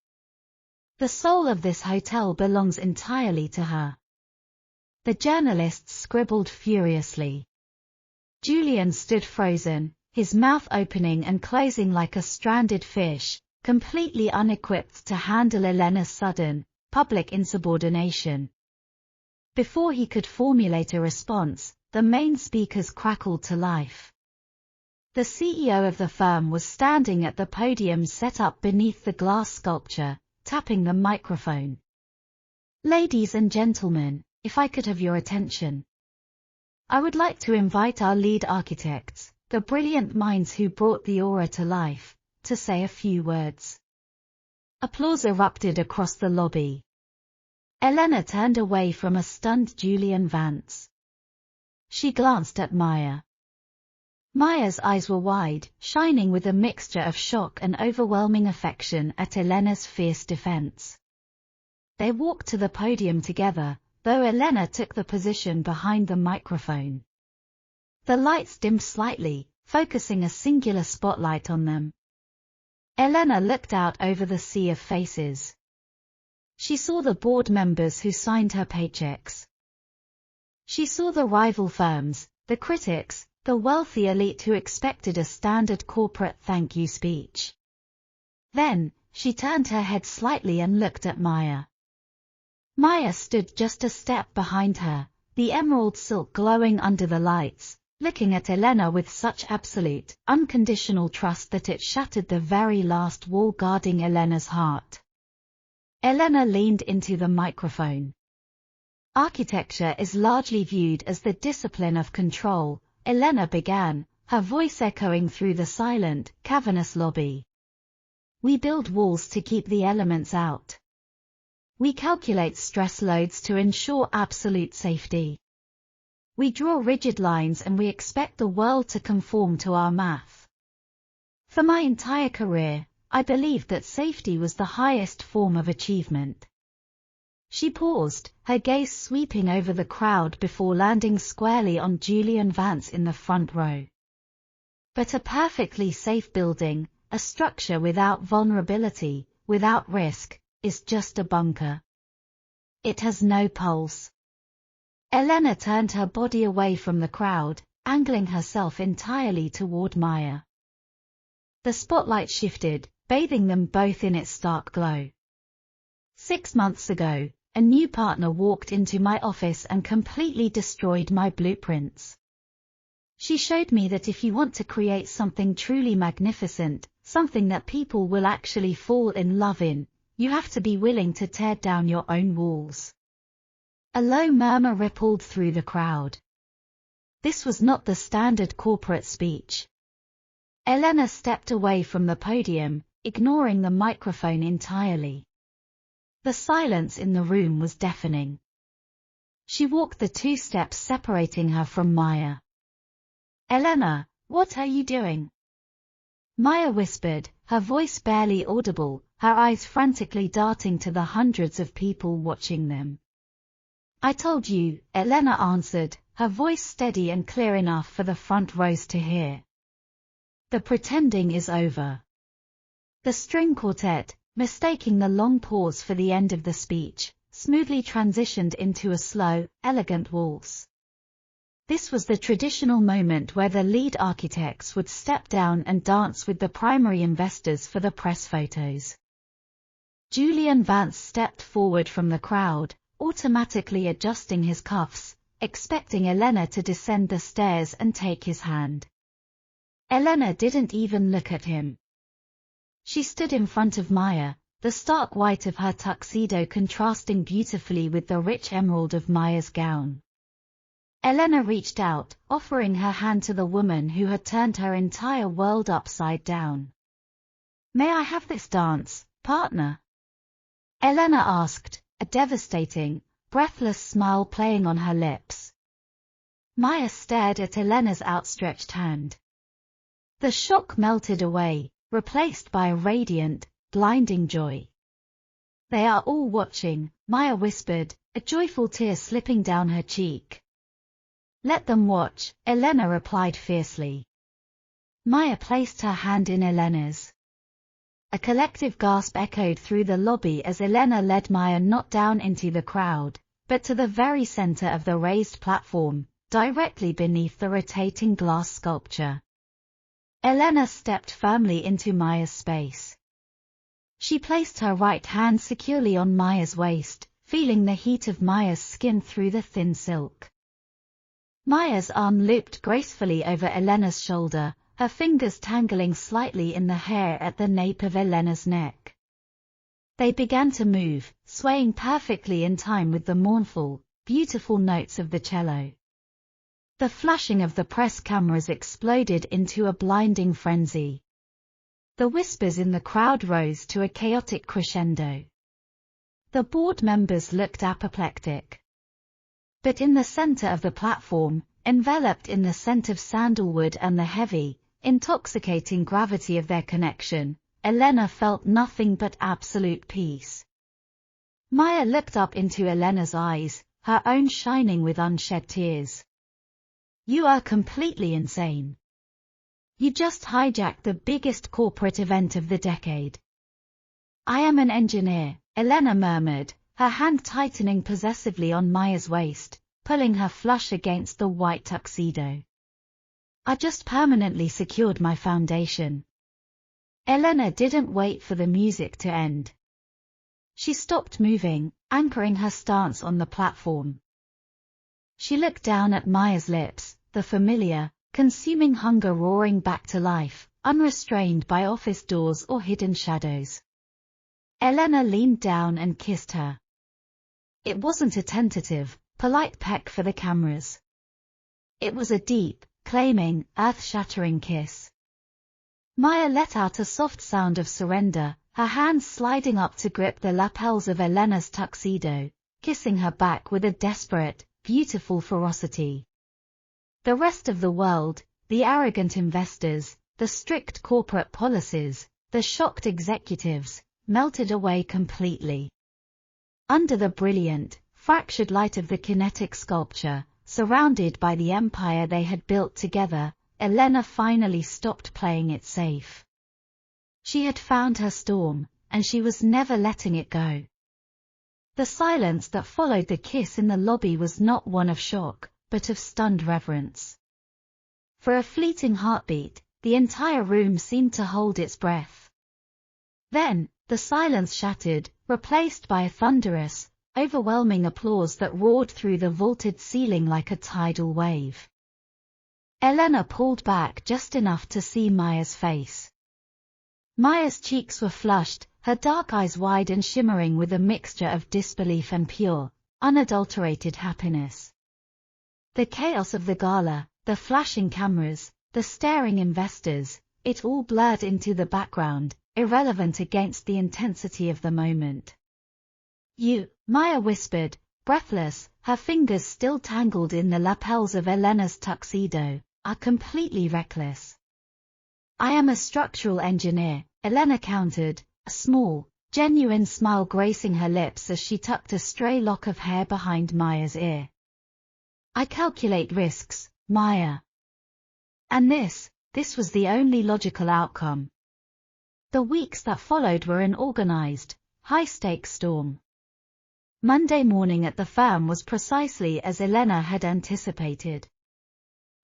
The soul of this hotel belongs entirely to her. The journalists scribbled furiously. Julian stood frozen, his mouth opening and closing like a stranded fish, completely unequipped to handle Elena's sudden, public insubordination. Before he could formulate a response, the main speakers crackled to life. The CEO of the firm was standing at the podium set up beneath the glass sculpture, tapping the microphone. Ladies and gentlemen, if I could have your attention. I would like to invite our lead architects, the brilliant minds who brought the aura to life, to say a few words. Applause erupted across the lobby. Elena turned away from a stunned Julian Vance. She glanced at Maya. Maya's eyes were wide, shining with a mixture of shock and overwhelming affection at Elena's fierce defense. They walked to the podium together, though Elena took the position behind the microphone. The lights dimmed slightly, focusing a singular spotlight on them. Elena looked out over the sea of faces. She saw the board members who signed her paychecks. She saw the rival firms, the critics, the wealthy elite who expected a standard corporate thank you speech. Then, she turned her head slightly and looked at Maya. Maya stood just a step behind her, the emerald silk glowing under the lights, looking at Elena with such absolute, unconditional trust that it shattered the very last wall guarding Elena's heart. Elena leaned into the microphone. Architecture is largely viewed as the discipline of control, Elena began, her voice echoing through the silent, cavernous lobby. We build walls to keep the elements out. We calculate stress loads to ensure absolute safety. We draw rigid lines and we expect the world to conform to our math. For my entire career, I believed that safety was the highest form of achievement. She paused, her gaze sweeping over the crowd before landing squarely on Julian Vance in the front row. But a perfectly safe building, a structure without vulnerability, without risk, is just a bunker. It has no pulse. Elena turned her body away from the crowd, angling herself entirely toward Maya. The spotlight shifted, bathing them both in its stark glow. 6 months ago, a new partner walked into my office and completely destroyed my blueprints. She showed me that if you want to create something truly magnificent, something that people will actually fall in love in, you have to be willing to tear down your own walls. A low murmur rippled through the crowd. This was not the standard corporate speech. Elena stepped away from the podium, ignoring the microphone entirely. The silence in the room was deafening. She walked the 2 steps separating her from Maya. "Elena, what are you doing?" Maya whispered, her voice barely audible, her eyes frantically darting to the hundreds of people watching them. "I told you," Elena answered, her voice steady and clear enough for the front rows to hear. "The pretending is over." The string quartet, mistaking the long pause for the end of the speech, smoothly transitioned into a slow, elegant waltz. This was the traditional moment where the lead architects would step down and dance with the primary investors for the press photos. Julian Vance stepped forward from the crowd, automatically adjusting his cuffs, expecting Elena to descend the stairs and take his hand. Elena didn't even look at him. She stood in front of Maya, the stark white of her tuxedo contrasting beautifully with the rich emerald of Maya's gown. Elena reached out, offering her hand to the woman who had turned her entire world upside down. "May I have this dance, partner?" Elena asked, a devastating, breathless smile playing on her lips. Maya stared at Elena's outstretched hand. The shock melted away, replaced by a radiant, blinding joy. "They are all watching," Maya whispered, a joyful tear slipping down her cheek. "Let them watch," Elena replied fiercely. Maya placed her hand in Elena's. A collective gasp echoed through the lobby as Elena led Maya not down into the crowd, but to the very center of the raised platform, directly beneath the rotating glass sculpture. Elena stepped firmly into Maya's space. She placed her right hand securely on Maya's waist, feeling the heat of Maya's skin through the thin silk. Maya's arm looped gracefully over Elena's shoulder, her fingers tangling slightly in the hair at the nape of Elena's neck. They began to move, swaying perfectly in time with the mournful, beautiful notes of the cello. The flashing of the press cameras exploded into a blinding frenzy. The whispers in the crowd rose to a chaotic crescendo. The board members looked apoplectic. But in the center of the platform, enveloped in the scent of sandalwood and the heavy, intoxicating gravity of their connection, Elena felt nothing but absolute peace. Maya looked up into Elena's eyes, her own shining with unshed tears. "You are completely insane. You just hijacked the biggest corporate event of the decade." "I am an engineer," Elena murmured, her hand tightening possessively on Maya's waist, pulling her flush against the white tuxedo. "I just permanently secured my foundation." Elena didn't wait for the music to end. She stopped moving, anchoring her stance on the platform. She looked down at Maya's lips, the familiar, consuming hunger roaring back to life, unrestrained by office doors or hidden shadows. Elena leaned down and kissed her. It wasn't a tentative, polite peck for the cameras. It was a deep, claiming, earth-shattering kiss. Maya let out a soft sound of surrender, her hands sliding up to grip the lapels of Elena's tuxedo, kissing her back with a desperate, beautiful ferocity. The rest of the world, the arrogant investors, the strict corporate policies, the shocked executives, melted away completely. Under the brilliant, fractured light of the kinetic sculpture, surrounded by the empire they had built together, Elena finally stopped playing it safe. She had found her storm, and she was never letting it go. The silence that followed the kiss in the lobby was not one of shock, but of stunned reverence. For a fleeting heartbeat, the entire room seemed to hold its breath. Then, the silence shattered, replaced by a thunderous, overwhelming applause that roared through the vaulted ceiling like a tidal wave. Elena pulled back just enough to see Maya's face. Maya's cheeks were flushed, her dark eyes wide and shimmering with a mixture of disbelief and pure, unadulterated happiness. The chaos of the gala, the flashing cameras, the staring investors, it all blurred into the background, irrelevant against the intensity of the moment. "You," Maya whispered, breathless, her fingers still tangled in the lapels of Elena's tuxedo, "are completely reckless." "I am a structural engineer," Elena countered, a small, genuine smile gracing her lips as she tucked a stray lock of hair behind Maya's ear. "I calculate risks, Maya." And this was the only logical outcome. The weeks that followed were an organized, high-stakes storm. Monday morning at the firm was precisely as Elena had anticipated.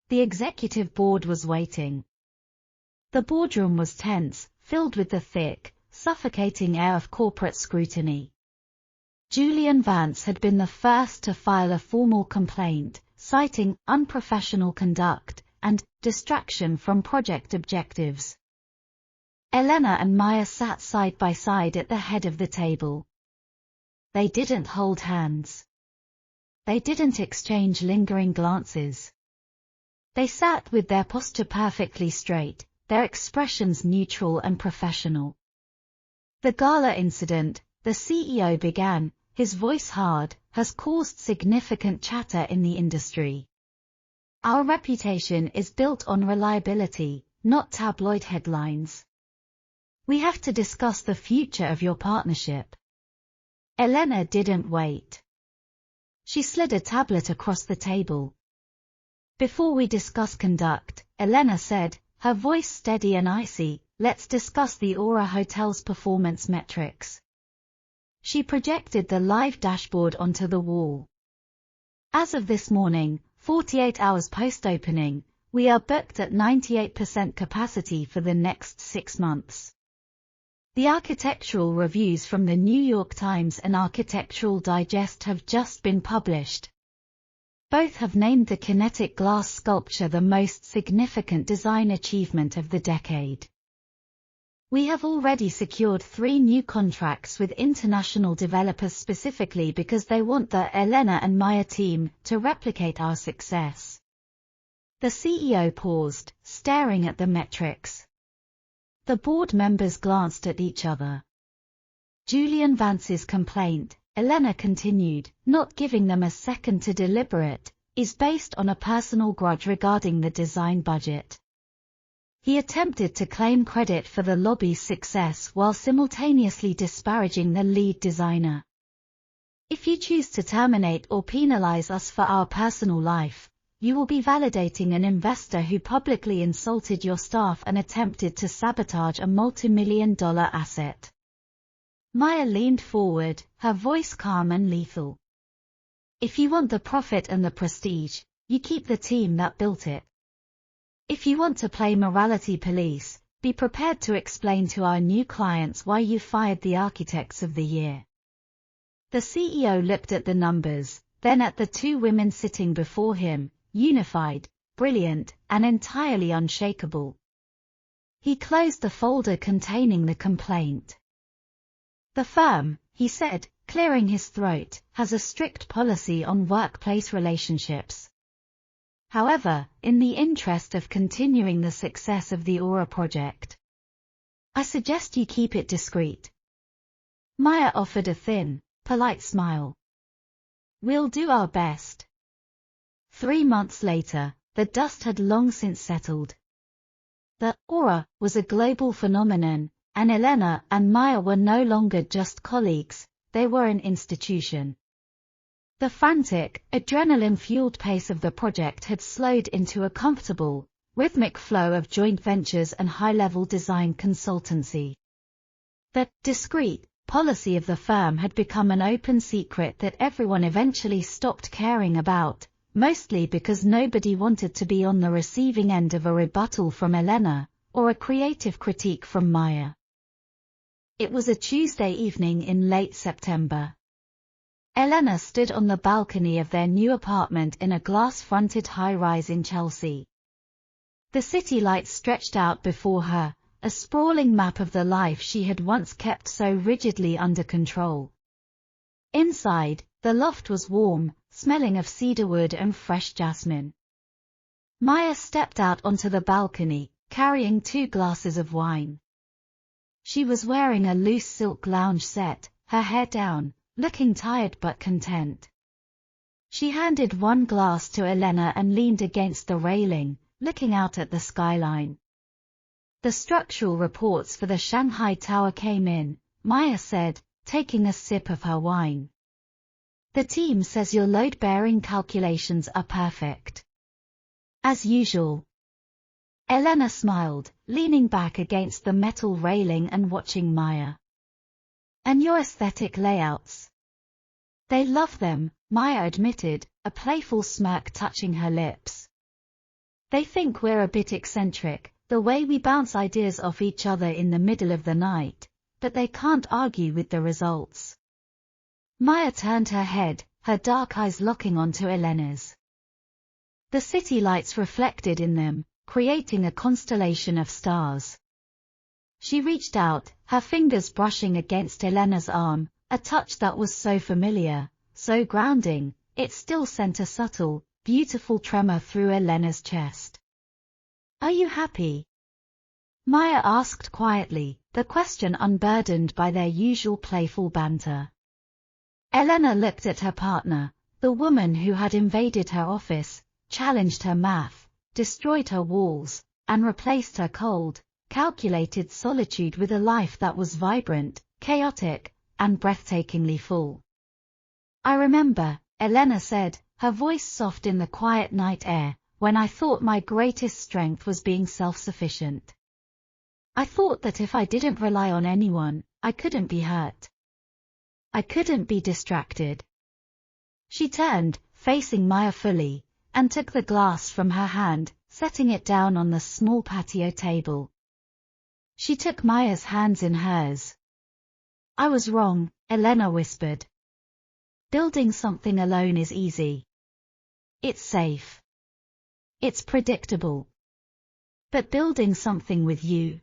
The executive board was waiting. The boardroom was tense, filled with the thick, suffocating air of corporate scrutiny. Julian Vance had been the first to file a formal complaint, citing unprofessional conduct and distraction from project objectives. Elena and Maya sat side by side at the head of the table. They didn't hold hands. They didn't exchange lingering glances. They sat with their posture perfectly straight, their expressions neutral and professional. "The gala incident," the CEO began, his voice hard, "has caused significant chatter in the industry. Our reputation is built on reliability, not tabloid headlines. We have to discuss the future of your partnership." Elena didn't wait. She slid a tablet across the table. "Before we discuss conduct," Elena said, her voice steady and icy, "let's discuss the Aura Hotel's performance metrics." She projected the live dashboard onto the wall. "As of this morning, 48 hours post-opening, we are booked at 98% capacity for the next 6 months. The architectural reviews from the New York Times and Architectural Digest have just been published. Both have named the kinetic glass sculpture the most significant design achievement of the decade. We have already secured 3 new contracts with international developers specifically because they want the Elena and Maya team to replicate our success." The CEO paused, staring at the metrics. The board members glanced at each other. Julian Vance's complaint, Elena continued, not giving them a second to deliberate, is based on a personal grudge regarding the design budget. He attempted to claim credit for the lobby's success while simultaneously disparaging the lead designer. "If you choose to terminate or penalize us for our personal life, you will be validating an investor who publicly insulted your staff and attempted to sabotage a multi-million-dollar asset." Maya leaned forward, her voice calm and lethal. "If you want the profit and the prestige, you keep the team that built it. If you want to play morality police, be prepared to explain to our new clients why you fired the architects of the year." The CEO looked at the numbers, then at the 2 women sitting before him, unified, brilliant, and entirely unshakable. He closed the folder containing the complaint. "The firm," he said, clearing his throat, "has a strict policy on workplace relationships. However, in the interest of continuing the success of the Aura project, I suggest you keep it discreet." Maya offered a thin, polite smile. "We'll do our best." 3 months later, the dust had long since settled. The Aura was a global phenomenon, and Elena and Maya were no longer just colleagues, they were an institution. The frantic, adrenaline-fueled pace of the project had slowed into a comfortable, rhythmic flow of joint ventures and high-level design consultancy. The discreet policy of the firm had become an open secret that everyone eventually stopped caring about, mostly because nobody wanted to be on the receiving end of a rebuttal from Elena, or a creative critique from Maya. It was a Tuesday evening in late September. Elena stood on the balcony of their new apartment in a glass-fronted high-rise in Chelsea. The city lights stretched out before her, a sprawling map of the life she had once kept so rigidly under control. Inside, the loft was warm, smelling of cedarwood and fresh jasmine. Maya stepped out onto the balcony, carrying 2 glasses of wine. She was wearing a loose silk lounge set, her hair down, looking tired but content. She handed 1 glass to Elena and leaned against the railing, looking out at the skyline. The structural reports for the Shanghai Tower came in, Maya said, taking a sip of her wine. The team says your load-bearing calculations are perfect. As usual. Elena smiled, leaning back against the metal railing and watching Maya. And your aesthetic layouts? They love them, Maya admitted, a playful smirk touching her lips. They think we're a bit eccentric, the way we bounce ideas off each other in the middle of the night, but they can't argue with the results. Maya turned her head, her dark eyes locking onto Elena's. The city lights reflected in them, creating a constellation of stars. She reached out, her fingers brushing against Elena's arm, a touch that was so familiar, so grounding, it still sent a subtle, beautiful tremor through Elena's chest. Are you happy? Maya asked quietly, the question unburdened by their usual playful banter. Elena looked at her partner, the woman who had invaded her office, challenged her math, destroyed her walls, and replaced her cold, calculated solitude with a life that was vibrant, chaotic, and breathtakingly full. I remember, Elena said, her voice soft in the quiet night air, when I thought my greatest strength was being self-sufficient. I thought that if I didn't rely on anyone, I couldn't be hurt. I couldn't be distracted. She turned, facing Maya fully, and took the glass from her hand, setting it down on the small patio table. She took Maya's hands in hers. I was wrong, Elena whispered. Building something alone is easy. It's safe. It's predictable. But building something with you,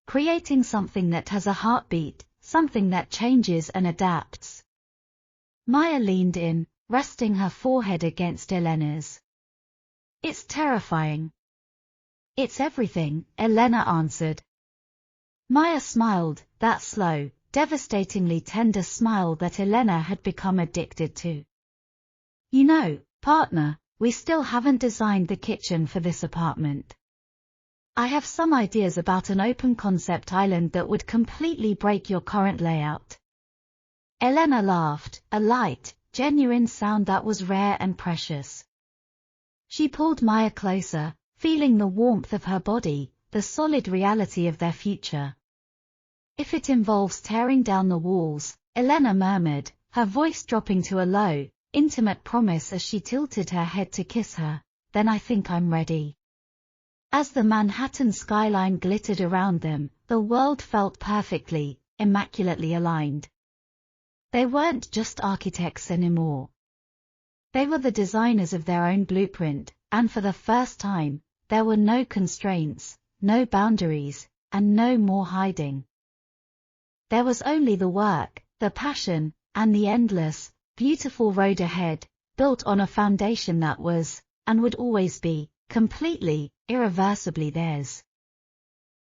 creating something that has a heartbeat, something that changes and adapts. Maya leaned in, resting her forehead against Elena's. It's terrifying. It's everything, Elena answered. Maya smiled, that slow, devastatingly tender smile that Elena had become addicted to. You know, partner, we still haven't designed the kitchen for this apartment. I have some ideas about an open concept island that would completely break your current layout. Elena laughed, a light, genuine sound that was rare and precious. She pulled Maya closer, feeling the warmth of her body, the solid reality of their future. If it involves tearing down the walls, Elena murmured, her voice dropping to a low, intimate promise as she tilted her head to kiss her, then I think I'm ready. As the Manhattan skyline glittered around them, the world felt perfectly, immaculately aligned. They weren't just architects anymore. They were the designers of their own blueprint, and for the first time, there were no constraints, no boundaries, and no more hiding. There was only the work, the passion, and the endless, beautiful road ahead, built on a foundation that was, and would always be, completely, irreversibly theirs.